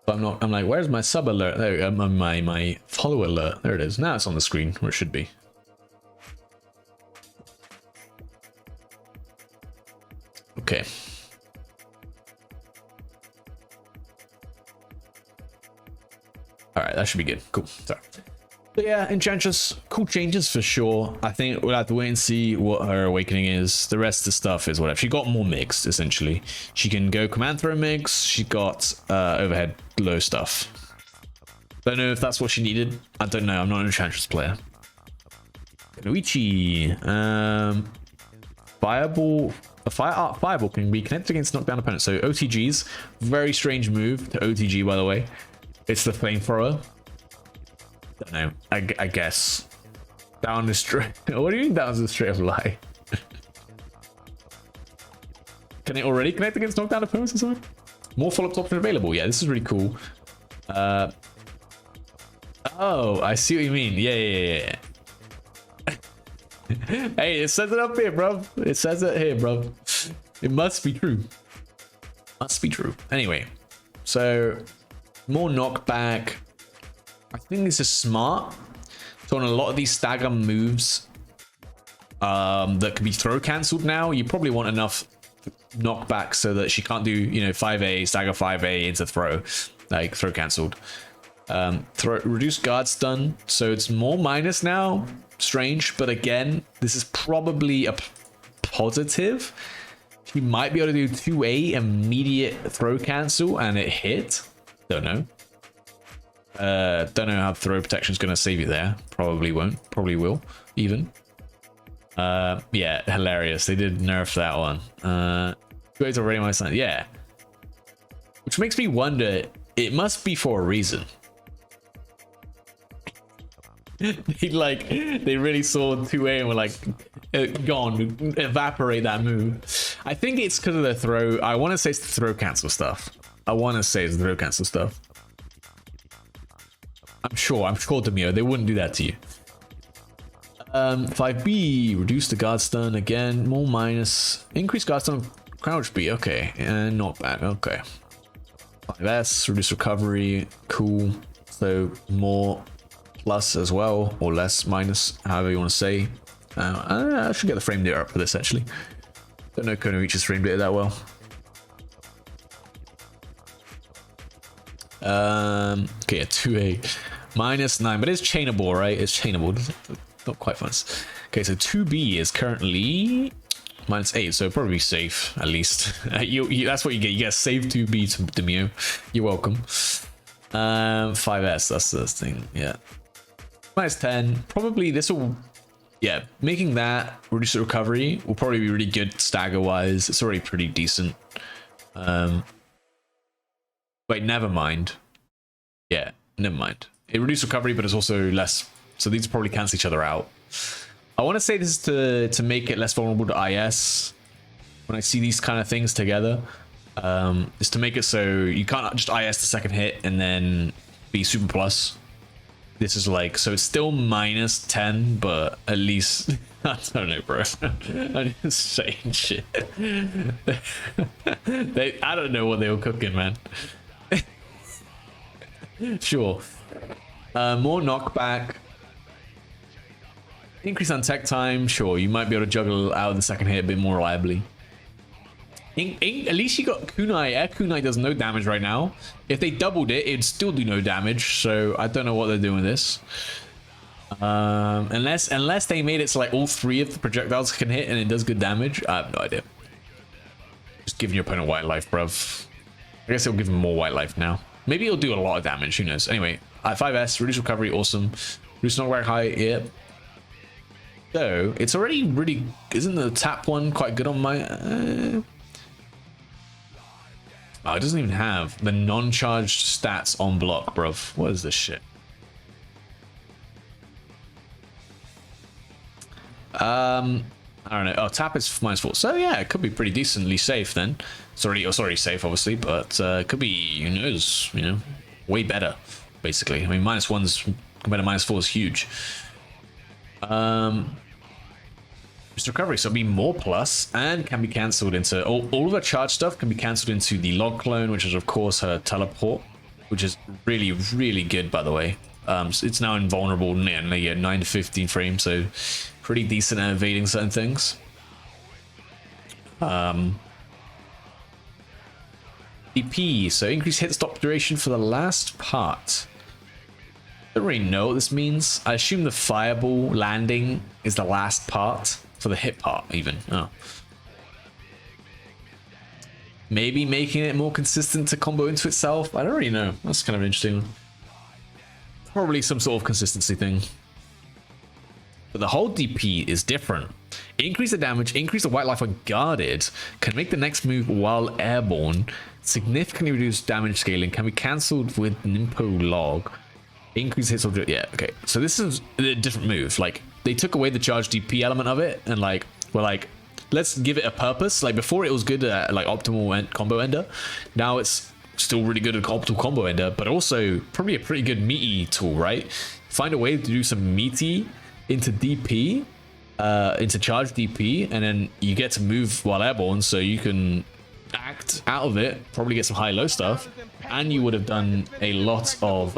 But I'm like, where's my sub alert? There we go. My follow alert. There it is. Now it's on the screen where it should be. Okay. All right, that should be good. Cool. Sorry. But yeah, Enchantress, cool changes for sure. I think we'll have to wait and see what her awakening is. The rest of the stuff is whatever. She got more mixed, essentially. She can go command throw mix. She got overhead low stuff. Don't know if that's what she needed. I don't know. I'm not an Enchantress player. Kunoichi. Fireball. A fireball can be connected against knockdown opponents. So OTGs. Very strange move to OTG, by the way. It's the flamethrower. Don't know. I guess. Down the straight. What do you mean down the straight of lie? Can it already connect against knockdown opponents or something? More follow-up option available. Yeah, this is really cool. Oh, I see what you mean. Yeah. Hey, it says it up here, bro. It says it here, bro. It must be true. Must be true. Anyway, so more knockback. I think this is smart. So on a lot of these stagger moves that can be throw cancelled now, you probably want enough knockback so that she can't do, you know, 5A, stagger 5A into throw, like throw cancelled. Reduced guard stun, so it's more minus now. Strange, but again, this is probably a positive. She might be able to do 2A immediate throw cancel and it hit. Don't know. Don't know how throw protection is going to save you there. Probably won't. Probably will, even. Yeah, hilarious. They did nerf that one. It's already my son. Yeah. Which makes me wonder, it must be for a reason. They really saw 2A and were like, gone, evaporate that move. I think it's because of the throw. I want to say it's the throw cancel stuff. I'm sure, Demio, they wouldn't do that to you. 5B, reduce the guard stun again, more minus, increase guard stun, crouch B, okay, and knockback, okay. 5S, reduce recovery, cool. So more plus as well, or less, minus, however you want to say. I should get the frame data up for this actually. Don't know Kunoichi's frame data that well. Okay, yeah, 2A -9, but it's chainable, right? It's chainable. Not quite fun. Okay, so 2B is currently -8, so probably safe at least. That's what you get. You get save 2B to Demio. You're welcome. 5S, that's the thing. Yeah, -10. Probably this will. Yeah, making that reduce the recovery will probably be really good stagger wise. It's already pretty decent. Wait, never mind. Yeah, never mind. It reduces recovery, but it's also less. So these probably cancel each other out. I want to say this is to make it less vulnerable to IS. When I see these kind of things together, is to make it so you can't just IS the second hit and then be super plus. This is like, so it's still -10, but at least, I don't know, bro. I'm just saying shit. I don't know what they were cooking, man. Sure. More knockback. Increase on tech time. Sure, you might be able to juggle out the second hit a bit more reliably. At least you got Kunai. Kunai does no damage right now. If they doubled it, it'd still do no damage. So I don't know what they're doing with this. Unless they made it so like all 3 of the projectiles can hit and it does good damage. I have no idea. Just giving your opponent white life, bruv. I guess it'll give him more white life now. Maybe it'll do a lot of damage. Who knows? Anyway, 5S, reduce recovery, awesome. Reduce knockback high, yep. So it's already really. Isn't the tap one quite good on my? Oh, it doesn't even have the non-charged stats on block, bruv. What is this shit? I don't know. Oh, tap is -4. So yeah, it could be pretty decently safe then. Sorry, safe obviously, but it could be, who knows, you know, way better, basically. I mean, -1s compared to -4 is huge. Just recovery, so it'll be more plus and can be cancelled into all of her charge stuff can be cancelled into the log clone, which is of course her teleport, which is really, really good, by the way. So it's now invulnerable, yeah, 9 to 15 frames, so pretty decent at evading certain things. DP, so increase hit stop duration for the last part. Don't really know what this means. I assume the fireball landing is the last part for the hit part, even. Oh. Maybe making it more consistent to combo into itself. I don't really know. That's kind of interesting. Probably some sort of consistency thing. But the whole DP is different. Increase the damage, increase the white life when guarded, can make the next move while airborne, significantly reduce damage scaling, can be cancelled with Nimpo log, increase hits of... Yeah, okay. So this is a different move. Like, they took away the charge DP element of it, and like, we're like, let's give it a purpose. Like, before it was good at like optimal combo ender. Now it's still really good at optimal combo ender, but also probably a pretty good meaty tool, right? Find a way to do some meaty into DP, into charge DP, and then you get to move while airborne, so you can act out of it, probably get some high-low stuff, and you would have done a lot of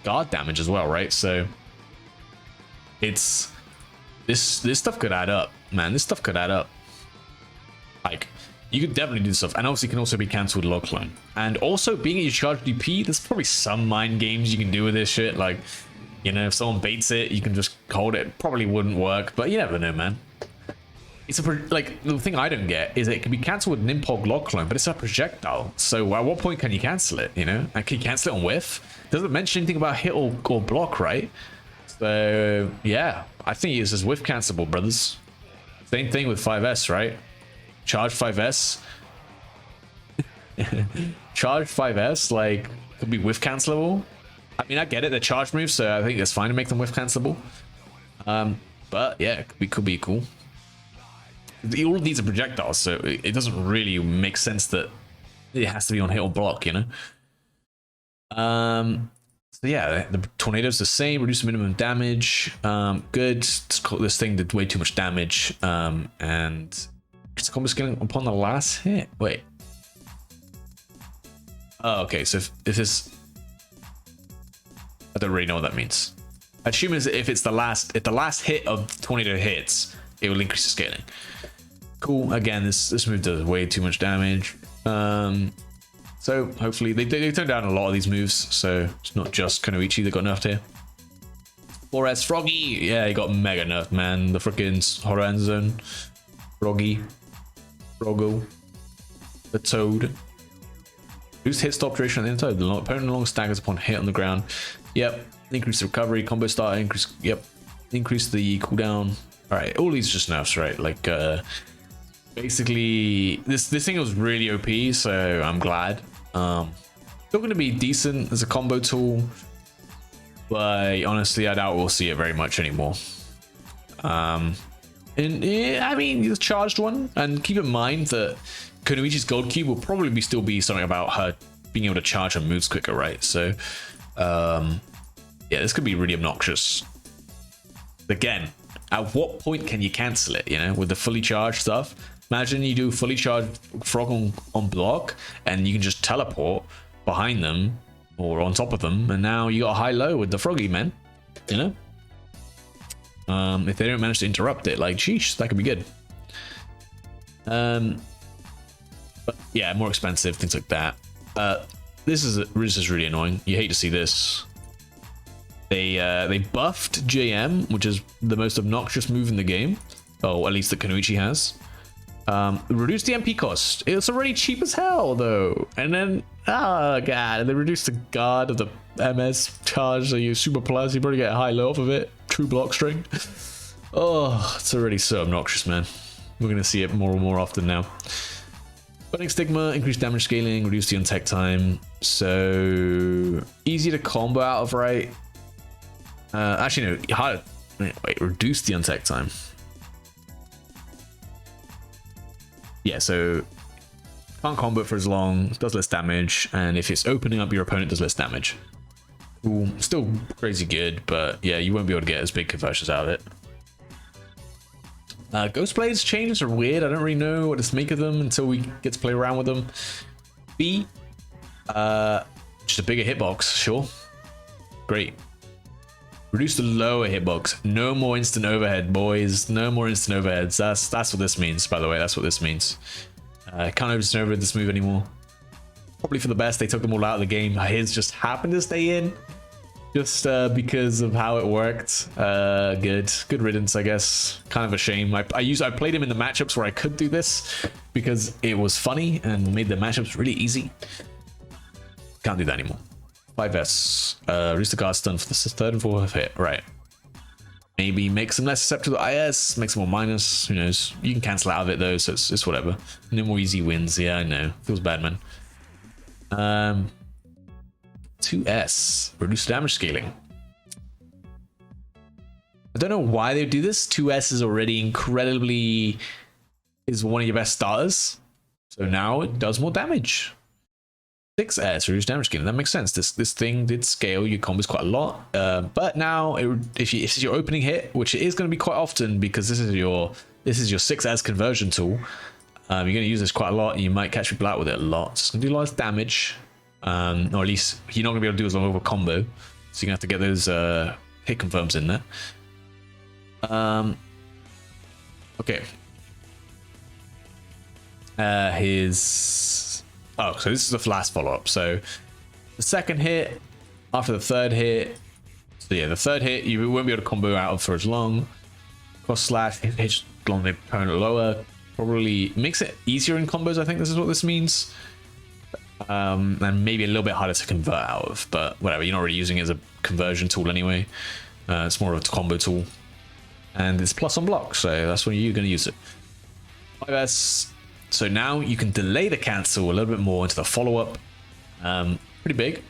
guard damage as well, right? So it's this stuff could add up, man. This stuff could add up. Like, you could definitely do stuff, and obviously can also be cancelled log clone. And also being at your charge DP, there's probably some mind games you can do with this shit. Like, you know, if someone baits it, you can just hold it. Probably wouldn't work, but you never know, man. It's like, the thing I don't get is it can be cancelled with Nimpog log clone, but it's a projectile. So at what point can you cancel it? You know, and can you cancel it on whiff? Doesn't mention anything about hit or block, right? So yeah, I think it's just whiff cancelable, brothers. Same thing with 5S, right? Charge 5S. Charge 5S, like, could be whiff cancelable. I mean, I get it, they're charge moves, so I think it's fine to make them whiff cancelable. But yeah, it could be cool. All of these are projectiles, so it doesn't really make sense that it has to be on hit or block, you know? So yeah, the tornado's the same, reduce the minimum damage. Good. This thing did way too much damage. And it's combo scaling upon the last hit. Wait. Oh, okay, so if this... I don't really know what that means. I assume if it's the last hit of tornado hits, it will increase the scaling. Cool. Again, this move does way too much damage. So hopefully they turned down a lot of these moves, so it's not just Kunoichi that got nerfed here. 4S Froggy, yeah, he got mega nerfed, man. The freaking Horan Zone, Froggy, Froggo, the Toad. Boost hit stop duration on the Toad. The opponent no longer staggers upon hit on the ground. Yep. Increase the recovery, combo start, increase. Yep. Increase the cooldown. All right, all these just nerfs, right? Like, basically, this thing was really OP, so I'm glad. Still going to be decent as a combo tool, but honestly, I doubt we'll see it very much anymore. And yeah, I mean, the charged one, and keep in mind that Kunoichi's gold cube will probably still be something about her being able to charge her moves quicker, right? So, yeah, this could be really obnoxious. Again, at what point can you cancel it, you know, with the fully charged stuff? Imagine you do fully charged frog on block, and you can just teleport behind them or on top of them, and now you got a high-low with the froggy, man. You know? If they don't manage to interrupt it, like, sheesh, that could be good. But yeah, more expensive, things like that. This is really annoying. You hate to see this. They buffed JM, which is the most obnoxious move in the game. Oh, at least that Kunoichi has. Reduce the MP cost. It's already cheap as hell, though. And then, oh god, they reduced the guard of the MS charge, so you super plus, you probably get a high-low off of it. True block string. Oh, it's already so obnoxious, man. We're gonna see it more and more often now. Burning Stigma, increased damage scaling, reduce the untech time. So easy to combo out of, right? Actually, no, hard. Wait, reduce the untech time. Yeah, so can't combo for as long, does less damage, and if it's opening up your opponent, does less damage. Ooh, still crazy good, but yeah, you won't be able to get as big conversions out of it. Ghost Blade's changes are weird. I don't really know what to make of them until we get to play around with them. B, just a bigger hitbox, sure. Great. Reduce the lower hitbox. No more instant overhead, boys. No more instant overheads. That's what this means, by the way. That's what this means. Can't instant overhead this move anymore. Probably for the best. They took them all out of the game. His just happened to stay in. Just because of how it worked. Good riddance, I guess. Kind of a shame. I played him in the matchups where I could do this because it was funny and made the matchups really easy. Can't do that anymore. 5S. Reduce the guard stun for the third and fourth hit. Right. Maybe make some less susceptible to IS. Make some more minus. Who knows? You can cancel out of it though, so it's whatever. No more easy wins. Yeah, I know. Feels bad, man. 2S. Reduce damage scaling. I don't know why they do this. 2S is already incredibly... is one of your best starters. So now it does more damage. 6S, reduce damage scaling. That makes sense. This thing did scale your combos quite a lot. But now, if it's your opening hit, which it is going to be quite often because this is your 6S conversion tool, you're going to use this quite a lot and you might catch people out with it a lot. So it's going to do a lot of damage. Or at least you're not going to be able to do as long of a combo. So you're going to have to get those hit confirms in there. Okay. Oh, so this is the last follow-up. So the second hit, after the third hit. So yeah, the third hit, you won't be able to combo out of for as long. Cross slash, hit along the opponent lower. Probably makes it easier in combos, I think this is what this means. And maybe a little bit harder to convert out of, but whatever, you're not really using it as a conversion tool anyway. It's more of a combo tool. And it's plus on block, so that's when you're going to use it. 5S. So now you can delay the cancel a little bit more into the follow-up. Pretty big.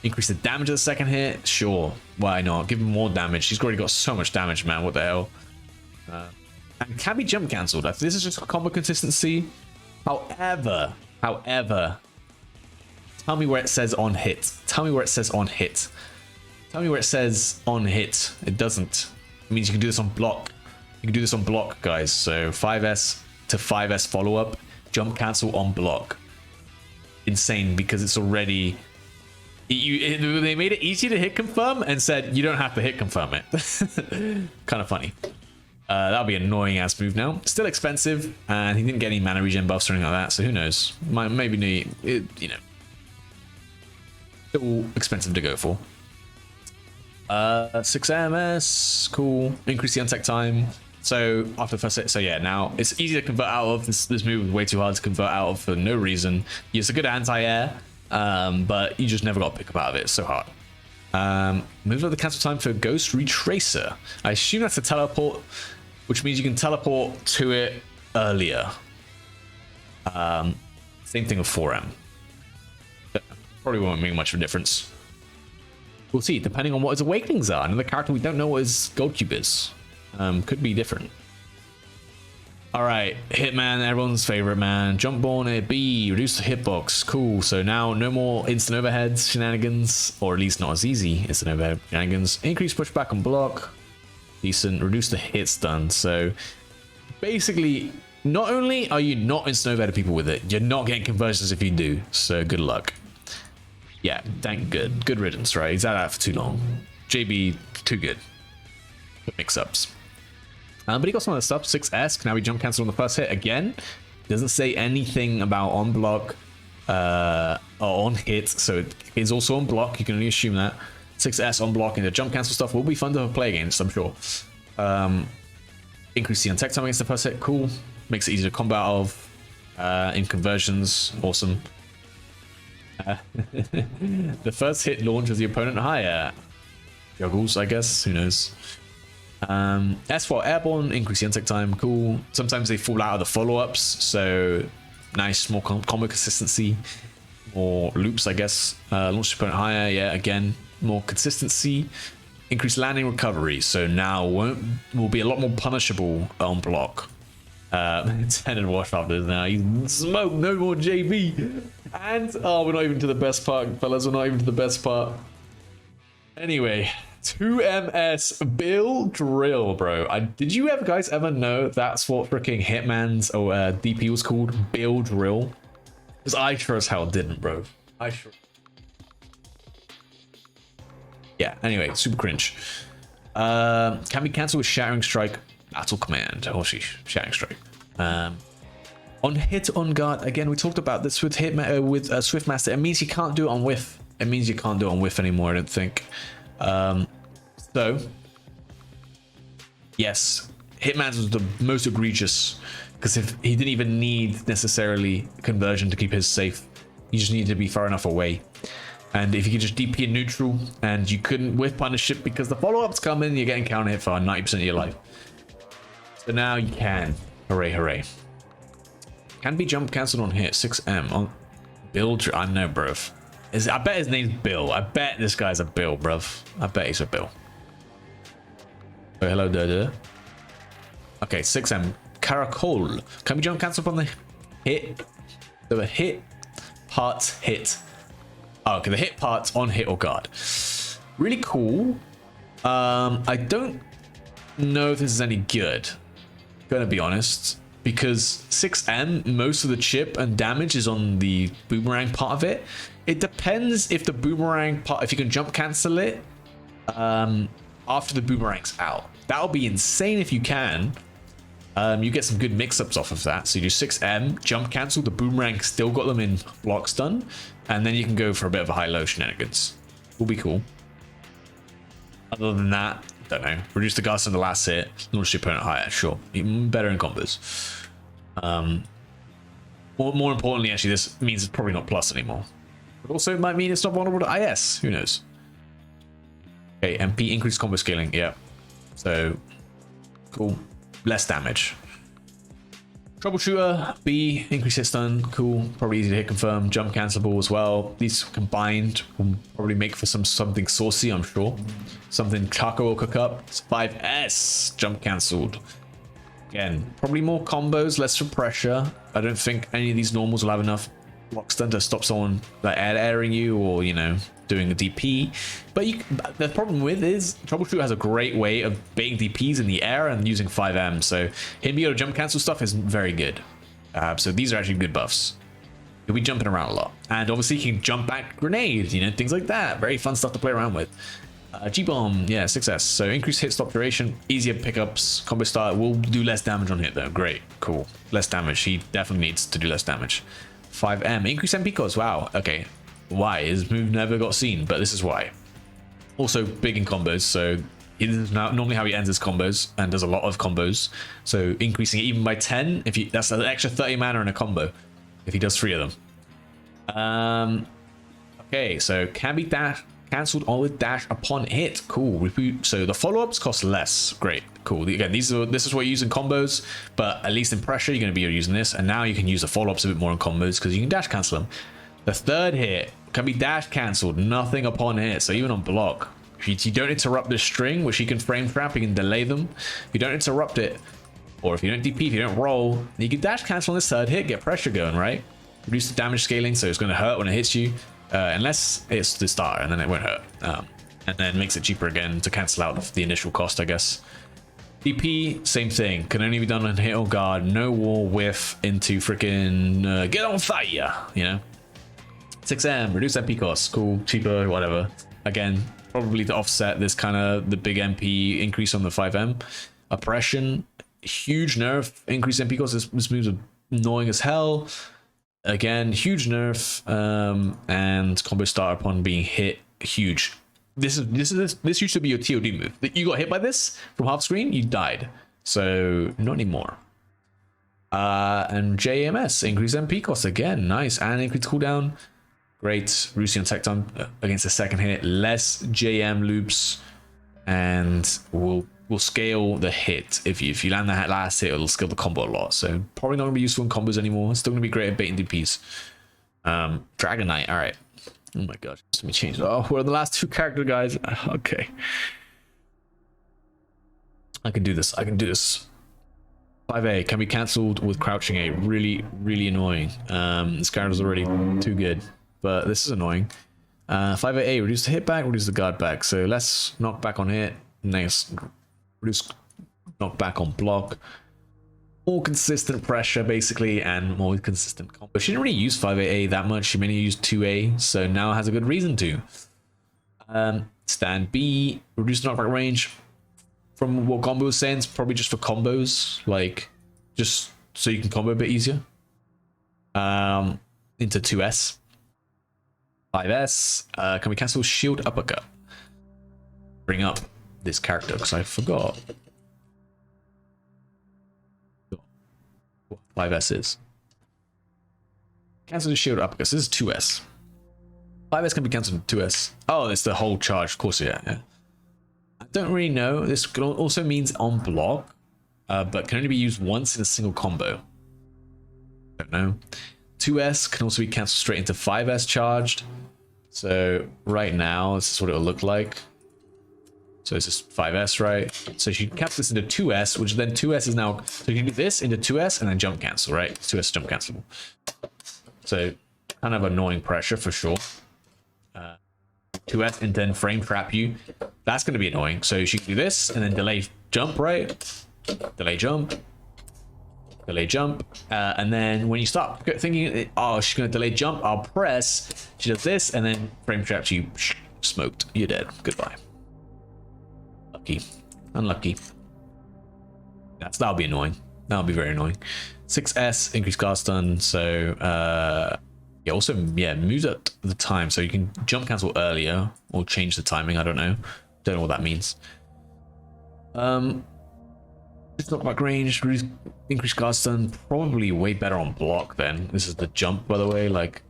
Increase the damage of the second hit. Sure, why not? Give him more damage. He's already got so much damage, man. What the hell? And can be jump cancelled. This is just combo consistency. However, tell me where it says on hit. Tell me where it says on hit. Tell me where it says on hit. It doesn't. It means you can do this on block. You can do this on block, guys. So 5S to 5S follow-up. Jump cancel on block. Insane, because it's already... they made it easy to hit confirm and said you don't have to hit confirm it. Kind of funny. That'll be an annoying ass move now. Still expensive, and he didn't get any mana regen buffs or anything like that, so who knows? Maybe need, you know, still expensive to go for. 6 AMS, cool. Increase the untech time. So after the first hit, so yeah, now it's easy to convert out of. This move is way too hard to convert out of for no reason. It's a good anti-air, but you just never got to pick up out of it. It's so hard. Moves up the cancel time for Ghost Retracer. I assume that's a teleport, which means you can teleport to it earlier. Same thing with 4M. Probably won't make much of a difference. We'll see, depending on what his awakenings are. Another character we don't know what his gold cube is. Could be different. Alright, Hitman, everyone's favorite man. Jumpborn at B, reduce the hitbox. Cool, so now no more instant overheads shenanigans, or at least not as easy instant overhead shenanigans. Increase pushback on block. Decent. Reduce the hit stun. So basically, not only are you not instant overhead people with it, you're not getting conversions if you do. So good luck. Yeah, dang good. Good riddance, right? He's had that for too long. JB, too good. Good mix-ups. But he got some of the stuff. 6S can now be jump cancel on the first hit again. Doesn't say anything about on block or on hit, so it is also on block. You can only assume that. 6S on block and the jump cancel stuff will be fun to play against, I'm sure. Increase the untech time against the first hit. Cool. Makes it easier to combat of. In conversions, awesome. The first hit launches the opponent higher. Juggles, I guess. Who knows? S4 airborne, increase the untech time, cool. Sometimes they fall out of the follow-ups, so nice, more combo consistency, more loops, I guess. Launch the opponent higher, yeah, again, more consistency. Increase landing recovery, so now will be a lot more punishable on block. 10 and wash after now. He's smoke, no more JB. And, oh, we're not even to the best part, fellas, we're not even to the best part. Anyway, 2ms Bill Drill, bro. Did you ever guys ever know that's what freaking Hitman's DP was called? Bill Drill? Because I sure as hell didn't, bro. I sure. Yeah, anyway, super cringe. Can be cancelled with Shattering Strike, Battle Command. Oh, sheesh, Shattering Strike. On hit, on guard. Again, we talked about this with Hitman, with Swiftmaster. It means you can't do it on whiff. It means you can't do it on whiff anymore, I don't think. So, yes, Hitman's was the most egregious, because if he didn't even need necessarily conversion to keep his safe, he just needed to be far enough away. And if you could just DP in neutral and you couldn't whiff punish it because the follow-ups come in, you're getting counter hit for 90% of your life. So now you can. Hooray, hooray. Can be jump cancelled on hit. 6M on build. I know, bruv. I bet his name's Bill. I bet this guy's a Bill, bruv. I bet he's a Bill. Oh, hello, Dada. Okay, 6M. Caracol. Can we jump cancel on the hit? So the hit parts hit. Oh, okay, the hit parts on hit or guard. Really cool. I don't know if this is any good. Gonna be honest. Because 6M, most of the chip and damage is on the boomerang part of it. It depends if the boomerang part, if you can jump cancel it after the boomerang's out. That'll be insane if you can. You get some good mix-ups off of that. So you do 6M, jump cancel, the boomerang still got them in block stun, and then you can go for a bit of a high-low shenanigans. Will be cool. Other than that, don't know. Reduce the gas in the last hit, launch the opponent higher, sure. Even better in combos. More importantly, actually, this means it's probably not plus anymore. But also it might mean it's not vulnerable to IS. Who knows? Okay, MP increased combo scaling. Yeah. So cool. Less damage. Troubleshooter, B, increase hit stun, cool, probably easy to hit confirm, jump cancelable as well. These combined will probably make for something saucy, I'm sure. Something Chaco will cook up. It's 5S, jump cancelled. Again, probably more combos, less for pressure. I don't think any of these normals will have enough block stun to stop someone like airing you or, you know, doing a DP. But the problem with is Troubleshooter has a great way of baiting DPs in the air and using 5M. So him being able to jump cancel stuff is very good. So these are actually good buffs. He'll be jumping around a lot. And obviously he can jump back grenades, you know, things like that. Very fun stuff to play around with. G-Bomb, yeah, 6S. So increased hit stop duration, easier pickups, combo start, will do less damage on hit though. Great, cool. Less damage. He definitely needs to do less damage. 5M, increase MP cost, wow, okay. Why? His move never got seen, but this is why. Also big in combos, so it is normally how he ends his combos and does a lot of combos. So increasing it even by 10, that's an extra 30 mana in a combo if he does 3 of them. Okay, so can be cancelled on with dash upon hit. Cool. So the follow-ups cost less. Great. Cool. Again, this is what you use in combos, but at least in pressure you're going to be using this, and now you can use the follow-ups a bit more in combos because you can dash cancel them. The third hit can be dash cancelled, nothing upon hit. So even on block, if you don't interrupt the string, which you can frame trap, you can delay them. If you don't interrupt it, or if you don't DP, if you don't roll, you can dash cancel on this third hit, get pressure going, right? Reduce the damage scaling, so it's going to hurt when it hits you, unless it's the starter, and then it won't hurt. And then makes it cheaper again to cancel out the initial cost, I guess. DP, same thing. Can only be done on hit or guard. No war whiff into freaking get on fire, you know? 6M, reduce MP costs, cool, cheaper, whatever. Again, probably to offset this kind of the big MP increase on the 5M. Oppression, huge nerf, increase MP costs. This move's annoying as hell. Again, huge nerf, and combo start upon being hit, huge. This used to be your TOD move. You got hit by this from half screen, you died. So not anymore. And JMS, increase MP costs again, nice, and increase cooldown. Great. Rusi on tech time against the second hit. Less JM loops, and will scale the hit. If you land that last hit, it'll scale the combo a lot. So probably not gonna be useful in combos anymore. It's still gonna be great at baiting DPs. Dragon Knight. All right. Oh my god. Let me change. Oh, we're the last 2 character guys. Okay. I can do this. 5A can be cancelled with crouching A. Really, really annoying. This character's already too good, but this is annoying. 588, reduce the hit back, reduce the guard back. So less knockback on hit, next reduce knockback on block. More consistent pressure, basically, and more consistent combo. She didn't really use 5AA that much. She mainly used 2A, so now has a good reason to. Stand B, reduce knockback range. From what Combo was saying, it's probably just for combos, like, just so you can combo a bit easier. Into 2S. 5S, can we cancel shield uppercut? Bring up this character, because I forgot. 5S is. Cancel the shield uppercut. This is 2S. 5S can be cancelled in 2S. Oh, it's the whole charge. Of course, yeah. I don't really know. This also means on block, but can only be used once in a single combo. Don't know. 2S can also be cancelled straight into 5S charged. So right now, this is what it'll look like. So this is 5S, right? So you can cancel this into 2S, which then 2S is now... So you can do this into 2S and then jump cancel, right? 2S jump cancel. So kind of annoying pressure for sure. 2S and then frame trap you. That's going to be annoying. So she can do this and then delay jump, right? Delay jump. Delay jump. And then when you start thinking, oh, she's going to delay jump, I'll press. She does this and then frame traps you. Smoked. You're dead. Goodbye. Unlucky. That'll be annoying. That'll be very annoying. 6S, increase guard stun. So yeah, also moves up the time, so you can jump cancel earlier or change the timing. I don't know what that means. It's not back range, increase guard stun, probably way better on block then. This is the jump, by the way. Like,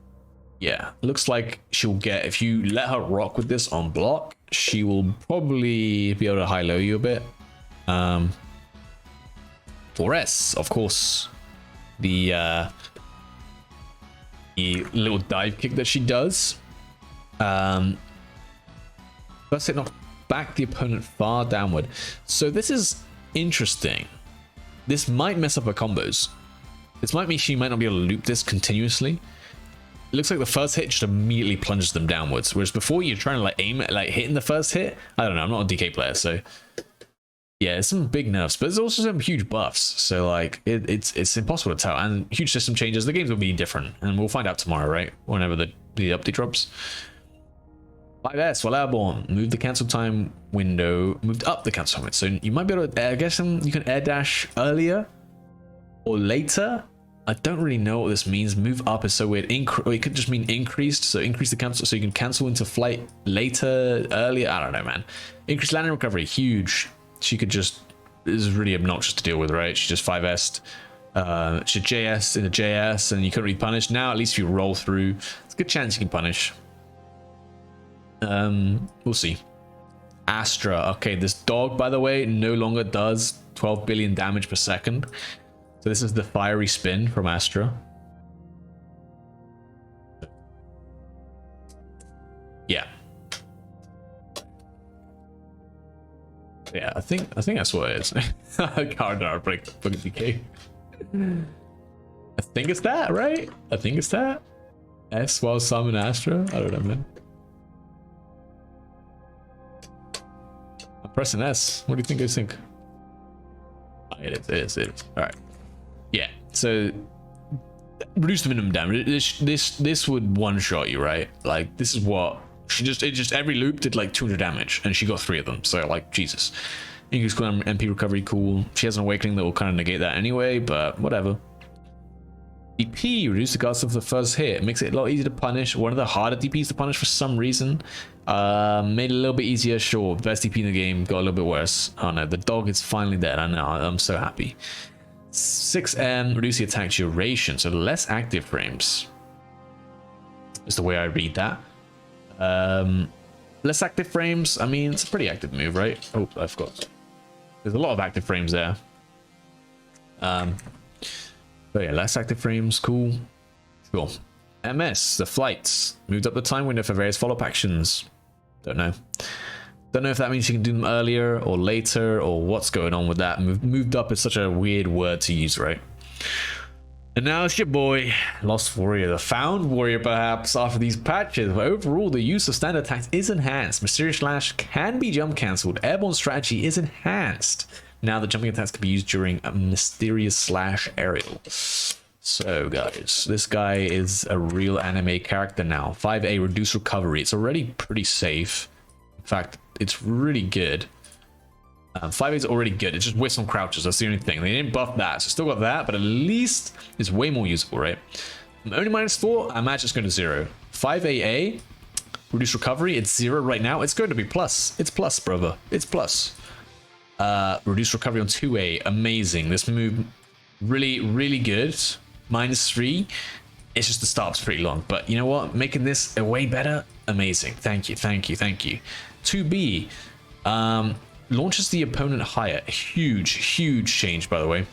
yeah, looks like she'll get, if you let her rock with this on block, she will probably be able to high-low you a bit. 4S, of course, the little dive kick that she does. First hit knock back the opponent far downward. So this is interesting. This might mess up her combos. This might mean she might not be able to loop this continuously. It looks like the first hit just immediately plunges them downwards, whereas before you're trying to like aim at like hitting the first hit. I don't know, I'm not a DK player, so yeah, there's some big nerfs, but there's also some huge buffs. So like it's impossible to tell, and huge system changes. The games will be different, and we'll find out tomorrow, right? Whenever the update drops. 5S, while airborne, move the cancel time window, moved up the cancel time window. So you might be able to air, I guess you can air dash earlier or later. I don't really know what this means. Move up is so weird. Or it could just mean increased. So increase the cancel, so you can cancel into flight later, earlier. I don't know, man. Increased landing recovery, huge. She could just, this is really obnoxious to deal with, right? She just 5S'd. She JS into JS, and you couldn't really punish. Now at least if you roll through, it's a good chance you can punish. We'll see. Astra. Okay, this dog, by the way, no longer does 12 billion damage per second. So this is the fiery spin from Astra. Yeah. Yeah, I think that's what it is. Card art break DK. I think it's that, right? I think it's that. S while summon Astra. I don't know, man. I'm pressing S. What do you think I think? It is. All right. Yeah. So reduce the minimum damage. This would one shot you, right? Like this is what she just. It just every loop did like 200 damage, and she got 3 of them. So like Jesus. Increase MP recovery, cool. She has an awakening that will kind of negate that anyway, but whatever. DP, reduce the cost of the first hit. Makes it a lot easier to punish. One of the harder DPs to punish for some reason. Made it a little bit easier, sure. Best DP in the game, got a little bit worse. Oh no, the dog is finally dead. I know, I'm so happy. 6M, reduce the attack duration, so less active frames. Is the way I read that. Less active frames, I mean, it's a pretty active move, right? Oh, I forgot. There's a lot of active frames there. But yeah, less active frames, cool. Sure. MS, the flights. Moved up the time window for various follow-up actions. Don't know. Don't know if that means you can do them earlier or later or what's going on with that. Moved up is such a weird word to use, right? And now it's your boy, Lost Warrior, the Found Warrior perhaps after these patches, but overall the use of standard attacks is enhanced. Mysterious Slash can be jump cancelled. Airborne strategy is enhanced. Now the jumping attacks can be used during a Mysterious Slash aerial. So guys, this guy is a real anime character now. 5A reduced recovery. It's already pretty safe. In fact, it's really good. 5A is already good. It's just Whistle crouches. That's the only thing. They didn't buff that, so still got that, but at least it's way more useful, right? Only -4. I imagine it's going to 0. 5AA reduced recovery. It's 0 right now. It's going to be plus. It's plus, brother. It's plus. Reduced recovery on 2A. Amazing. This move really, really good. -3. It's just the start's pretty long, but you know what? Making this a way better. Amazing. Thank you. Thank you. Thank you. 2B. Launches the opponent higher. Huge change, by the way.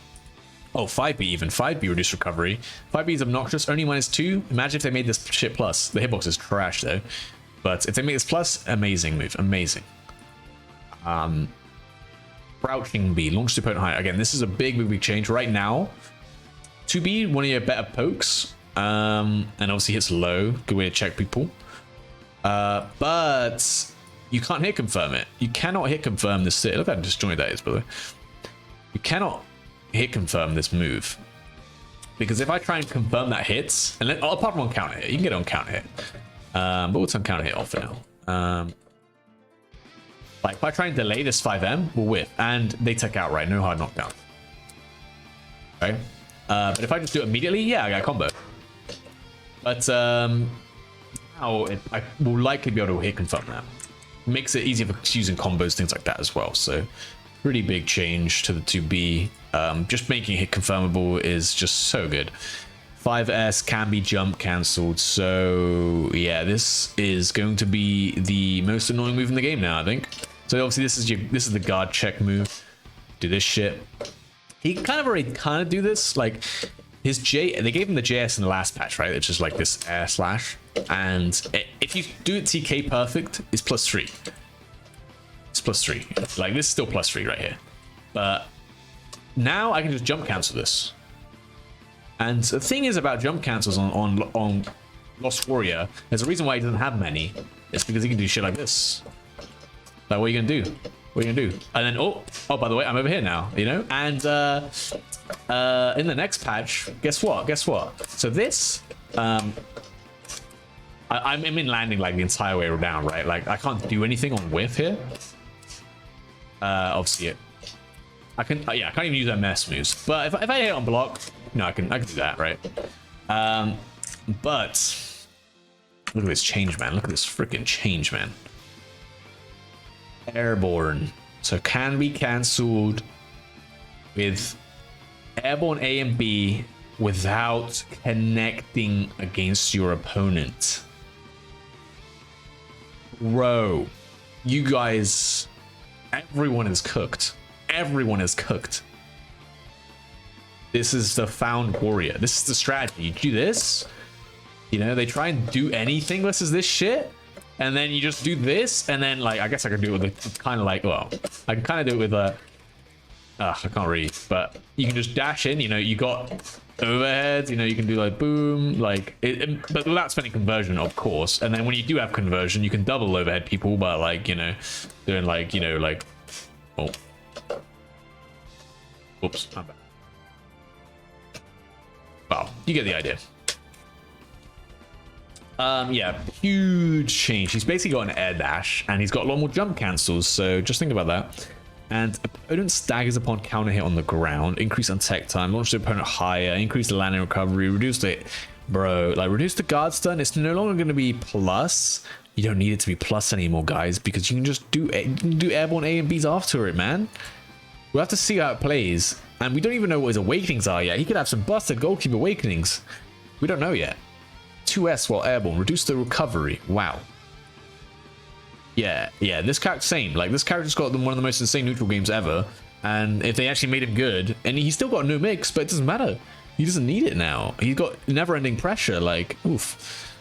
Oh, 5B even. 5B reduced recovery. 5B is obnoxious. Only -2. Imagine if they made this shit plus. The hitbox is trash, though. But if they make this plus, amazing move. Amazing. Crouching B. Launch the opponent higher. Again, this is a big change. Right now, 2B, one of your better pokes. And obviously hits low. Good way to check people. But you can't hit confirm it. You cannot hit confirm this. Look how disjointed that is, by the way. You cannot hit confirm this move. Because if I try and confirm that hits, and then, apart from on counter hit, you can get it on counter hit. But what's on counter hit off for now? Like if I try and delay this 5M, we'll whiff. And they take out, right? No hard knockdown. Okay. But if I just do it immediately, yeah, I got a combo. But now I will likely be able to hit confirm that. Makes it easier for using combos, things like that as well. So pretty big change to the 2B. Just making it confirmable is just so good. 5S can be jump cancelled. So yeah, this is going to be the most annoying move in the game now, I think. So obviously this is the guard check move. Do this shit. He already do this. Like his they gave him the JS in the last patch, right? It's just like this air slash. And if you do it TK perfect, it's +3. It's +3. Like this is still +3 right here. But now I can just jump cancel this. And the thing is about jump cancels on Lost Warrior, there's a reason why he doesn't have many. It's because he can do shit like this. Like what are you gonna do? What are you gonna do? And then oh by the way, I'm over here now, you know? And in the next patch, guess what? So this I'm in landing like the entire way down, right? Like I can't do anything on whiff here. Obviously I can't even use that mess moves. But if I hit on block, no, I can do that, right? But look at this change, man. Look at this freaking change, man. Airborne. So can be cancelled with airborne A and B without connecting against your opponent. Bro, you guys, everyone is cooked. Everyone is cooked. This is the Found Warrior. This is the strategy. You do this, you know, they try and do anything versus this shit, and then you just do this, and then like I guess I can do it with kind of like, well, I can kind of do it with a I can't read, but you can just dash in, you know, you got overheads, you know, you can do like boom, like but without spending conversion, of course. And then when you do have conversion, you can double overhead people by like, you know, doing like, you know, like, oh, oops, I'm back. Well, you get the idea. Yeah, huge change. He's basically got an air dash, and he's got a lot more jump cancels, so just think about that. And opponent staggers upon counter hit on the ground, increase on tech time, launch the opponent higher, increase the landing recovery, reduce the reduce the guard stun. It's no longer going to be plus. You don't need it to be plus anymore, guys, because you can just do airborne A and B's after it, man. We'll have to see how it plays, and we don't even know what his awakenings are yet. He could have some busted goalkeeper awakenings. We don't know yet. 2S while airborne, reduce the recovery. Wow. Yeah, this character's same. Like, this character's got one of the most insane neutral games ever. And if they actually made him good, and he's still got no mix, but it doesn't matter. He doesn't need it now. He's got never-ending pressure, like, oof.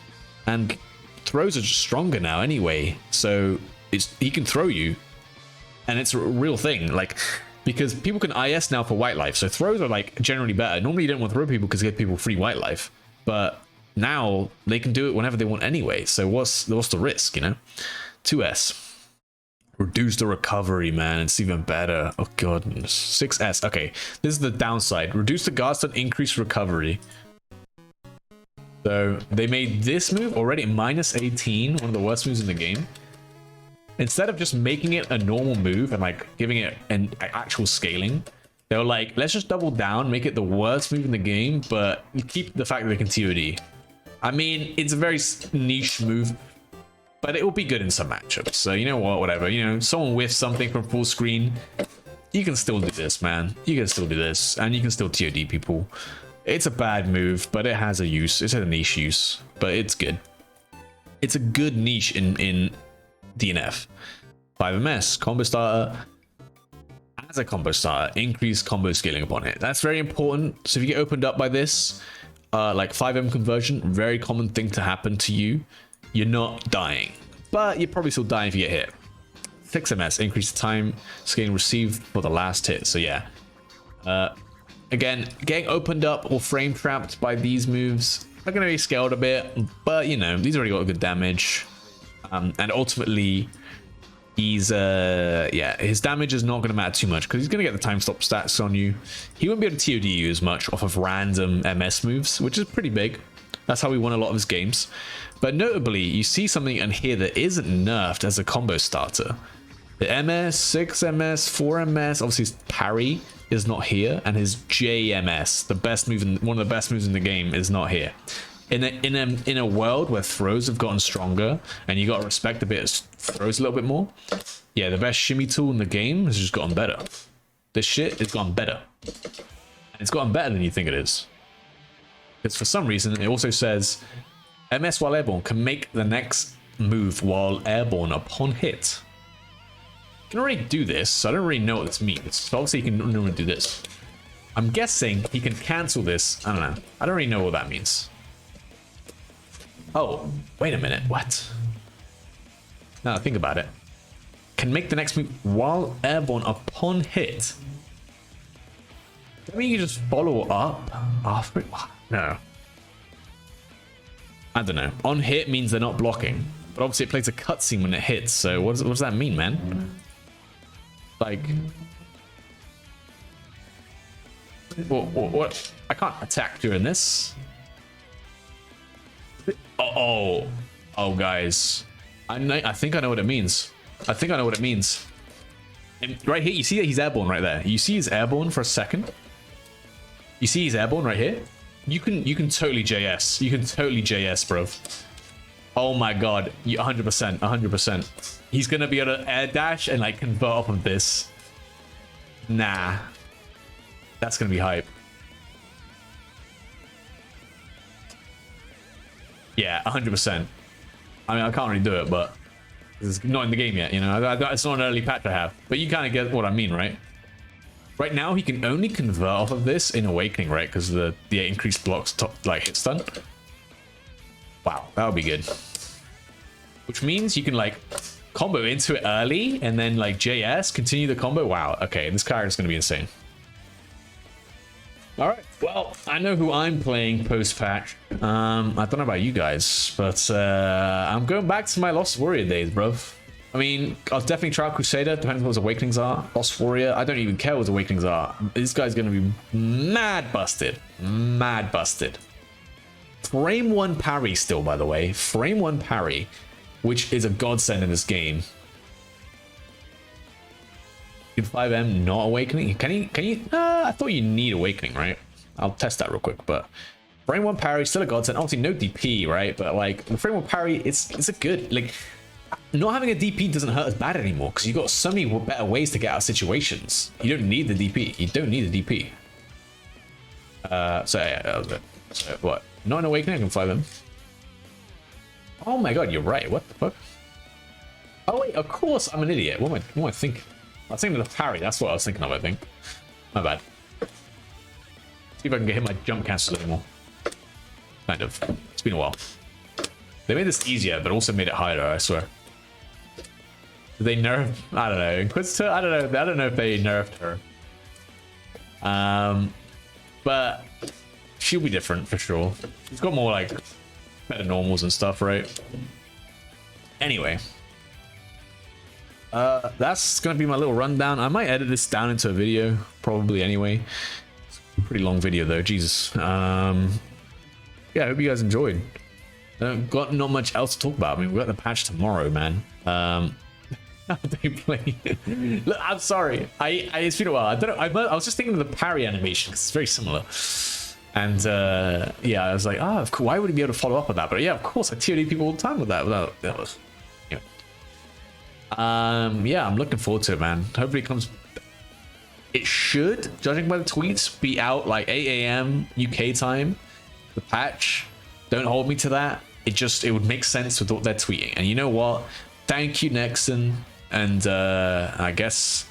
And throws are just stronger now anyway. So he can throw you, and it's a real thing. Like, because people can IS now for white life. So throws are like generally better. Normally you don't want to throw people because you get people free white life, but now they can do it whenever they want anyway. So what's the risk, you know? 2S. Reduce the recovery, man. It's even better. Oh god. 6S. Okay, this is the downside. Reduce the guard stun, increase recovery. So they made this move already -18, one of the worst moves in the game. Instead of just making it a normal move and like giving it an actual scaling, they were like, let's just double down, make it the worst move in the game, but keep the fact that they can TOD. I mean, it's a very niche move, but it will be good in some matchups. So you know what, whatever. You know, someone whiffs something from full screen, you can still do this, man. You can still do this, and you can still TOD people. It's a bad move, but it has a use. It's a niche use, but it's good. It's a good niche in DNF. 5MS, combo starter. As a combo starter, increase combo scaling upon it. That's very important. So if you get opened up by this, like 5M conversion, very common thing to happen to you. You're not dying, but you're probably still dying if you get hit. 6MS, increase the time scaling received for the last hit. So yeah. Again, getting opened up or frame trapped by these moves are going to be scaled a bit, but you know, these already got good damage. And ultimately, he's his damage is not going to matter too much because he's going to get the time stop stats on you. He won't be able to TOD you as much off of random MS moves, which is pretty big. That's how we won a lot of his games. But notably, you see something in here that isn't nerfed as a combo starter. The MS, 6MS, 4MS, obviously his parry is not here, and his JMS, the best move, one of the best moves in the game, is not here. In a world where throws have gotten stronger, and you gotta respect a bit of throws a little bit more. Yeah, the best shimmy tool in the game has just gotten better. This shit has gotten better. And it's gotten better than you think it is. Because for some reason, it also says MS while airborne can make the next move while airborne upon hit. You can already do this, so I don't really know what this means. So obviously he can normally do this. I'm guessing he can cancel this. I don't know. I don't really know what that means. Oh, wait a minute. What? Now think about it. Can make the next move while airborne upon hit. I mean, you just follow up after it. No. I don't know. On hit means they're not blocking, but obviously it plays a cutscene when it hits. So what does that mean, man? Like, what? I can't attack during this. Oh, guys, I think I know what it means. I think I know what it means. And right here, you see that he's airborne right there. You see he's airborne for a second. You see he's airborne right here. You can totally JS. You can totally JS, bro. Oh my god, 100%, 100%. He's gonna be able to air dash and like convert off of this. Nah, that's gonna be hype. Yeah, 100%. I mean, I can't really do it, but it's not in the game yet, you know. It's not an early patch I have, but you kind of get what I mean, right? Right now, he can only convert off of this in Awakening, right? Because the increased blocks like hit stun. Wow, that would be good. Which means you can like combo into it early and then like JS, continue the combo. Wow, okay, this character is going to be insane. All right, well, I know who I'm playing post-patch. I don't know about you guys, but I'm going back to my Lost Warrior days, bro. I mean, I'll definitely try Crusader, depending on what his Awakenings are. Lost Warrior, I don't even care what his Awakenings are. This guy's going to be mad busted. Mad busted. Frame 1 parry still, by the way. Frame 1 parry, which is a godsend in this game. 5M not Awakening. Can you? I thought you need Awakening, right? I'll test that real quick, but frame 1 parry still a godsend. Obviously no DP, right? But like the frame 1 parry, it's a good, like, not having a DP doesn't hurt as bad anymore because you've got so many better ways to get out of situations. You don't need the DP. You don't need the DP. So yeah, that was it. So what? Not an Awakening, I can 5M. Oh my god, you're right. What the fuck? Oh wait, of course I'm an idiot. What am I thinking? I was thinking of the parry. That's what I was thinking of, I think. My bad. See if I can get hit my jump cancel anymore. Kind of. It's been a while. They made this easier, but also made it harder, I swear. Did they nerf? I don't know. Inquisitor? I don't know if they nerfed her. But she'll be different for sure. She's got more like better normals and stuff, right? Anyway, that's gonna be my little rundown. I might edit this down into a video, probably anyway. It's a pretty long video though, Jesus. Yeah, I hope you guys enjoyed. Got not much else to talk about. I mean, we got the patch tomorrow, man. How they play? Look, I'm sorry. It's been a while. I don't know. I was just thinking of the parry animation because it's very similar. And yeah, I was like, oh, of course. Why would he be able to follow up with that? But yeah, of course, I TOD people all the time with that. That was, yeah, I'm looking forward to it, man. Hopefully, it comes. It should, judging by the tweets, be out like 8 a.m. UK time. The patch. Don't hold me to that. It would make sense with what they're tweeting. And you know what? Thank you, Nexon, and I guess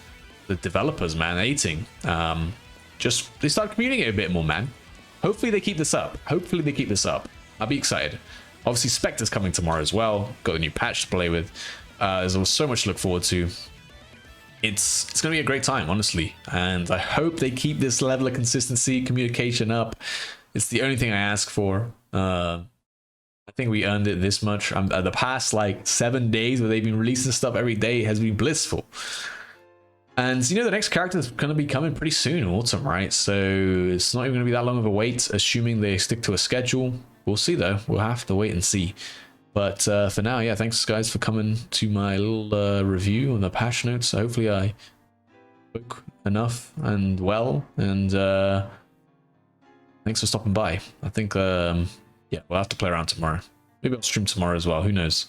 the developers, man, 18. Just they start communicating a bit more, man. Hopefully they keep this up. I'll be excited. Obviously, Spectre's coming tomorrow as well. Got a new patch to play with. There's so much to look forward to. It's gonna be a great time, honestly, and I hope they keep this level of consistency, communication up. It's the only thing I ask for. I think we earned it this much. The past like 7 days where they've been releasing stuff every day has been blissful. And you know, the next character is going to be coming pretty soon, autumn, right? So it's not even going to be that long of a wait, assuming they stick to a schedule. We'll see though. We'll have to wait and see. But for now, yeah, thanks guys for coming to my little review on the patch notes. Hopefully I spoke enough and well, and thanks for stopping by. I think yeah, we'll have to play around tomorrow. Maybe I'll stream tomorrow as well, who knows.